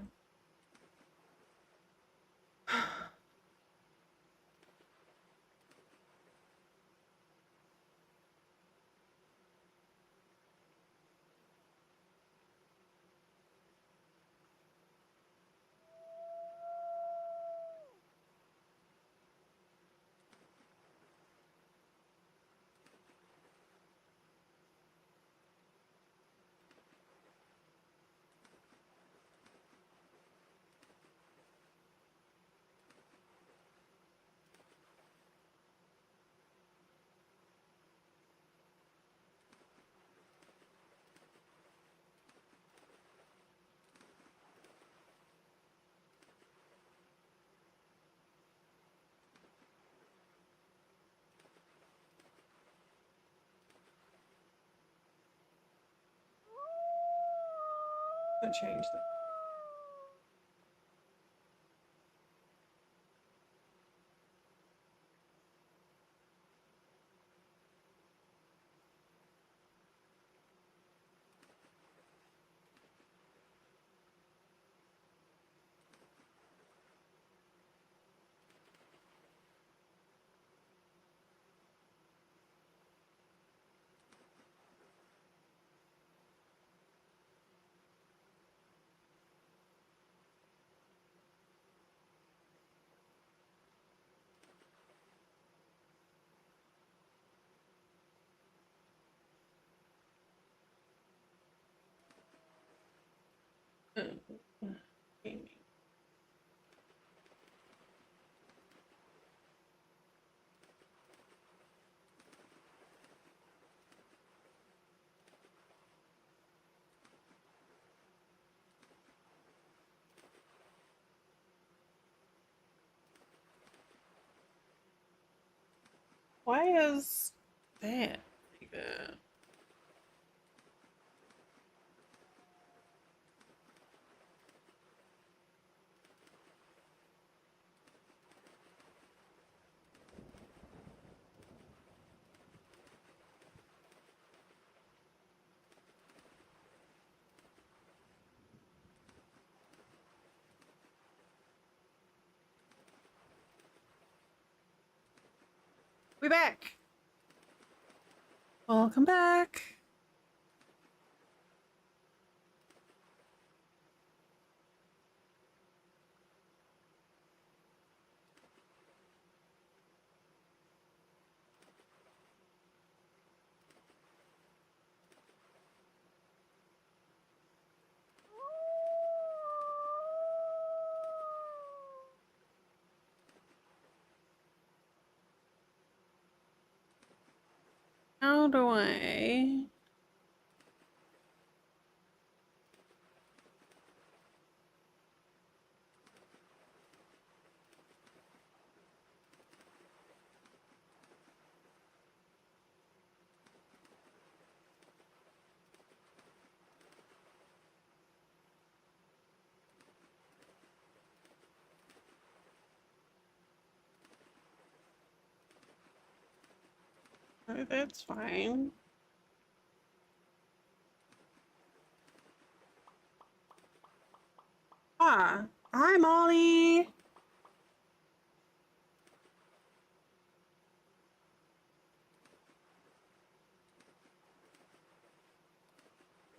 I'll change that. Gaming. Why is that like that? We back. Welcome back. How do I? Oh, that's fine. Ah, hi Molly.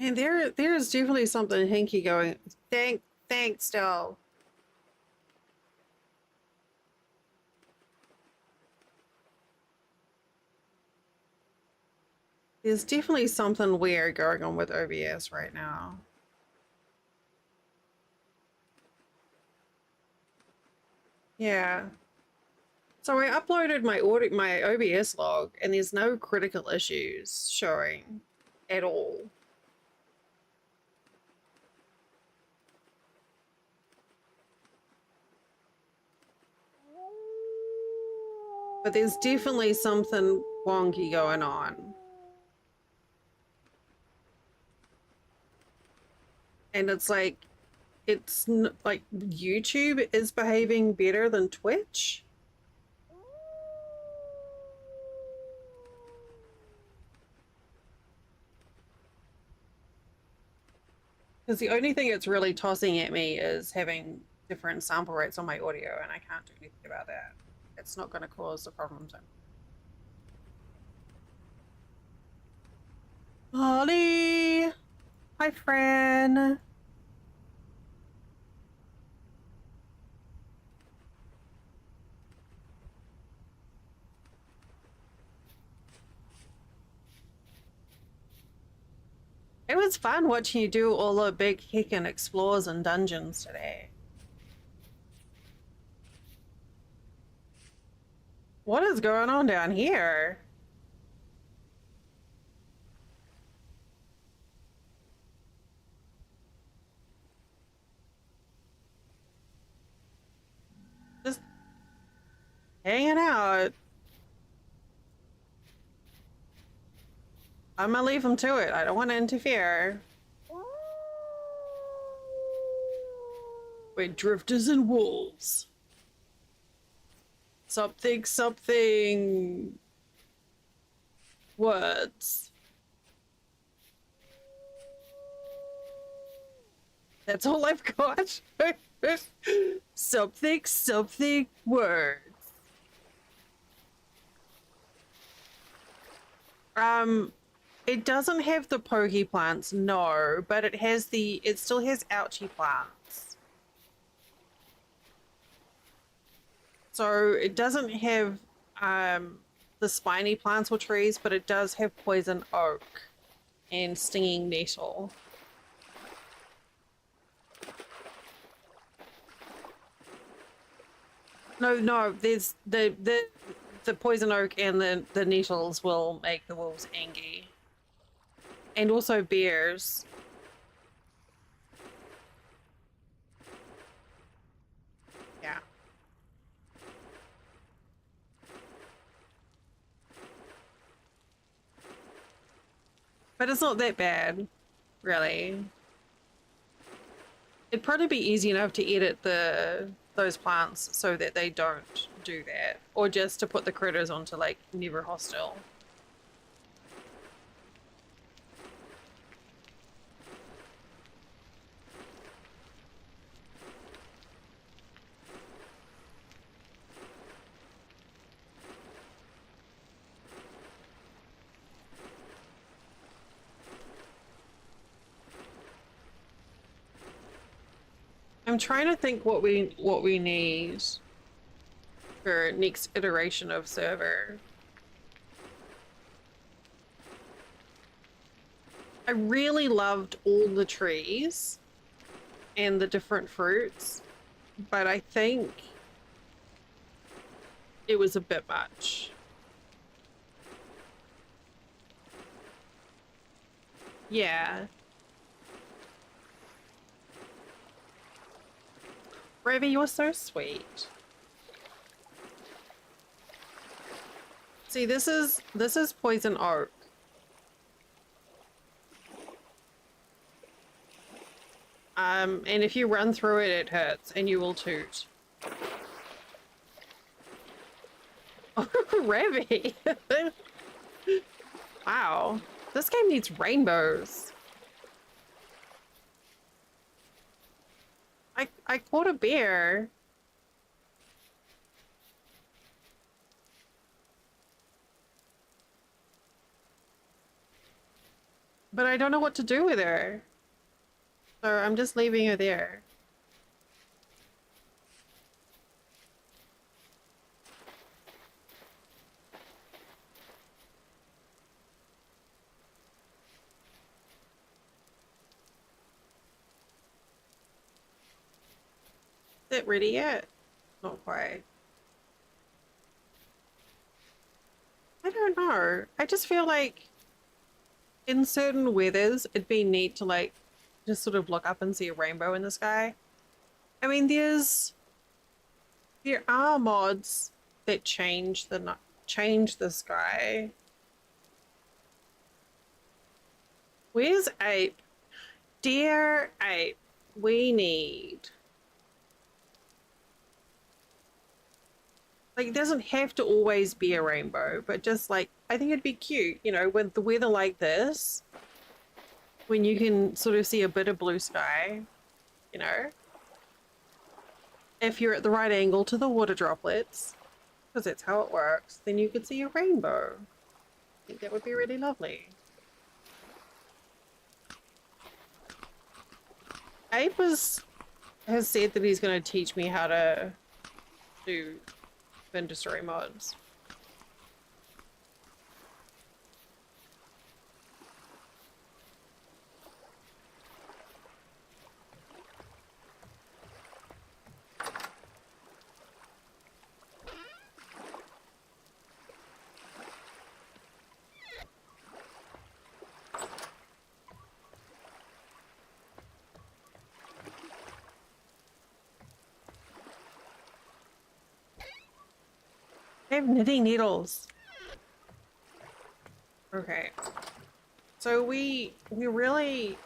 And there's definitely something hinky going. Thanks, Del. There's definitely something weird going on with OBS right now. Yeah. So I uploaded my OBS log, and there's no critical issues showing at all. But there's definitely something wonky going on. And it's like, like YouTube is behaving better than Twitch. Because the only thing it's really tossing at me is having different sample rates on my audio, and I can't do anything about that. It's not going to cause the problems. Holly! Hi, Fran! It was fun watching you do all the big heckin' explores and dungeons today. What is going on down here? Just hanging out. I'm gonna leave them to it. I don't want to interfere. Wait, drifters and wolves. Something. Words. That's all I've got. something words. It doesn't have the pokey plants, no, but it still has ouchie plants. So it doesn't have the spiny plants or trees, but it does have poison oak and stinging nettle. No, there's the poison oak and the nettles will make the wolves angry. And also bears. Yeah. But it's not that bad, really. It'd probably be easy enough to edit those plants so that they don't do that. Or just to put the critters onto, like, never hostile. I'm trying to think what we need for next iteration of server. I really loved all the trees and the different fruits, but I think it was a bit much. Yeah. Ravi, you're so sweet. See, this is poison oak. And if you run through it, it hurts, and you will toot. Oh, Ravi! Wow. This game needs rainbows. I caught a bear. But I don't know what to do with her. So I'm just leaving her there. Is it ready yet? Not quite. I don't know. I just feel like in certain weathers, it'd be neat to like just sort of look up and see a rainbow in the sky. I mean, there are mods that change the sky. Where's Ape? Dear Ape, we need. Like, it doesn't have to always be a rainbow, but just like, I think it'd be cute, you know, with the weather like this, when you can sort of see a bit of blue sky, you know, if you're at the right angle to the water droplets, because that's how it works, then you could see a rainbow. I think that would be really lovely. Ape has said that he's going to teach me how to do Vendor Story mods. I have knitting needles. Okay. So we really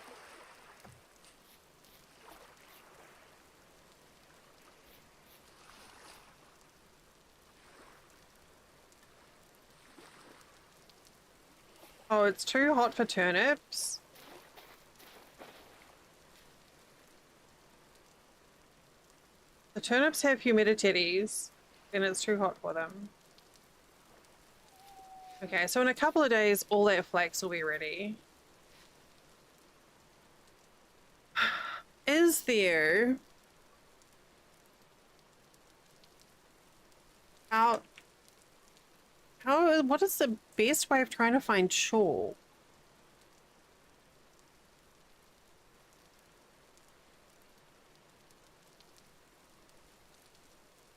Oh, it's too hot for turnips. The turnips have humidities and it's too hot for them. Okay, so in a couple of days all that flax will be ready. Is there how what is the best way of trying to find shawl?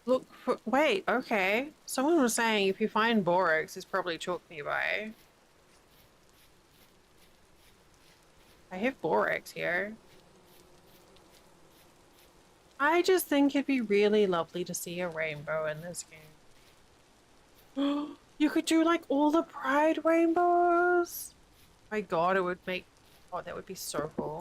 Look for, wait, okay. Someone was saying if you find borax, there's probably chalk nearby. I have borax here. I just think it'd be really lovely to see a rainbow in this game. You could do like all the pride rainbows. My God, it would make, oh, that would be so cool.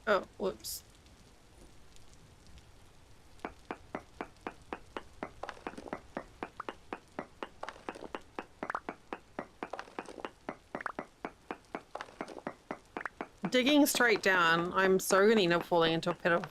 Oh, whoops. Digging straight down, I'm so gonna end up falling into a pit of...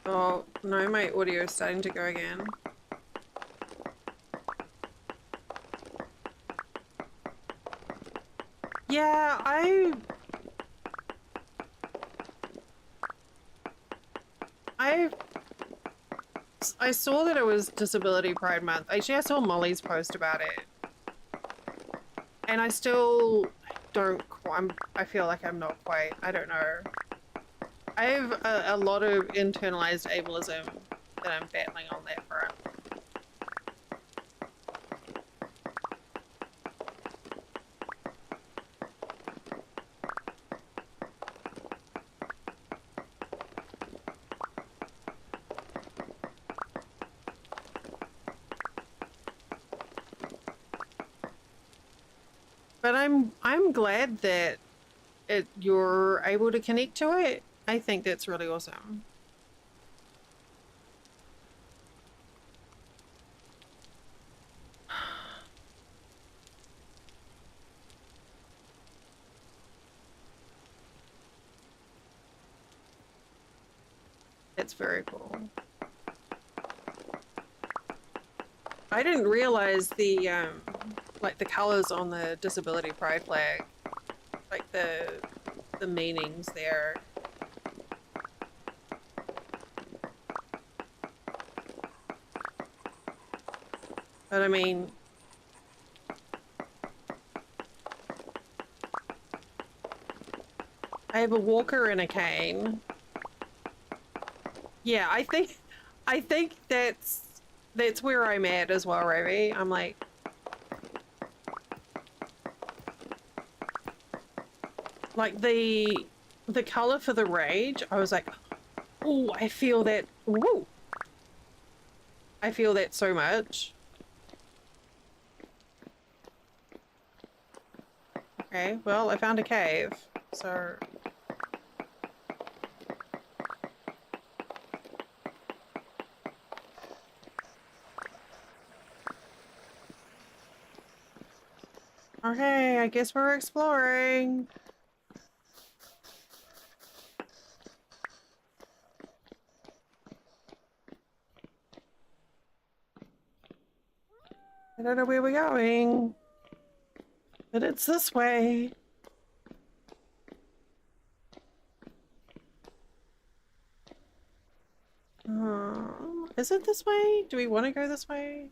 Oh, no, my audio is starting to go again. Yeah, I I saw that it was Disability Pride Month. Actually, I saw Molly's post about it. And I still don't, I feel like I'm not quite, I don't know. I have a lot of internalized ableism that I'm battling on that front. But I'm glad that you're able to connect to it. I think that's really awesome. That's very cool. I didn't realize the like the colors on the disability pride flag, like the meanings there. But I mean, I have a walker and a cane. Yeah, I think that's where I'm at as well, Ravi. I'm like, the color for the rage, I was like, oh, I feel that. Woo, I feel that so much. Okay, well, I found a cave, so okay, I guess we're exploring. I don't know where we're going, but it's this way. Is it this way? Do we want to go this way?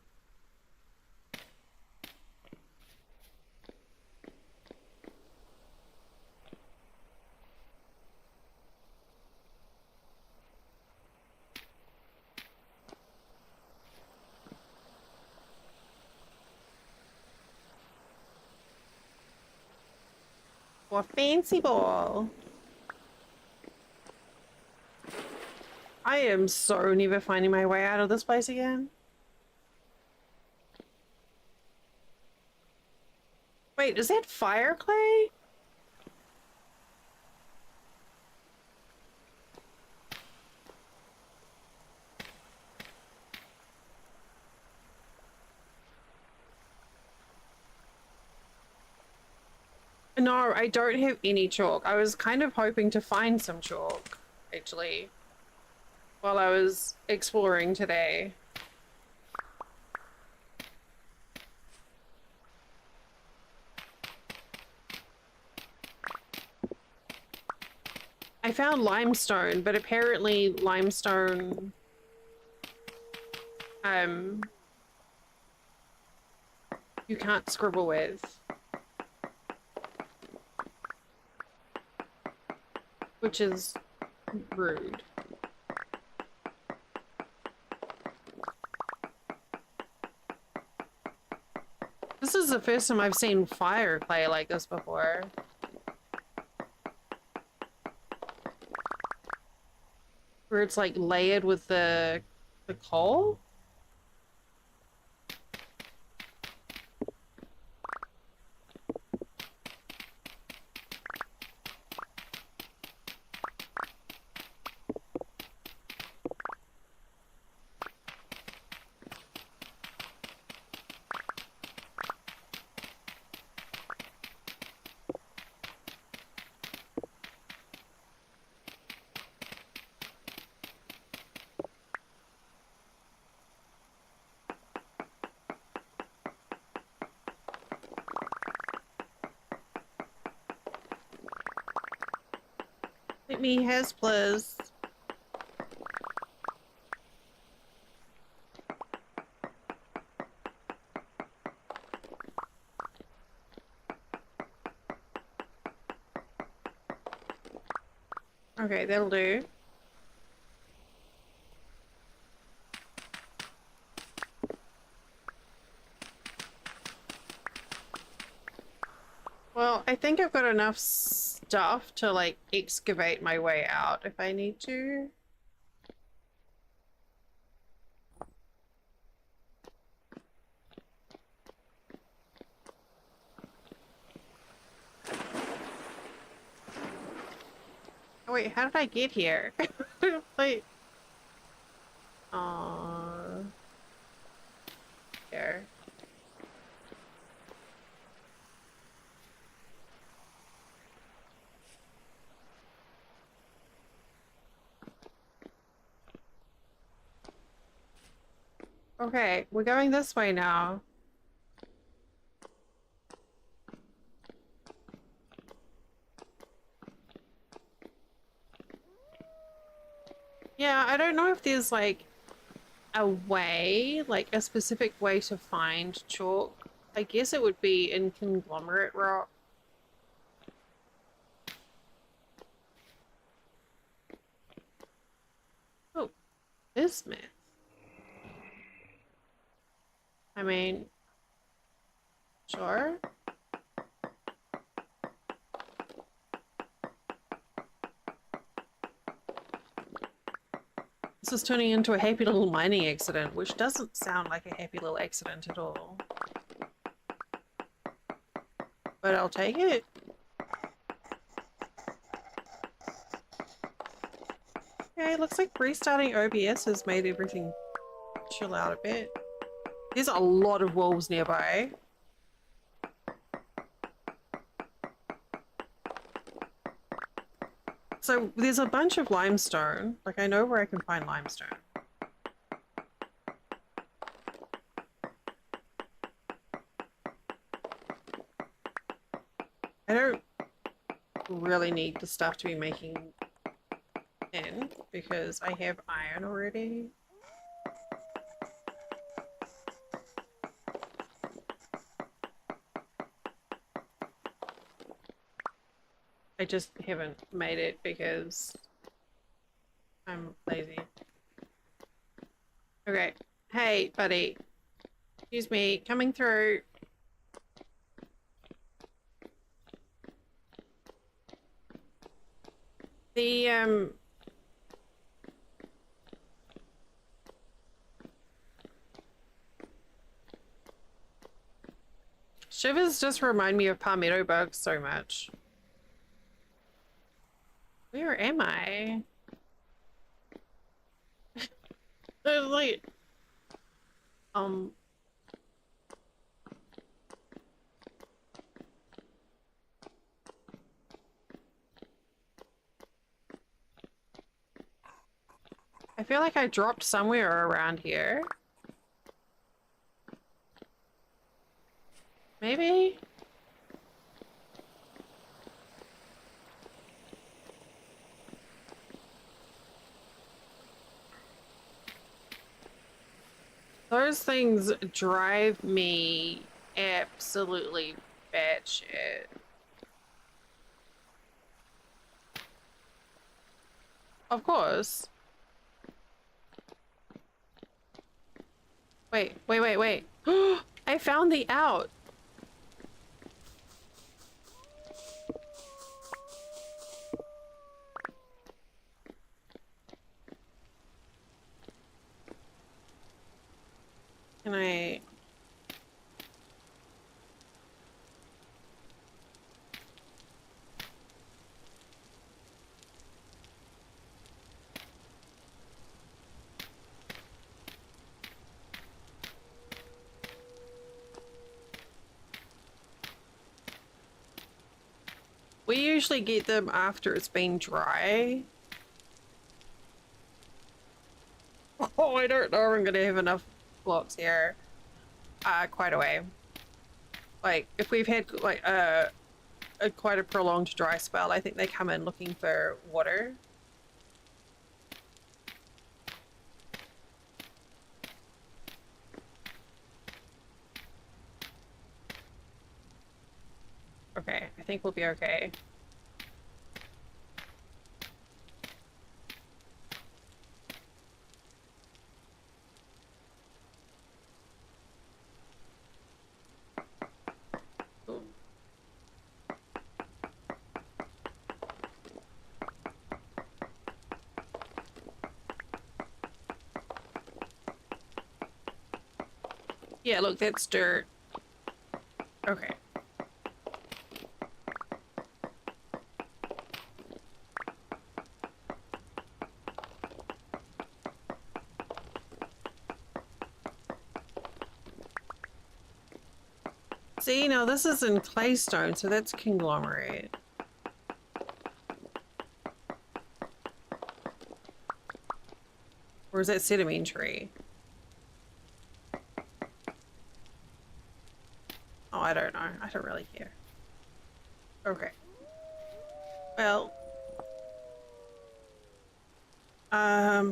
Or fancy ball? I am so never finding my way out of this place again. Wait, is that fire clay? No, I don't have any chalk. I was kind of hoping to find some chalk, actually, while I was exploring today. I found limestone, but apparently limestone, um, you can't scribble with, which is rude. This is the first time I've seen fire clay like this before. Where it's like layered with the coal? Let me has please. Okay, that'll do. Well, I think I've got enough stuff to like excavate my way out if I need to. Oh, wait, how did I get here? Like, oh, there. Okay, we're going this way now. Yeah, I don't know if there's like a way, like a specific way to find chalk. I guess it would be in conglomerate rock. Oh, bismuth. I mean, sure. This is turning into a happy little mining accident, which doesn't sound like a happy little accident at all. But I'll take it. Okay, looks like restarting OBS has made everything chill out a bit. There's a lot of wolves nearby. So there's a bunch of limestone. Like, I know where I can find limestone. I don't really need the stuff to be making tin because I have iron already. I just haven't made it because I'm lazy. Okay. Hey, buddy. Excuse me. Coming through. The, shivers just remind me of palmetto bugs so much. Where am I? There's like, um, I feel like I dropped somewhere around here. Maybe? Those things drive me absolutely batshit. Of course. Wait, wait, wait, wait. I found the out. Can I... We usually get them after it's been dry. Oh, I don't know if I'm gonna have enough blocks here. Quite a way. Like, if we've had like quite a prolonged dry spell, I think they come in looking for water. Okay, I think we'll be okay. Ooh. Yeah, look, that's dirt. Okay. See, now this is in claystone, so that's conglomerate. Or is that sedimentary? Oh, I don't know. I don't really care. Okay. Well. Uh,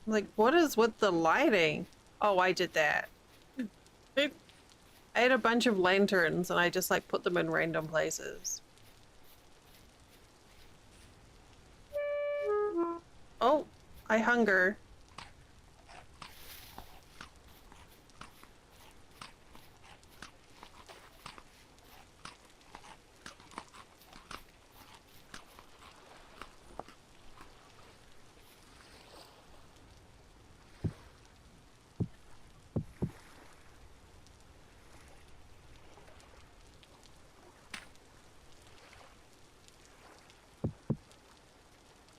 like, what is with the lighting? Oh, I did that. I had a bunch of lanterns and I just like put them in random places. Oh, I hunger.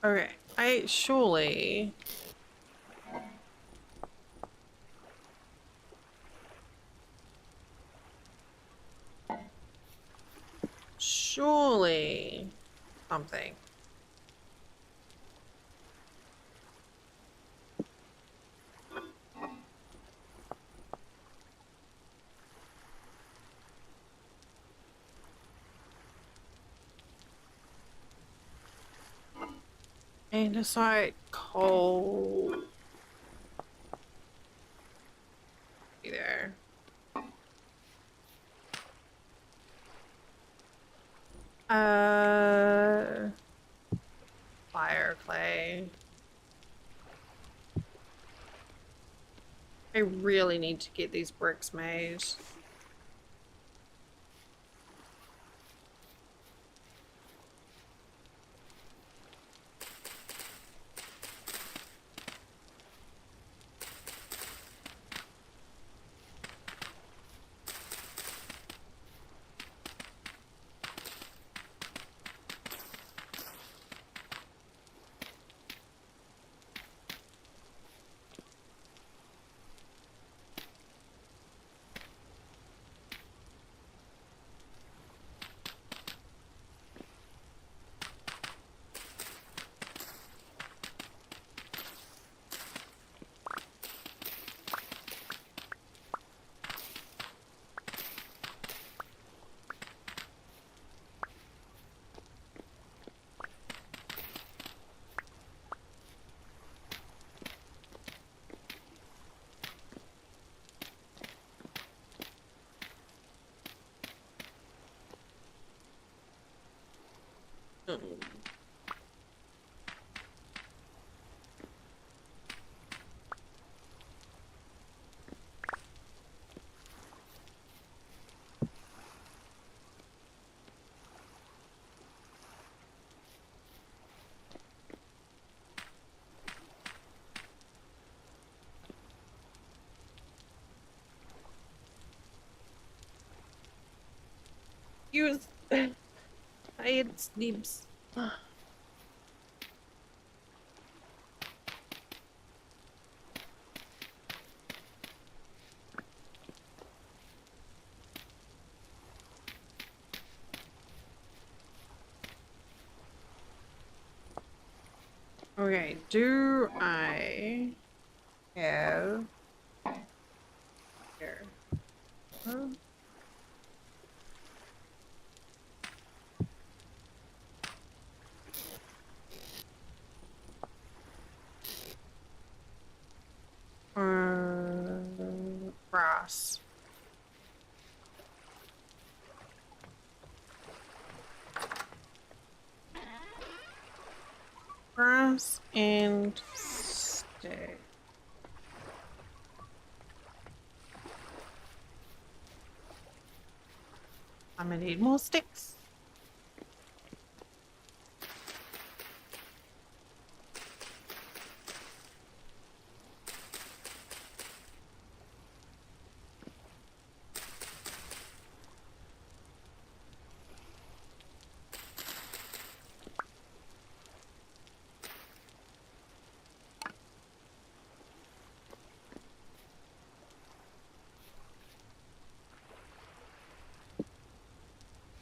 Okay, I surely. Surely something. Andesite, coal. Be there. Uh, Fire clay. I really need to get these bricks made. Mm. Use. I had sleeps. Okay, do I have here? Huh? Brass. Brass and stick. I'm gonna need more sticks.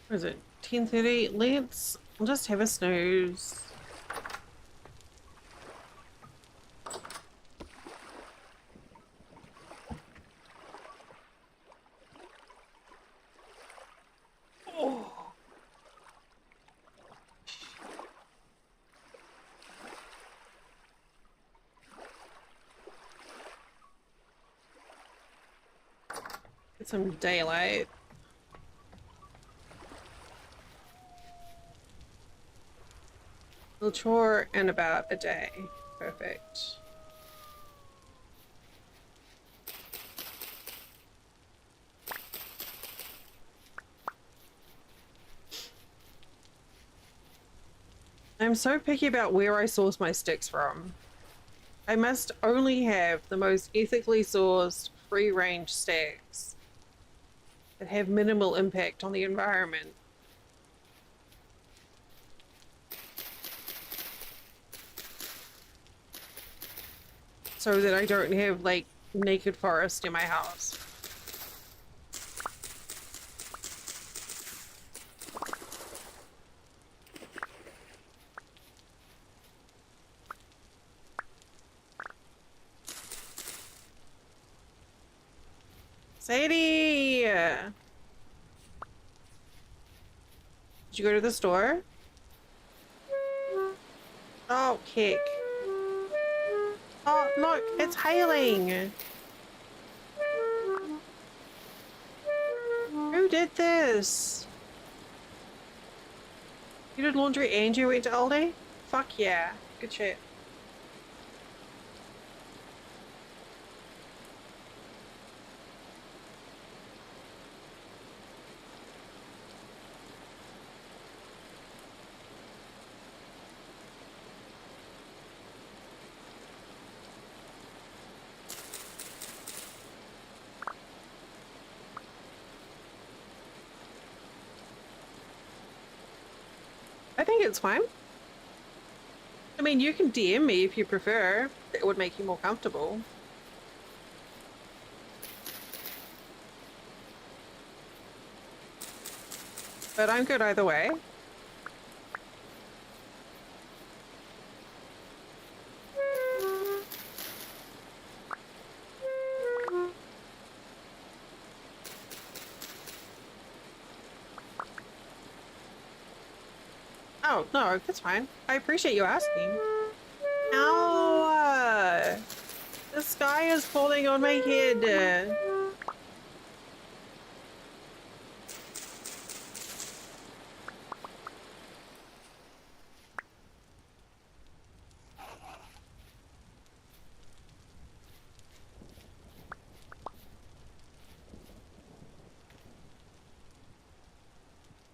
What is it? 10:30? I'll just have a snooze. Oh. Get some daylight. We'll chore in about a day. Perfect. I'm so picky about where I source my sticks from. I must only have the most ethically sourced, free-range sticks that have minimal impact on the environment. So that I don't have, like, naked forest in my house. Sadie! Did you go to the store? Oh, kick. Oh, look, it's hailing! Who did this? You did laundry and you went to Aldi? Fuck yeah. Good shit. I think it's fine. I mean, you can DM me if you prefer. It would make you more comfortable. But I'm good either way. Oh, no, that's fine. I appreciate you asking. Ow! The sky is falling on my head.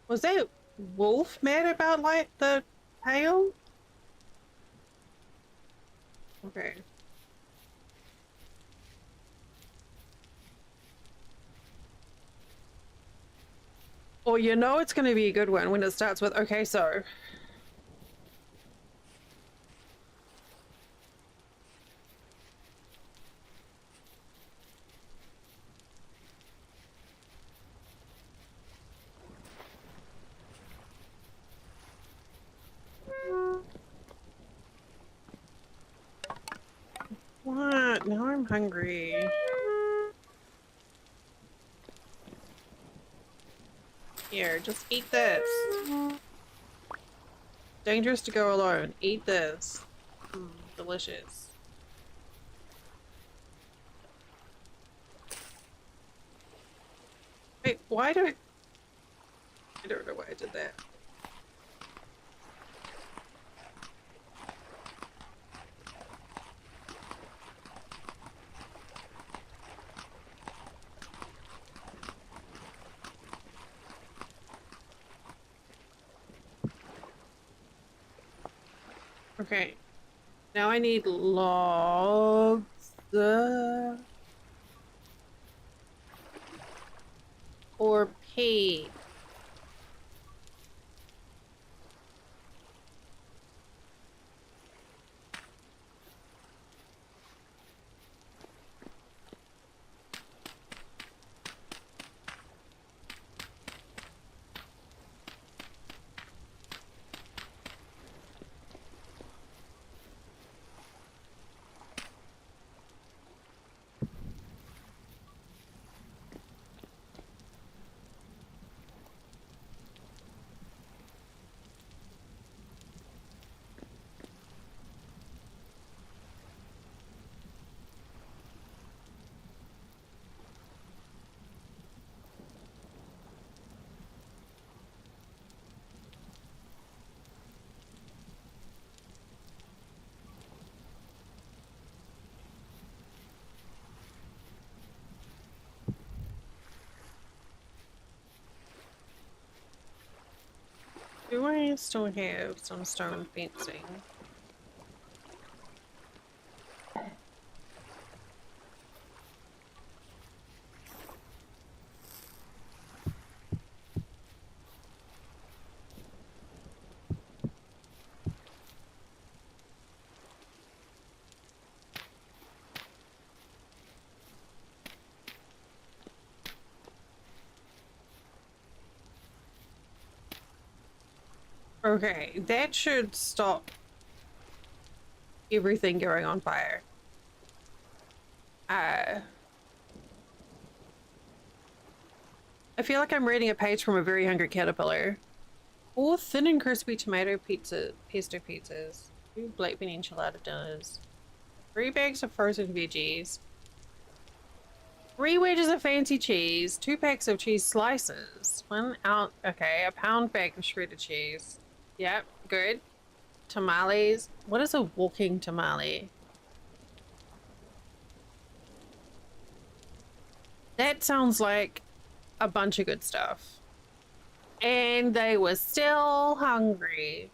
Was that wolf mad about, like, the hail? Okay. Well, you know it's going to be a good one when it starts with, okay, so. What? Now I'm hungry. Here, just eat this. Dangerous to go alone. Eat this. Delicious. Wait, why do I don't know why I did that. Okay. Now I need logs. Or paint. I still have some stone fencing. Okay, that should stop everything going on fire. I feel like I'm reading a page from A Very Hungry Caterpillar. 4 thin and crispy tomato pesto pizzas, 2 black bean enchilada dinners, 3 bags of frozen veggies, 3 wedges of fancy cheese, 2 packs of cheese slices, 1 ounce, okay, a pound bag of shredded cheese. Yep, good. Tamales. What is a walking tamale? That sounds like a bunch of good stuff. And they were still hungry.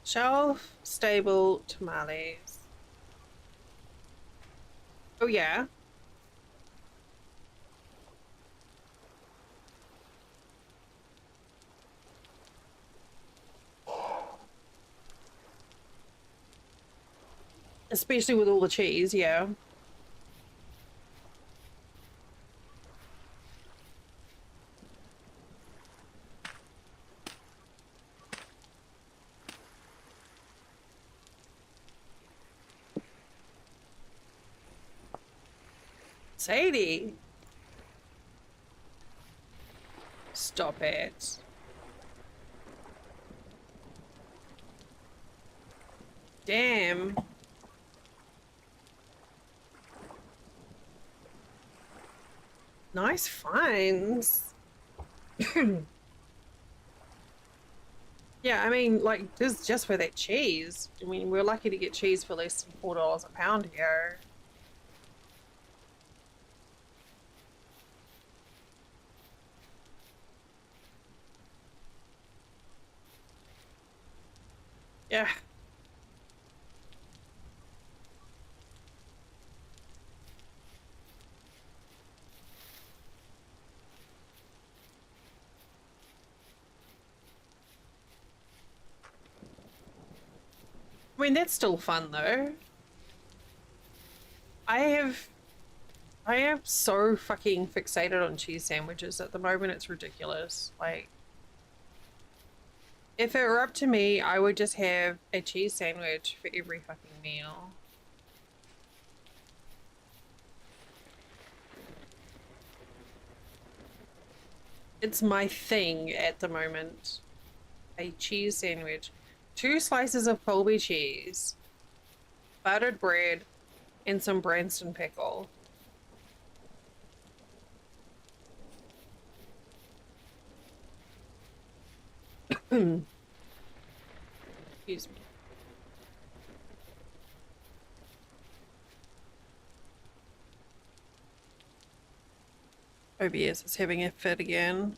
Shelf stable tamales. Oh yeah. Especially with all the cheese, yeah. Sadie. Stop it. Damn. Nice finds. Yeah, I mean, like, this is just for that cheese. I mean, we're lucky to get cheese for less than $4 a pound here. Yeah. I mean, that's still fun though. I have I am so fucking fixated on cheese sandwiches at the moment, it's ridiculous. Like, if it were up to me, I would just have a cheese sandwich for every fucking meal. It's my thing at the moment. A cheese sandwich. 2 slices of Colby cheese, buttered bread, and some Branston pickle. Excuse me. OBS is having a fit again.